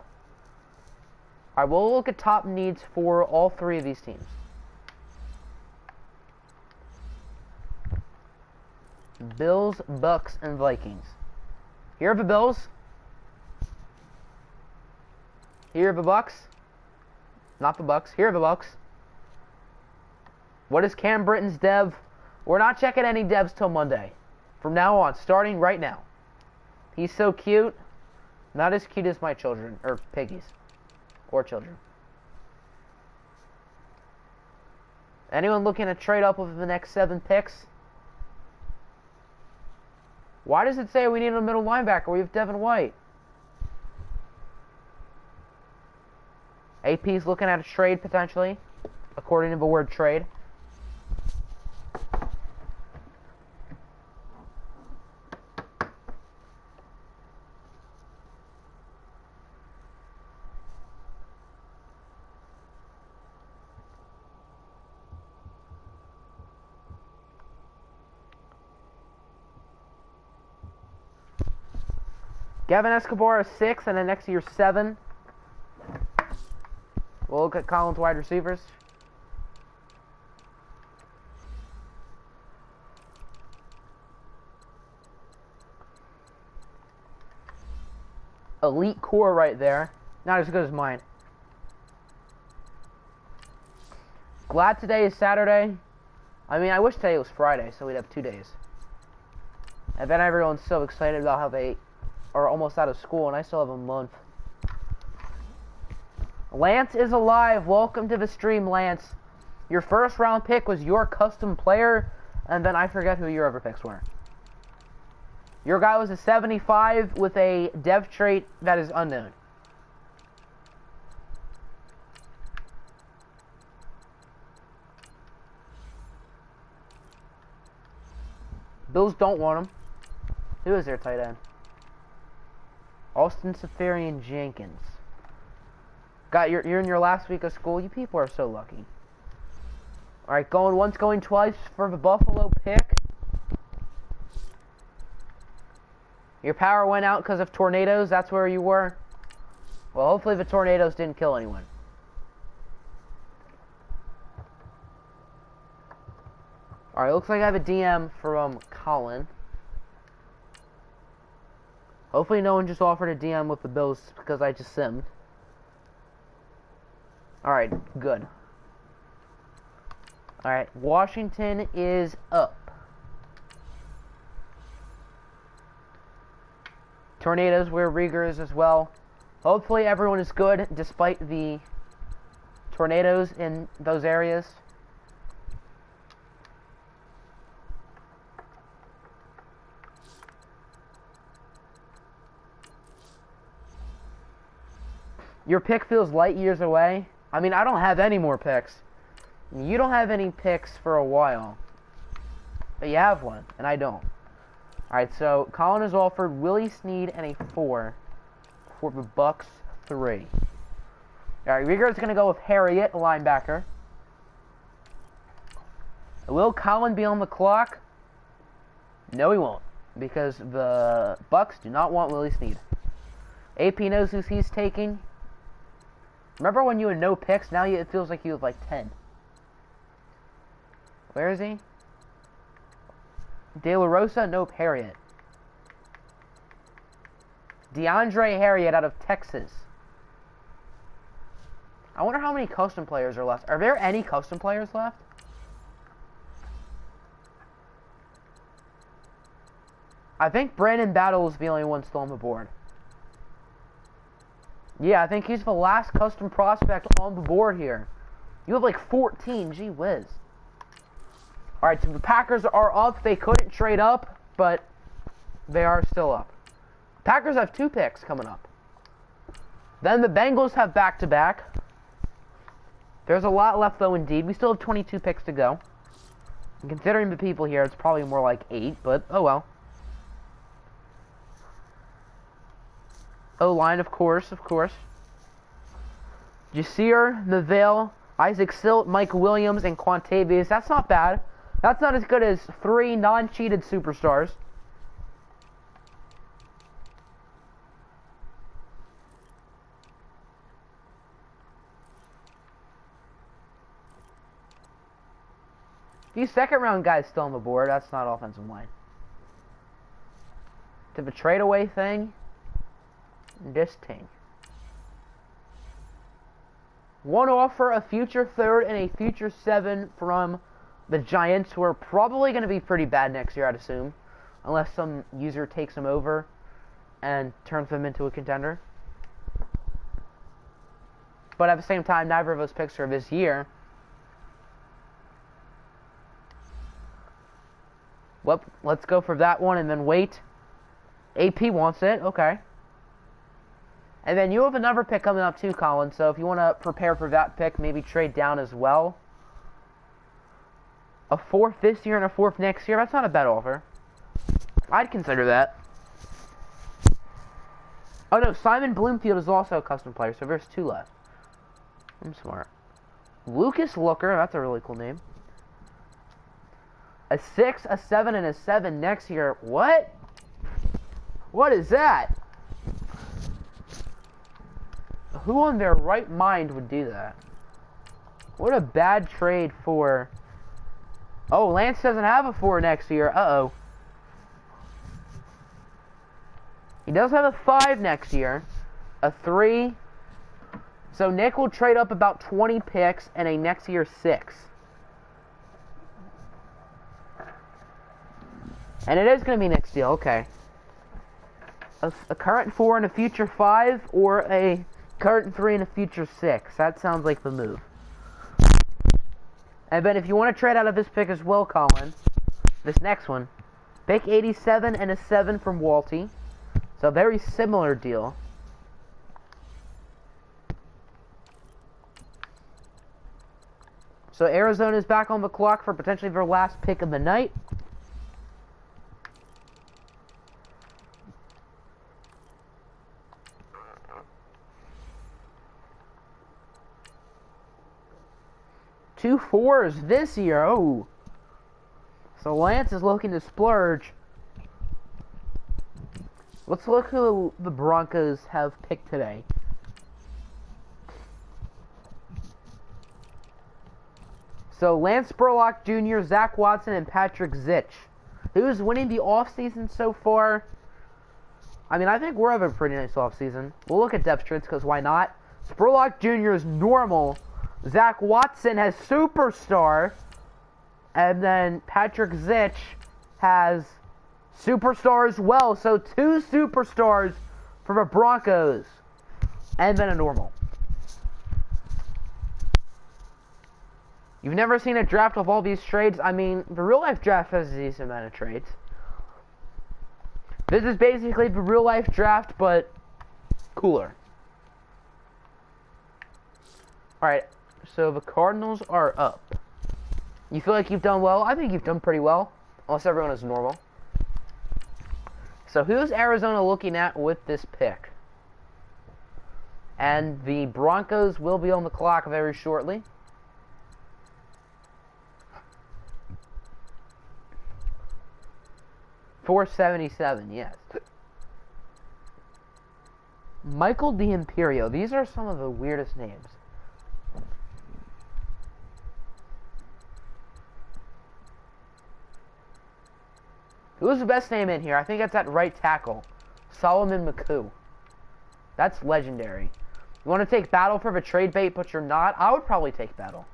Alright, we'll look at top needs for all 3 of these teams. Bills, Bucks, and Vikings. Here are the Bills. Here are the Bucks. Not the Bucks. Here are the Bucks. What is Cam Britton's dev? We're not checking any devs till Monday. From now on, starting right now. He's so cute. Not as cute as my children, or piggies. Or children. Anyone looking to trade up over the next 7 picks? Why does it say we need a middle linebacker? We have Devin White. AP's looking at a trade, potentially. According to the word trade. Gavin Escobar is 6, and then next year 7. We'll look at Colin's wide receivers. Elite core right there. Not as good as mine. Glad today is Saturday. I mean, I wish today was Friday, so we'd have 2 days. And then everyone's so excited about how they are almost out of school, and I still have a month. Lance is alive. Welcome to the stream, Lance. Your first round pick was your custom player, and then I forget who your other picks were. Your guy was a 75 with a dev trait that is unknown. Bills don't want him. Who is their tight end? Austin Safarian Jenkins. You're in your last week of school. You people are so lucky. Alright, going once, going twice for the Buffalo pick. Your power went out because of tornadoes. That's where you were. Well, hopefully the tornadoes didn't kill anyone. Alright, looks like I have a DM from Colin. Hopefully no one just offered a DM with the Bills because I just simmed. Alright, good. Alright, Washington is up. Tornadoes where Rieger is as well. Hopefully everyone is good despite the tornadoes in those areas. Your pick feels light years away. I mean, I don't have any more picks. You don't have any picks for a while. But you have one, and I don't. Alright, so Colin has offered Willie Snead and a 4 for the Bucks 3. Alright, Rieger's going to go with Harriet, a linebacker. Will Colin be on the clock? No, he won't. Because the Bucks do not want Willie Snead. AP knows who he's taking. Remember when you had no picks? Now it feels like you have like 10. Where is he? De La Rosa? Nope, Harriet. DeAndre Harriet out of Texas. I wonder how many custom players are left. Are there any custom players left? I think Brandon Battle is the only one still on the board. Yeah, I think he's the last custom prospect on the board here. You have like 14, gee whiz. Alright, so the Packers are up. They couldn't trade up, but they are still up. Packers have 2 picks coming up. Then the Bengals have back-to-back. There's a lot left, though, indeed. We still have 22 picks to go. And considering the people here, it's probably more like 8, but oh well. O-line, of course, of course. Jasir, Neville, Isaac Silt, Mike Williams, and Quantavious. That's not bad. That's not as good as 3 non-cheated superstars. These second-round guys still on the board. That's not offensive line. To the trade-away thing. This thing. 1 offer, a future 3rd, and a future 7 from the Giants, who are probably going to be pretty bad next year, I'd assume. Unless some user takes them over and turns them into a contender. But at the same time, neither of those picks are this year. Well, let's go for that one and then wait. AP wants it. Okay. And then you have another pick coming up too, Colin. So if you want to prepare for that pick, maybe trade down as well. A 4th this year and a 4th next year. That's not a bad offer. I'd consider that. Oh no, Simon Bloomfield is also a custom player, so there's 2 left. I'm smart. Lucas Looker, that's a really cool name. A 6, a 7, and a 7 next year. What? What is that? Who on their right mind would do that? What a bad trade for... Oh, Lance doesn't have a 4 next year. Uh-oh. He does have a 5 next year. A 3. So Nick will trade up about 20 picks and a next year 6. And it is going to be Nick's deal. Okay. A current 4 and a future 5, or a current 3 and a future 6. That sounds like the move. And then if you want to trade out of this pick as well, Colin, this next one, pick 87 and a 7 from Walty. So very similar deal. So Arizona is back on the clock for potentially their last pick of the night. Two 4s this year. Oh. So Lance is looking to splurge. Let's look who the Broncos have picked today. So Lance Spurlock Jr., Zach Watson, and Patrick Zich. Who's winning the offseason so far? I mean, I think we're having a pretty nice offseason. We'll look at depth charts because why not? Spurlock Jr. is normal. Zach Watson has superstar, and then Patrick Zich has superstar as well. So 2 superstars for the Broncos, and then a normal. You've never seen a draft of all these trades. I mean, the real-life draft has a decent amount of trades. This is basically the real-life draft, but cooler. Alright. So the Cardinals are up. You feel like you've done well? I think you've done pretty well. Unless everyone is normal. So who's Arizona looking at with this pick? And the Broncos will be on the clock very shortly. $477, yes. Michael D'Imperio. These are some of the weirdest names. Who's the best name in here? I think that's at right tackle. Solomon McCoo. That's legendary. You want to take Battle for the trade bait, but you're not? I would probably take Battle.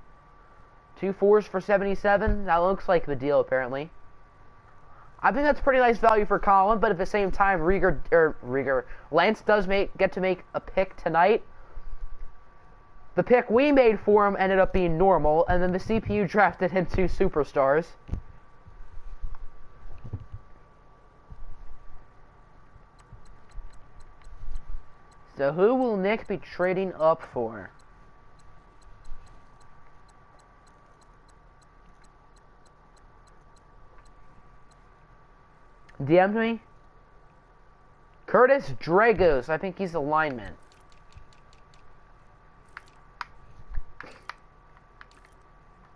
2 4s for 77. That looks like the deal, apparently. I think that's pretty nice value for Colin, but at the same time, Lance does get to make a pick tonight. The pick we made for him ended up being normal, and then the CPU drafted him 2 superstars. So who will Nick be trading up for? DM'd me? Curtis Dragos. I think he's a lineman.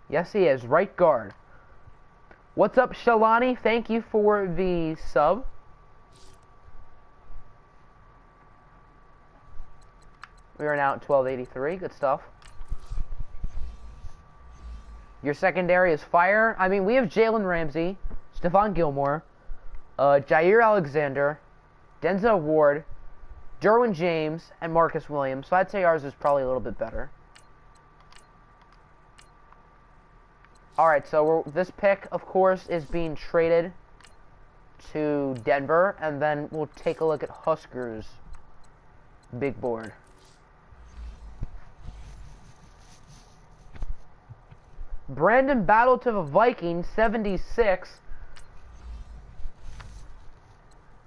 Yes, he is. Right guard. What's up, Shalani? Thank you for the sub. We are now at 1283. Good stuff. Your secondary is fire. I mean, we have Jalen Ramsey, Stephon Gilmore, Jair Alexander, Denzel Ward, Derwin James, and Marcus Williams. So I'd say ours is probably a little bit better. Alright, so this pick, of course, is being traded to Denver. And then we'll take a look at Huskers' big board. Brandon Battle to the Vikings, 76.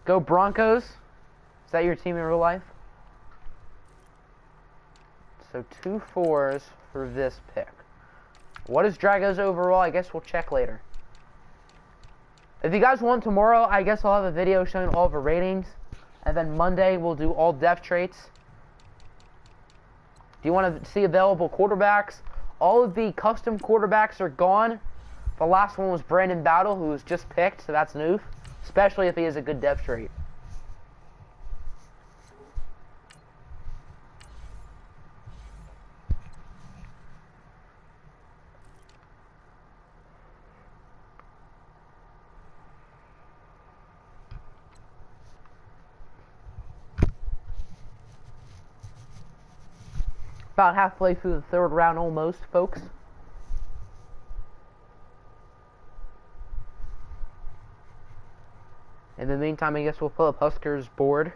Go Broncos. Is that your team in real life? So 2 4s for this pick. What is Dragos overall? I guess we'll check later. If you guys want tomorrow, I guess I'll have a video showing all the ratings. And then Monday, we'll do all depth traits. Do you want to see available quarterbacks? All of the custom quarterbacks are gone. The last one was Brandon Battle, who was just picked, so that's new. Especially if he has a good depth trait. About halfway through the 3rd round almost, folks. In the meantime, I guess we'll pull up Huskers' board.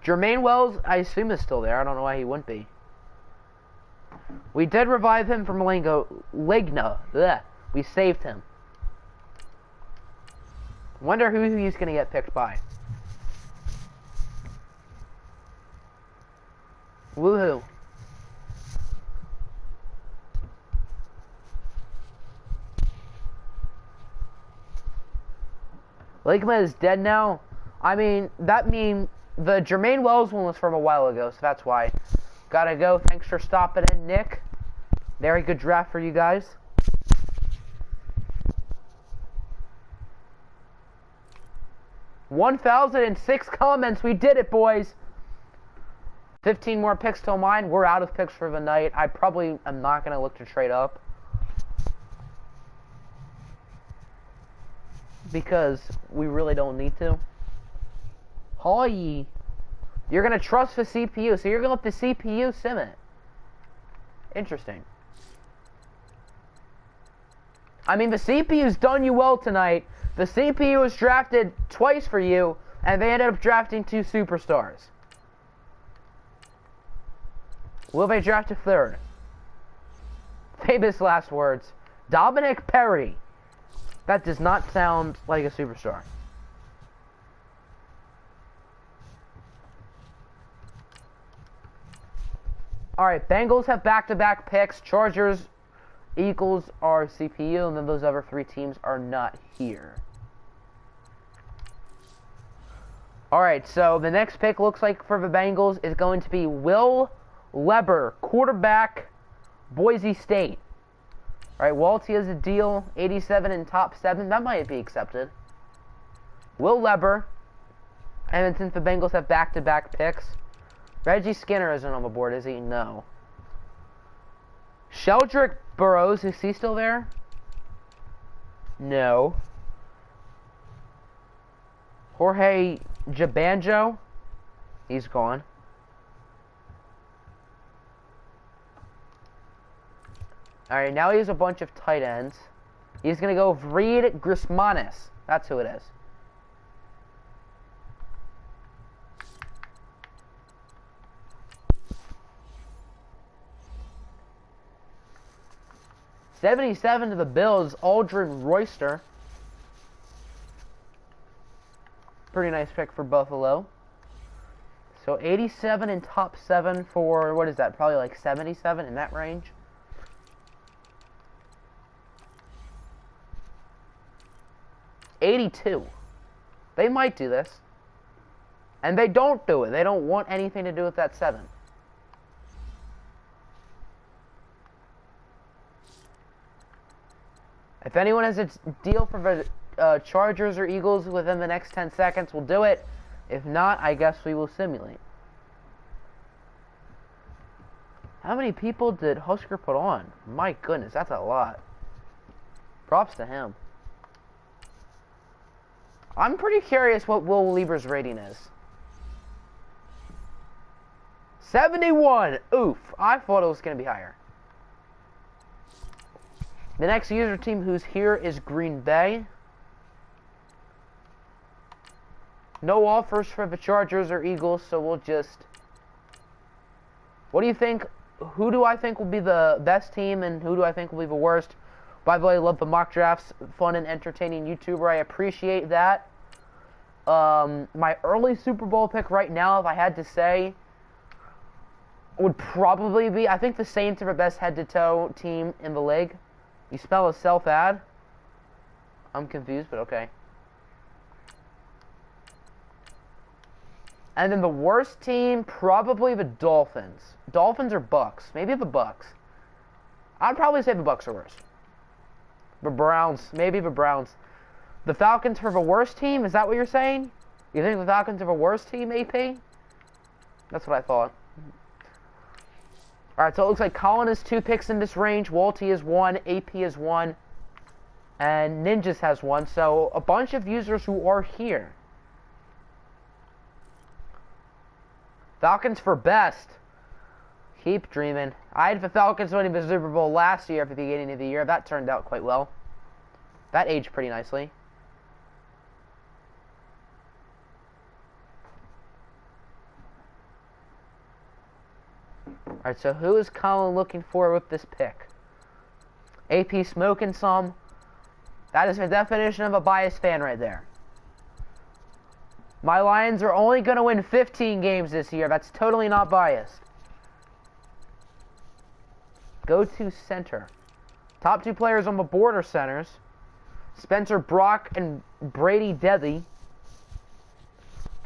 Jermaine Wells, I assume, is still there. I don't know why he wouldn't be. We did revive him from Ligna. Ugh. We saved him. Wonder who he's going to get picked by. Woohoo. Ligma is dead now. I mean, that means the Jermaine Wells one was from a while ago, so that's why. Gotta go. Thanks for stopping in, Nick. Very good draft for you guys. $1,006 comments. We did it, boys. 15 more picks till mine. We're out of picks for the night. I probably am not going to look to trade up. Because we really don't need to. Hi. You're going to trust the CPU. So you're going to let the CPU sim it. Interesting. I mean, the CPU's done you well tonight. The CPU was drafted twice for you. And they ended up drafting 2 superstars. Will they draft a 3rd? Famous last words. Dominic Perry. That does not sound like a superstar. Alright, Bengals have back-to-back picks. Chargers, Eagles are CPU, and then those other 3 teams are not here. Alright, so the next pick looks like for the Bengals is going to be Will Leber, quarterback, Boise State. Alright, Walty has a deal, 87 in top 7. That might be accepted. Will Leber. And then since the Bengals have back-to-back picks, Reggie Skinner isn't on the board, is he? No. Sheldrick Burrows, is he still there? No. Jorge Jabanjo, he's gone. Alright, now he has a bunch of tight ends. He's going to go Vreed Grismanis. That's who it is. $77 to the Bills, Aldrin Royster. Pretty nice pick for Buffalo. So 87 in top 7 for, what is that, probably like 77 in that range. $82. They might do this. And they don't do it. They don't want anything to do with that 7. If anyone has a deal for the Chargers or Eagles within the next 10 seconds, we'll do it. If not, I guess we will simulate. How many people did Husker put on? My goodness, that's a lot. Props to him. I'm pretty curious what Will Lieber's rating is. 71! Oof. I thought it was going to be higher. The next user team who's here is Green Bay. No offers for the Chargers or Eagles, so we'll just... What do you think? Who do I think will be the best team, and who do I think will be the worst? By the way, I love the mock drafts. Fun and entertaining YouTuber. I appreciate that. My early Super Bowl pick right now, if I had to say, would probably be... I think the Saints are the best head-to-toe team in the league. You spell a self-ad? I'm confused, but okay. And then the worst team, probably the Dolphins. Dolphins or Bucks. Maybe the Bucks. I'd probably say the Bucks are worse. The Browns. Maybe the Browns. The Falcons for the worst team? Is that what you're saying? You think the Falcons are the worst team, AP? That's what I thought. Alright, so it looks like Colin has 2 picks in this range. Walty is 1. AP is 1. And Ninjas has 1. So a bunch of users who are here. Falcons for best. Keep dreaming. I had the Falcons winning the Super Bowl last year at the beginning of the year. That turned out quite well. That aged pretty nicely. Alright, so who is Colin looking for with this pick? AP smoking some. That is the definition of a biased fan right there. My Lions are only going to win 15 games this year. That's totally not biased. Go to center. Top 2 players on the board are centers. Spencer Brock and Brady Deadly.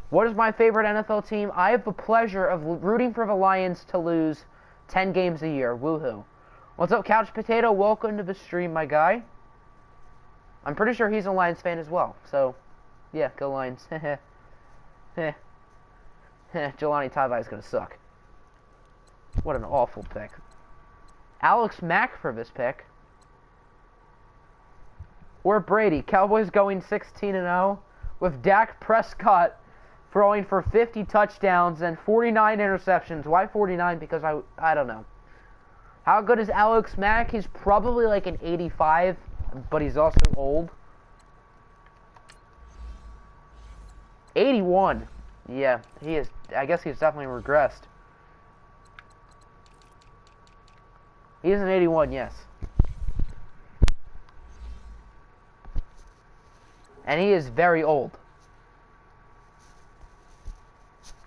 What is my favorite NFL team? I have the pleasure of rooting for the Lions to lose 10 games a year. Woohoo. What's up, Couch Potato? Welcome to the stream, my guy. I'm pretty sure he's a Lions fan as well. So, yeah, go Lions. Jelani Tavai is going to suck. What an awful pick. Alex Mack for this pick. Or Brady. Cowboys going 16-0 with Dak Prescott throwing for 50 touchdowns and 49 interceptions. Why 49? Because I don't know. How good is Alex Mack? He's probably like an 85, but he's also old. 81. Yeah, he is. I guess he's definitely regressed. He is an 81, yes. And he is very old.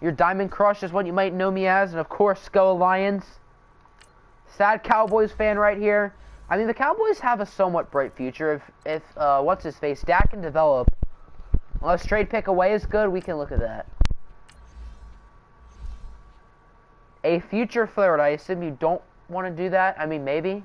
Your Diamond Crush is what you might know me as, and of course, go Lions. Sad Cowboys fan right here. I mean, the Cowboys have a somewhat bright future if what's his face, Dak can develop. Unless trade pick away is good, we can look at that. A future third. I assume you don't want to do that. I mean, maybe.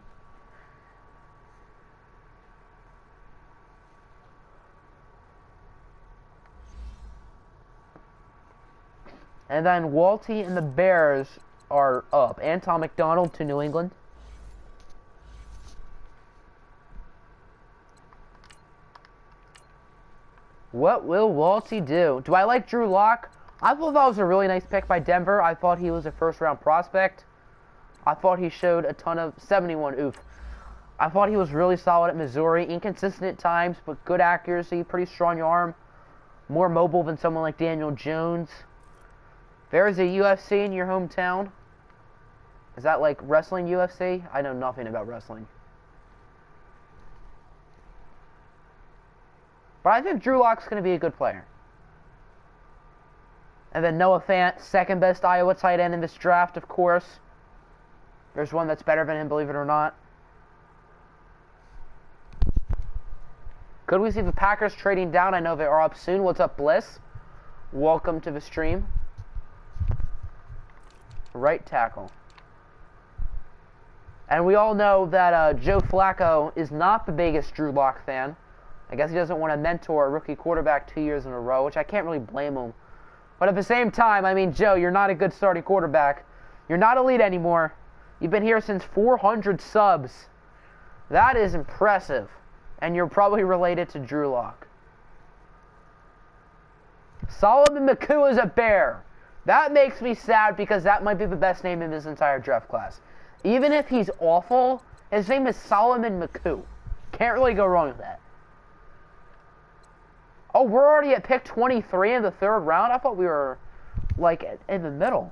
And then Walty and the Bears are up. Anton McDonald to New England. What will Walty do? Do I like Drew Lock? I thought that was a really nice pick by Denver. I thought he was a first-round prospect. I thought he showed a ton of 71. Oof. I thought he was really solid at Missouri. Inconsistent at times, but good accuracy, pretty strong arm. More mobile than someone like Daniel Jones. There's a UFC in your hometown. Is that like wrestling UFC? I know nothing about wrestling. But I think Drew Lock's going to be a good player. And then Noah Fant, second best Iowa tight end in this draft, of course. There's one that's better than him, believe it or not. Could we see the Packers trading down? I know they are up soon. What's up, Bliss? Welcome to the stream. Right tackle. And we all know that Joe Flacco is not the biggest Drew Lock fan. I guess he doesn't want to mentor a rookie quarterback 2 years in a row, which I can't really blame him. But at the same time, I mean, Joe, you're not a good starting quarterback. You're not elite anymore. You've been here since 400 subs. That is impressive. And you're probably related to Drew Lock. Solomon McCoo is a Bear. That makes me sad because that might be the best name in this entire draft class. Even if he's awful, his name is Solomon McCoo. Can't really go wrong with that. Oh, we're already at pick 23 in the third round? I thought we were, like, in the middle.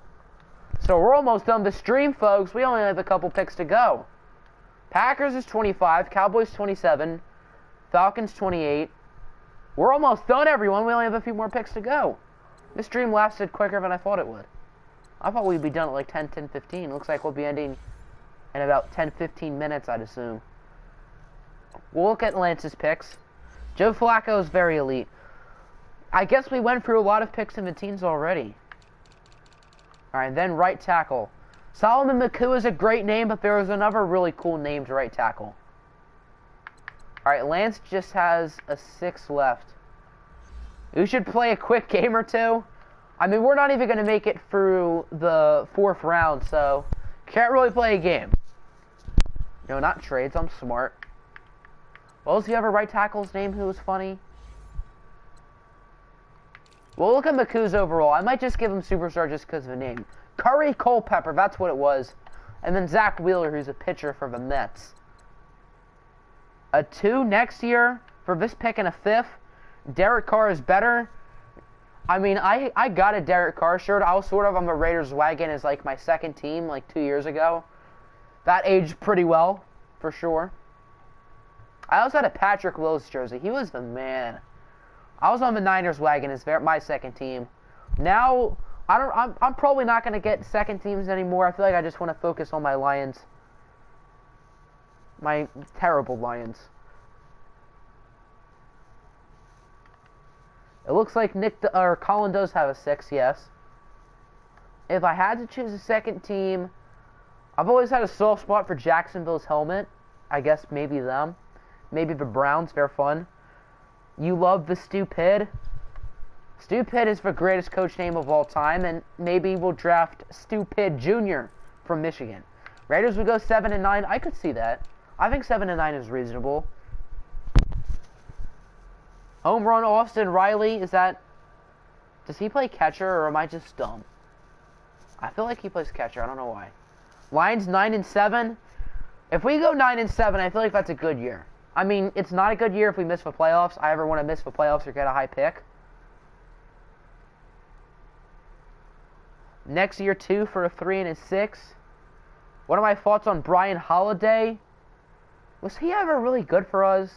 So we're almost done the stream, folks. We only have a couple picks to go. Packers is 25, Cowboys 27, Falcons 28. We're almost done, everyone. We only have a few more picks to go. This stream lasted quicker than I thought it would. I thought we'd be done at like 10, 15. Looks like we'll be ending in about 10, 15 minutes, I'd assume. We'll look at Lance's picks. Joe Flacco is very elite. I guess we went through a lot of picks in the teens already. Alright, then right tackle. Solomon McCoo is a great name, but there is another really cool named right tackle. Alright, Lance just has a 6 left. We should play a quick game or two. I mean, we're not even going to make it through the 4th round, so can't really play a game. No, not trades. I'm smart. What was the other right tackle's name who was funny? We'll look at McCoo's overall. I might just give him Superstar just because of the name. Curry Culpepper, that's what it was. And then Zach Wheeler, who's a pitcher for the Mets. A 2 next year for this pick and a 5th. Derek Carr is better. I mean, I got a Derek Carr shirt. I was sort of on the Raiders wagon as like my second team like 2 years ago. That aged pretty well, for sure. I also had a Patrick Willis jersey. He was the man. I was on the Niners wagon as my second team. Now, I'm probably not going to get second teams anymore. I feel like I just want to focus on my Lions. My terrible Lions. It looks like Colin does have a 6, yes. If I had to choose a second team, I've always had a soft spot for Jacksonville's helmet. I guess maybe them. Maybe the Browns, they're fun. You love the Stupid. Stupid is the greatest coach name of all time, and maybe we'll draft Stupid Jr. from Michigan. Raiders would go 7-9. I could see that. I think 7-9 is reasonable. Home run Austin Riley, does he play catcher or am I just dumb? I feel like he plays catcher, I don't know why. Lions 9-7. If we go 9-7, I feel like that's a good year. I mean, it's not a good year if we miss the playoffs. I ever want to miss the playoffs or get a high pick. Next year, 2 for a 3 and a 6. What are my thoughts on Brian Holiday? Was he ever really good for us?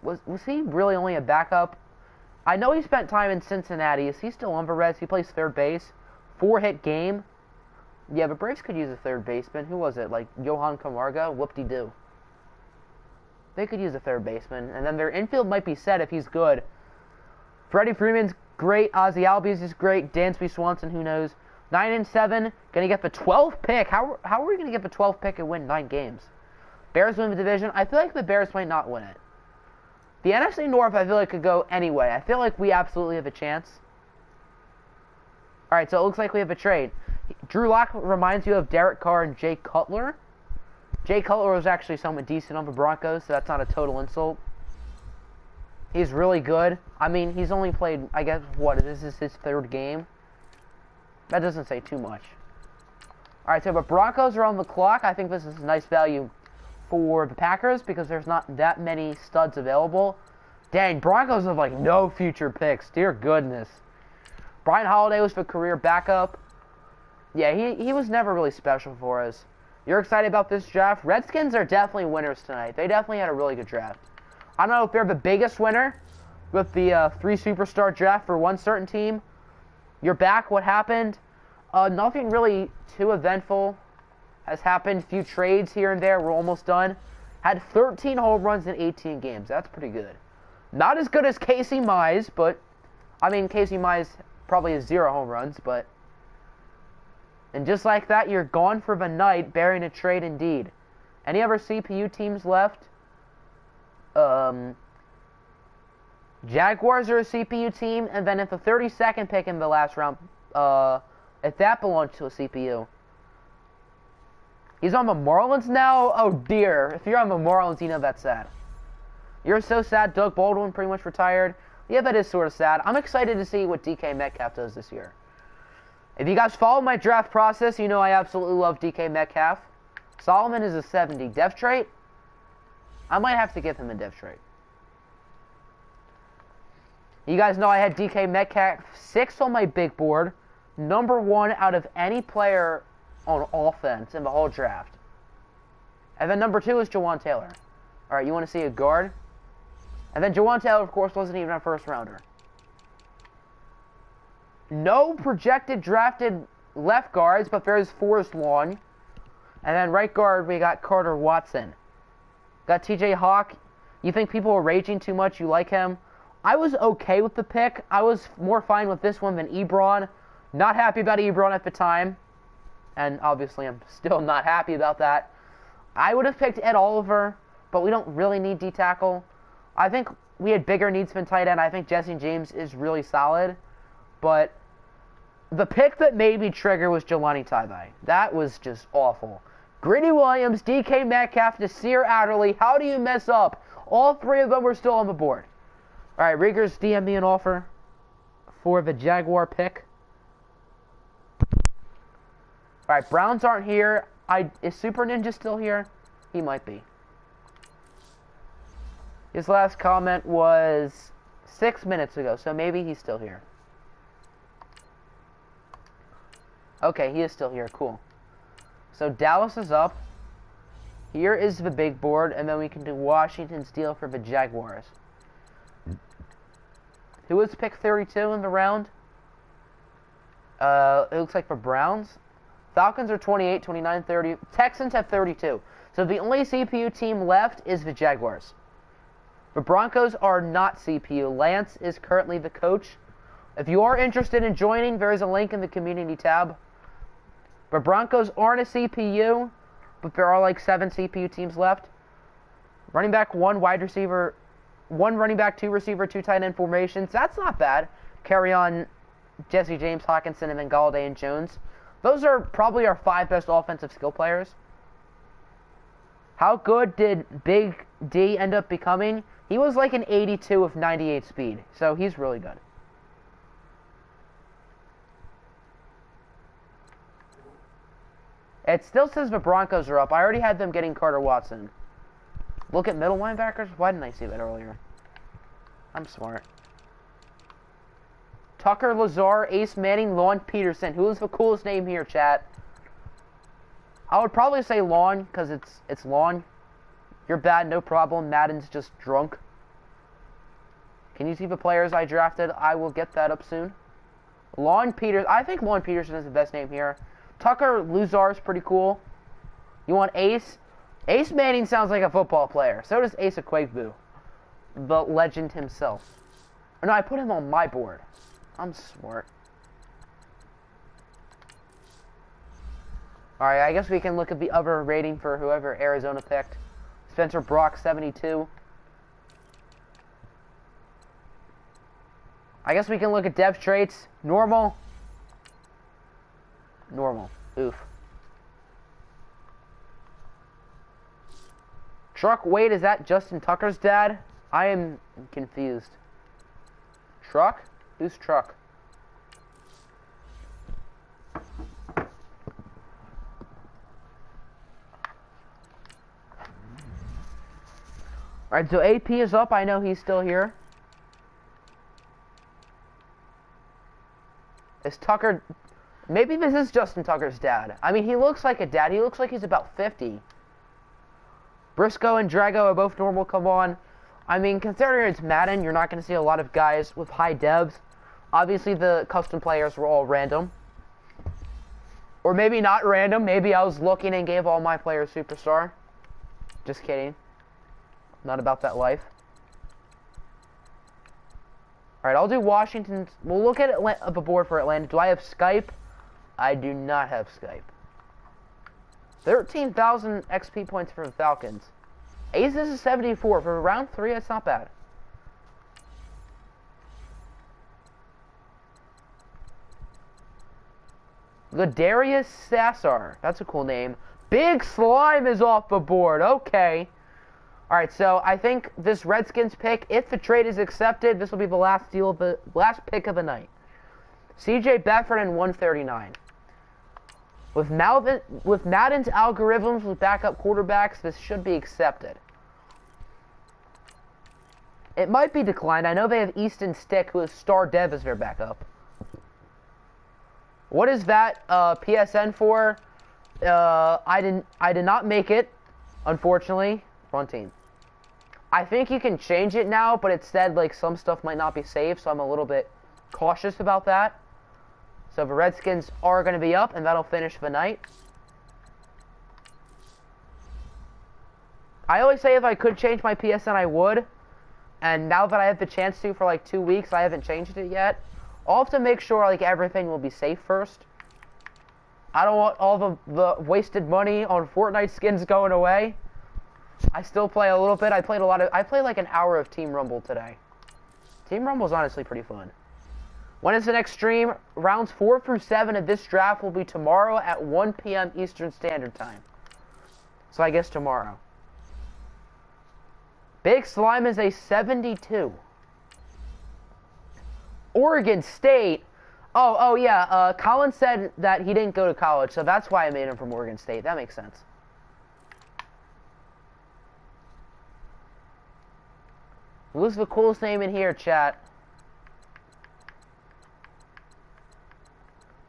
Was he really only a backup? I know he spent time in Cincinnati. Is he still on the Reds? He plays third base. 4-hit game. Yeah, but Braves could use a third baseman. Who was it? Like Johan Camargo? Whoop-de-doo. They could use a third baseman. And then their infield might be set if he's good Freddie Freeman's great. Ozzy Albies is great. Dansby Swanson, who knows? 9-7, gonna get the 12th pick. How are we gonna get the 12th pick and win 9 games? Bears win the division. I feel like the Bears might not win it. The NFC North, I feel like, could go anyway. I feel like we absolutely have a chance. All right, so it looks like we have a trade. Drew Lock reminds you of Derek Carr and Jay Cutler. Jay Cutler was actually somewhat decent on the Broncos, so that's not a total insult. He's really good. I mean, he's only played, I guess, this is his 3rd game. That doesn't say too much. All right, so the Broncos are on the clock. I think this is a nice value for the Packers because there's not that many studs available. Dang, Broncos have, like, no future picks. Dear goodness. Brian Holiday was the career backup. Yeah, he was never really special for us. You're excited about this draft? Redskins are definitely winners tonight. They definitely had a really good draft. I don't know if they're the biggest winner with the 3 superstar draft for one certain team. You're back. What happened? Nothing really too eventful has happened. Few trades here and there. We're almost done. Had 13 home runs in 18 games. That's pretty good. Not as good as Casey Mize, but I mean, Casey Mize probably has 0 home runs, but and just like that, you're gone for the night, bearing a trade indeed. Any other CPU teams left? Jaguars are a CPU team, and then if the 32nd pick in the last round, if that belongs to a CPU. He's on the Marlins now? Oh dear. If you're on the Marlins, you know that's sad. You're so sad Doug Baldwin pretty much retired. Yeah, that is sort of sad. I'm excited to see what DK Metcalf does this year. If you guys follow my draft process, you know I absolutely love DK Metcalf. Solomon is a 70. Depth trait? I might have to give him a depth trait. You guys know I had DK Metcalf 6 on my big board. Number 1 out of any player on offense in the whole draft. And then number 2 is Jawan Taylor. Alright, you want to see a guard? And then Jawan Taylor, of course, wasn't even a first rounder. No projected drafted left guards, but there's Forrest Long. And then right guard, we got Carter Watson. Got TJ Hawk. You think people are raging too much? You like him? I was okay with the pick. I was more fine with this one than Ebron. Not happy about Ebron at the time. And obviously I'm still not happy about that. I would have picked Ed Oliver, but we don't really need D-tackle. I think we had bigger needs than tight end. I think Jesse James is really solid. But the pick that made me trigger was Jelani Tybee. That was just awful. Gritty Williams, DK Metcalf, Nasir Adderley. How do you mess up? All 3 of them were still on the board. All right, Riegers DM me an offer for the Jaguar pick. All right, Browns aren't here. Is Super Ninja still here? He might be. His last comment was 6 minutes ago, so maybe he's still here. Okay, he is still here. Cool. So Dallas is up. Here is the big board, and then we can do Washington's deal for the Jaguars. Who was pick 32 in the round? It looks like for Browns. Falcons are 28, 29, 30. Texans have 32. So the only CPU team left is the Jaguars. The Broncos are not CPU. Lance is currently the coach. If you are interested in joining, there is a link in the community tab. The Broncos aren't a CPU, but there are like 7 CPU teams left. Running back, 1 wide receiver, 1 running back, 2 receiver, 2 tight end formations. That's not bad. Kerryon, Jesse James, Hawkinson, and then Galladay and Jones. Those are probably our 5 best offensive skill players. How good did Big D end up becoming? He was like an 82 with 98 speed, so he's really good. It still says the Broncos are up. I already had them getting Carter Watson. Look at middle linebackers? Why didn't I see that earlier? I'm smart. Tucker Lazar, Ace Manning, Lon Peterson. Who is the coolest name here, chat? I would probably say Lon, because it's Lon. You're bad, no problem. Madden's just drunk. Can you see the players I drafted? I will get that up soon. Lon Peters. I think Lon Peterson is the best name here. Tucker Lazar is pretty cool. You want Ace? Ace Manning sounds like a football player. So does Asa Quagbu, the legend himself. No, I put him on my board. I'm smart. Alright, I guess we can look at the other rating for whoever Arizona picked. Spencer Brock, 72. I guess we can look at depth traits. Normal. Normal. Oof. Truck, wait, is that Justin Tucker's dad? I am confused. Truck? Who's Truck? Alright, so AP is up. I know he's still here. Is Tucker... Maybe this is Justin Tucker's dad. I mean, he looks like a dad. He looks like he's about 50. Briscoe and Drago are both normal. Come on. I mean, considering it's Madden, you're not going to see a lot of guys with high devs. Obviously, the custom players were all random. Or maybe not random. Maybe I was looking and gave all my players superstar. Just kidding. Not about that life. Alright, I'll do Washington. We'll look at the board for Atlanta. Do I have Skype? I do not have Skype. 13,000 XP points for the Falcons. Aces is 74. For round 3, that's not bad. Ladarius Sassar. That's a cool name. Big Slime is off the board. Okay. Alright, so I think this Redskins pick, if the trade is accepted, this will be the last pick of the night. CJ Beathard and 139. With Madden's algorithms with backup quarterbacks, this should be accepted. It might be declined. I know they have Easton Stick, who is star dev as their backup. What is that PSN for? I did not make it, unfortunately. Wrong team. I think you can change it now, but it said like some stuff might not be saved, so I'm a little bit cautious about that. So the Redskins are going to be up, and that'll finish the night. I always say if I could change my PSN, I would. And now that I have the chance to for like 2 weeks, I haven't changed it yet. I'll have to make sure like everything will be safe first. I don't want all the wasted money on Fortnite skins going away. I still play a little bit. I played like an hour of Team Rumble today. Team Rumble's honestly pretty fun. When is the next stream? Rounds 4 through 7 of this draft will be tomorrow at 1 p.m. Eastern Standard Time. So I guess tomorrow. Big Slime is a 72. Oregon State. Oh yeah. Colin said that he didn't go to college, so that's why I made him from Oregon State. That makes sense. Who's the coolest name in here, chat?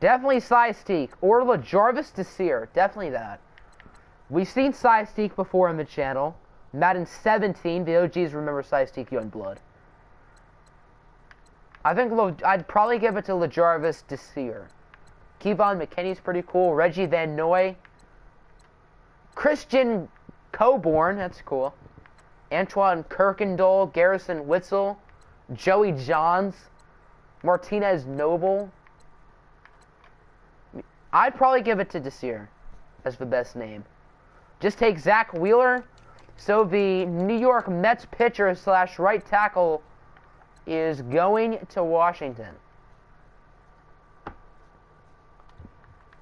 Definitely Cysteak or LaJarvis Desir. Definitely that. We've seen Cysteak before on the channel. Madden 17. The OGs remember Cysteak Youngblood. I think I'd probably give it to LaJarvis Desir. Kevon McKinney's pretty cool. Reggie Van Noy. Christian Coburn. That's cool. Antoine Kirkendall. Garrison Witzel. Joey Johns. Martinez Noble. I'd probably give it to Desir as the best name. Just take Zach Wheeler. So the New York Mets pitcher / right tackle is going to Washington.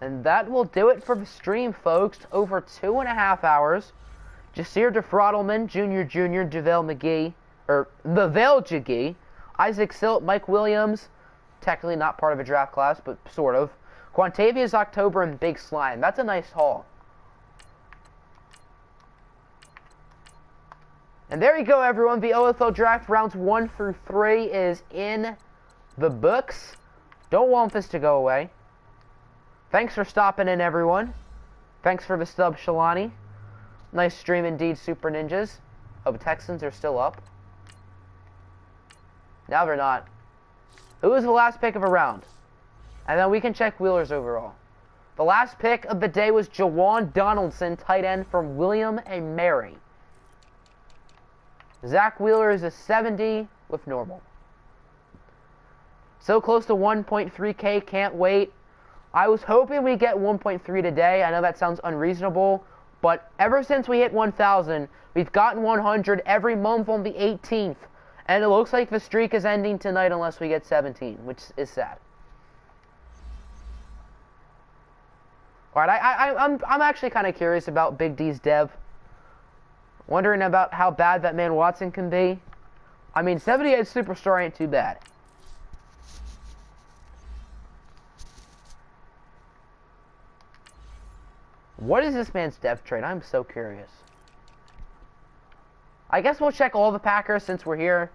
And that will do it for the stream, folks. Over 2.5 hours. Jasir DeFrottleman, Jr., DeVale McGee, or Vavale Jagee, Isaac Silt, Mike Williams, technically not part of a draft class, but sort of. Quantavious October and Big Slime. That's a nice haul. And there you go, everyone. The OFL draft rounds 1 through 3 is in the books. Don't want this to go away. Thanks for stopping in, everyone. Thanks for the sub, Shalani. Nice stream indeed, Super Ninjas. Oh, the Texans are still up. Now they're not. Who was the last pick of a round? And then we can check Wheeler's overall. The last pick of the day was Jawan Donaldson, tight end from William and Mary. Zach Wheeler is a 70 with normal. So close to 1.3K, can't wait. I was hoping we'd get 1.3 today. I know that sounds unreasonable, but ever since we hit 1,000, we've gotten 100 every month on the 18th. And it looks like the streak is ending tonight unless we get 17, which is sad. Alright, I'm actually kind of curious about Big D's dev. Wondering about how bad that man Watson can be. I mean, 78 Superstar ain't too bad. What is this man's dev trade? I'm so curious. I guess we'll check all the Packers since we're here.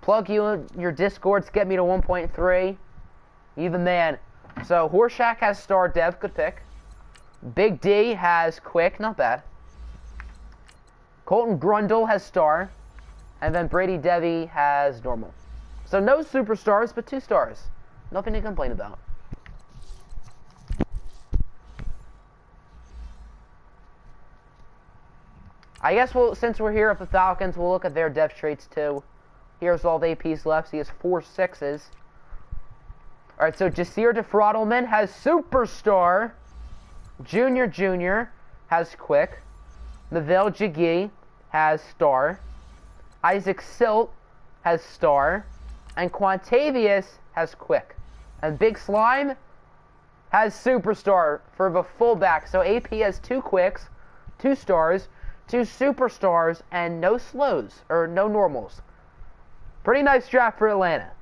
Plug you in your Discords, get me to 1.3. You the man. So, Horshack has star dev, good pick. Big D has quick, not bad. Colton Grundle has star. And then Brady Devi has normal. So no superstars, but 2 stars. Nothing to complain about. I guess since we're here at the Falcons, we'll look at their depth traits too. Here's all the APs left. He has 4 6s. Alright, so Jasir DeFrottleman has superstar. Junior has quick. Mavell Jaggi has star. Isaac Silt has star. And Quantavius has quick. And Big Slime has superstar for the fullback. So AP has 2 quicks, 2 stars, 2 superstars, and no slows, or no normals. Pretty nice draft for Atlanta.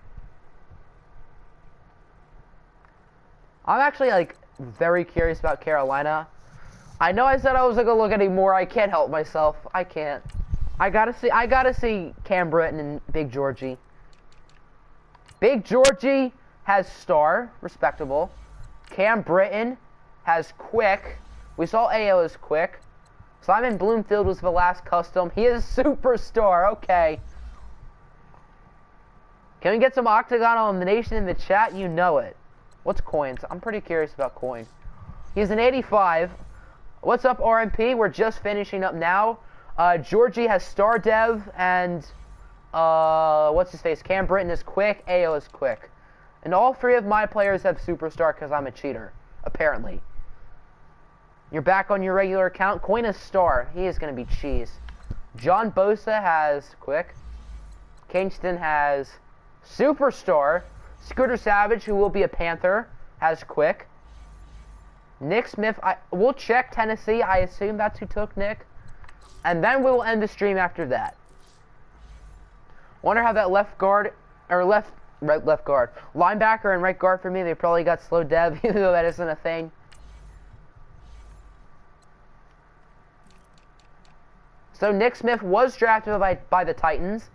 I'm actually, very curious about Carolina. I know I said I wasn't gonna look anymore. I can't help myself. I can't. I gotta see Cam Britton and Big Georgie. Big Georgie has star, respectable. Cam Britton has quick. We saw AO as quick. Simon Bloomfield was the last custom. He is superstar. Okay. Can we get some Octagon elimination in the chat? You know it. What's coins? I'm pretty curious about coin. He's an 85. What's up, RMP? We're just finishing up now. Georgie has star dev, and what's his face? Cam Britton is quick. AO is quick. And all 3 of my players have superstar because I'm a cheater, apparently. You're back on your regular account. Coin is star. He is going to be cheese. John Bosa has quick. Kingston has superstar. Scooter Savage, who will be a Panther, has quick. Nick Smith, we'll check Tennessee. I assume that's who took Nick. And then we'll end the stream after that. Wonder how that left guard, or left guard, linebacker and right guard for me, they probably got slow dev, even though that isn't a thing. So Nick Smith was drafted by the Titans.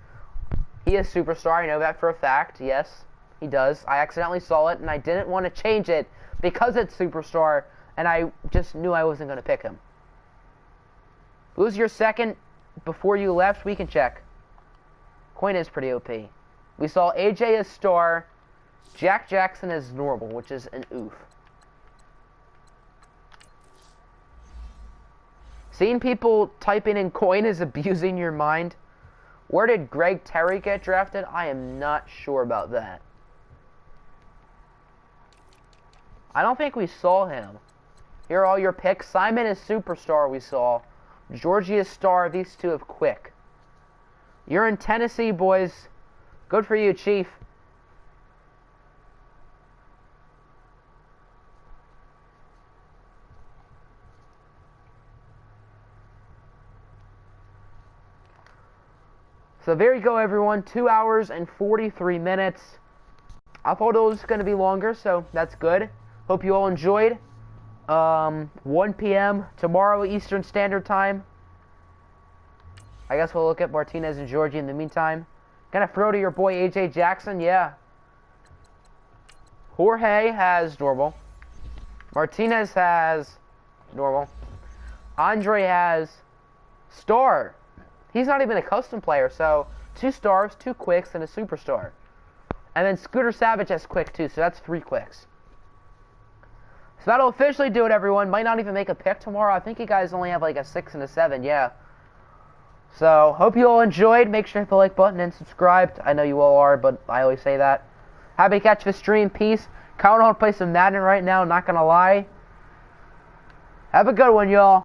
He is superstar, I know that for a fact, yes. He does. I accidentally saw it, and I didn't want to change it because it's superstar, and I just knew I wasn't going to pick him. Who's your second before you left? We can check. Coin is pretty OP. We saw AJ as star, Jack Jackson as normal, which is an oof. Seeing people typing in coin is abusing your mind. Where did Greg Terry get drafted? I am not sure about that. I don't think we saw him. Here are all your picks. Simon is superstar, we saw. Georgie is star. These 2 have quick. You're in Tennessee, boys. Good for you, Chief. So there you go, everyone. 2 hours and 43 minutes. I thought it was going to be longer, so that's good. Hope you all enjoyed. 1 p.m. tomorrow Eastern Standard Time. I guess we'll look at Martinez and Georgie in the meantime. Gonna throw to your boy AJ Jackson, yeah. Jorge has normal. Martinez has normal. Andre has star. He's not even a custom player, so 2 stars, 2 quicks, and a superstar. And then Scooter Savage has quick too, so that's 3 quicks. So that'll officially do it, everyone. Might not even make a pick tomorrow. I think you guys only have a 6 and a 7, yeah. So, hope you all enjoyed. Make sure to hit the like button and subscribe. I know you all are, but I always say that. Happy to catch the stream. Peace. Count on play some Madden right now, not gonna lie. Have a good one, y'all.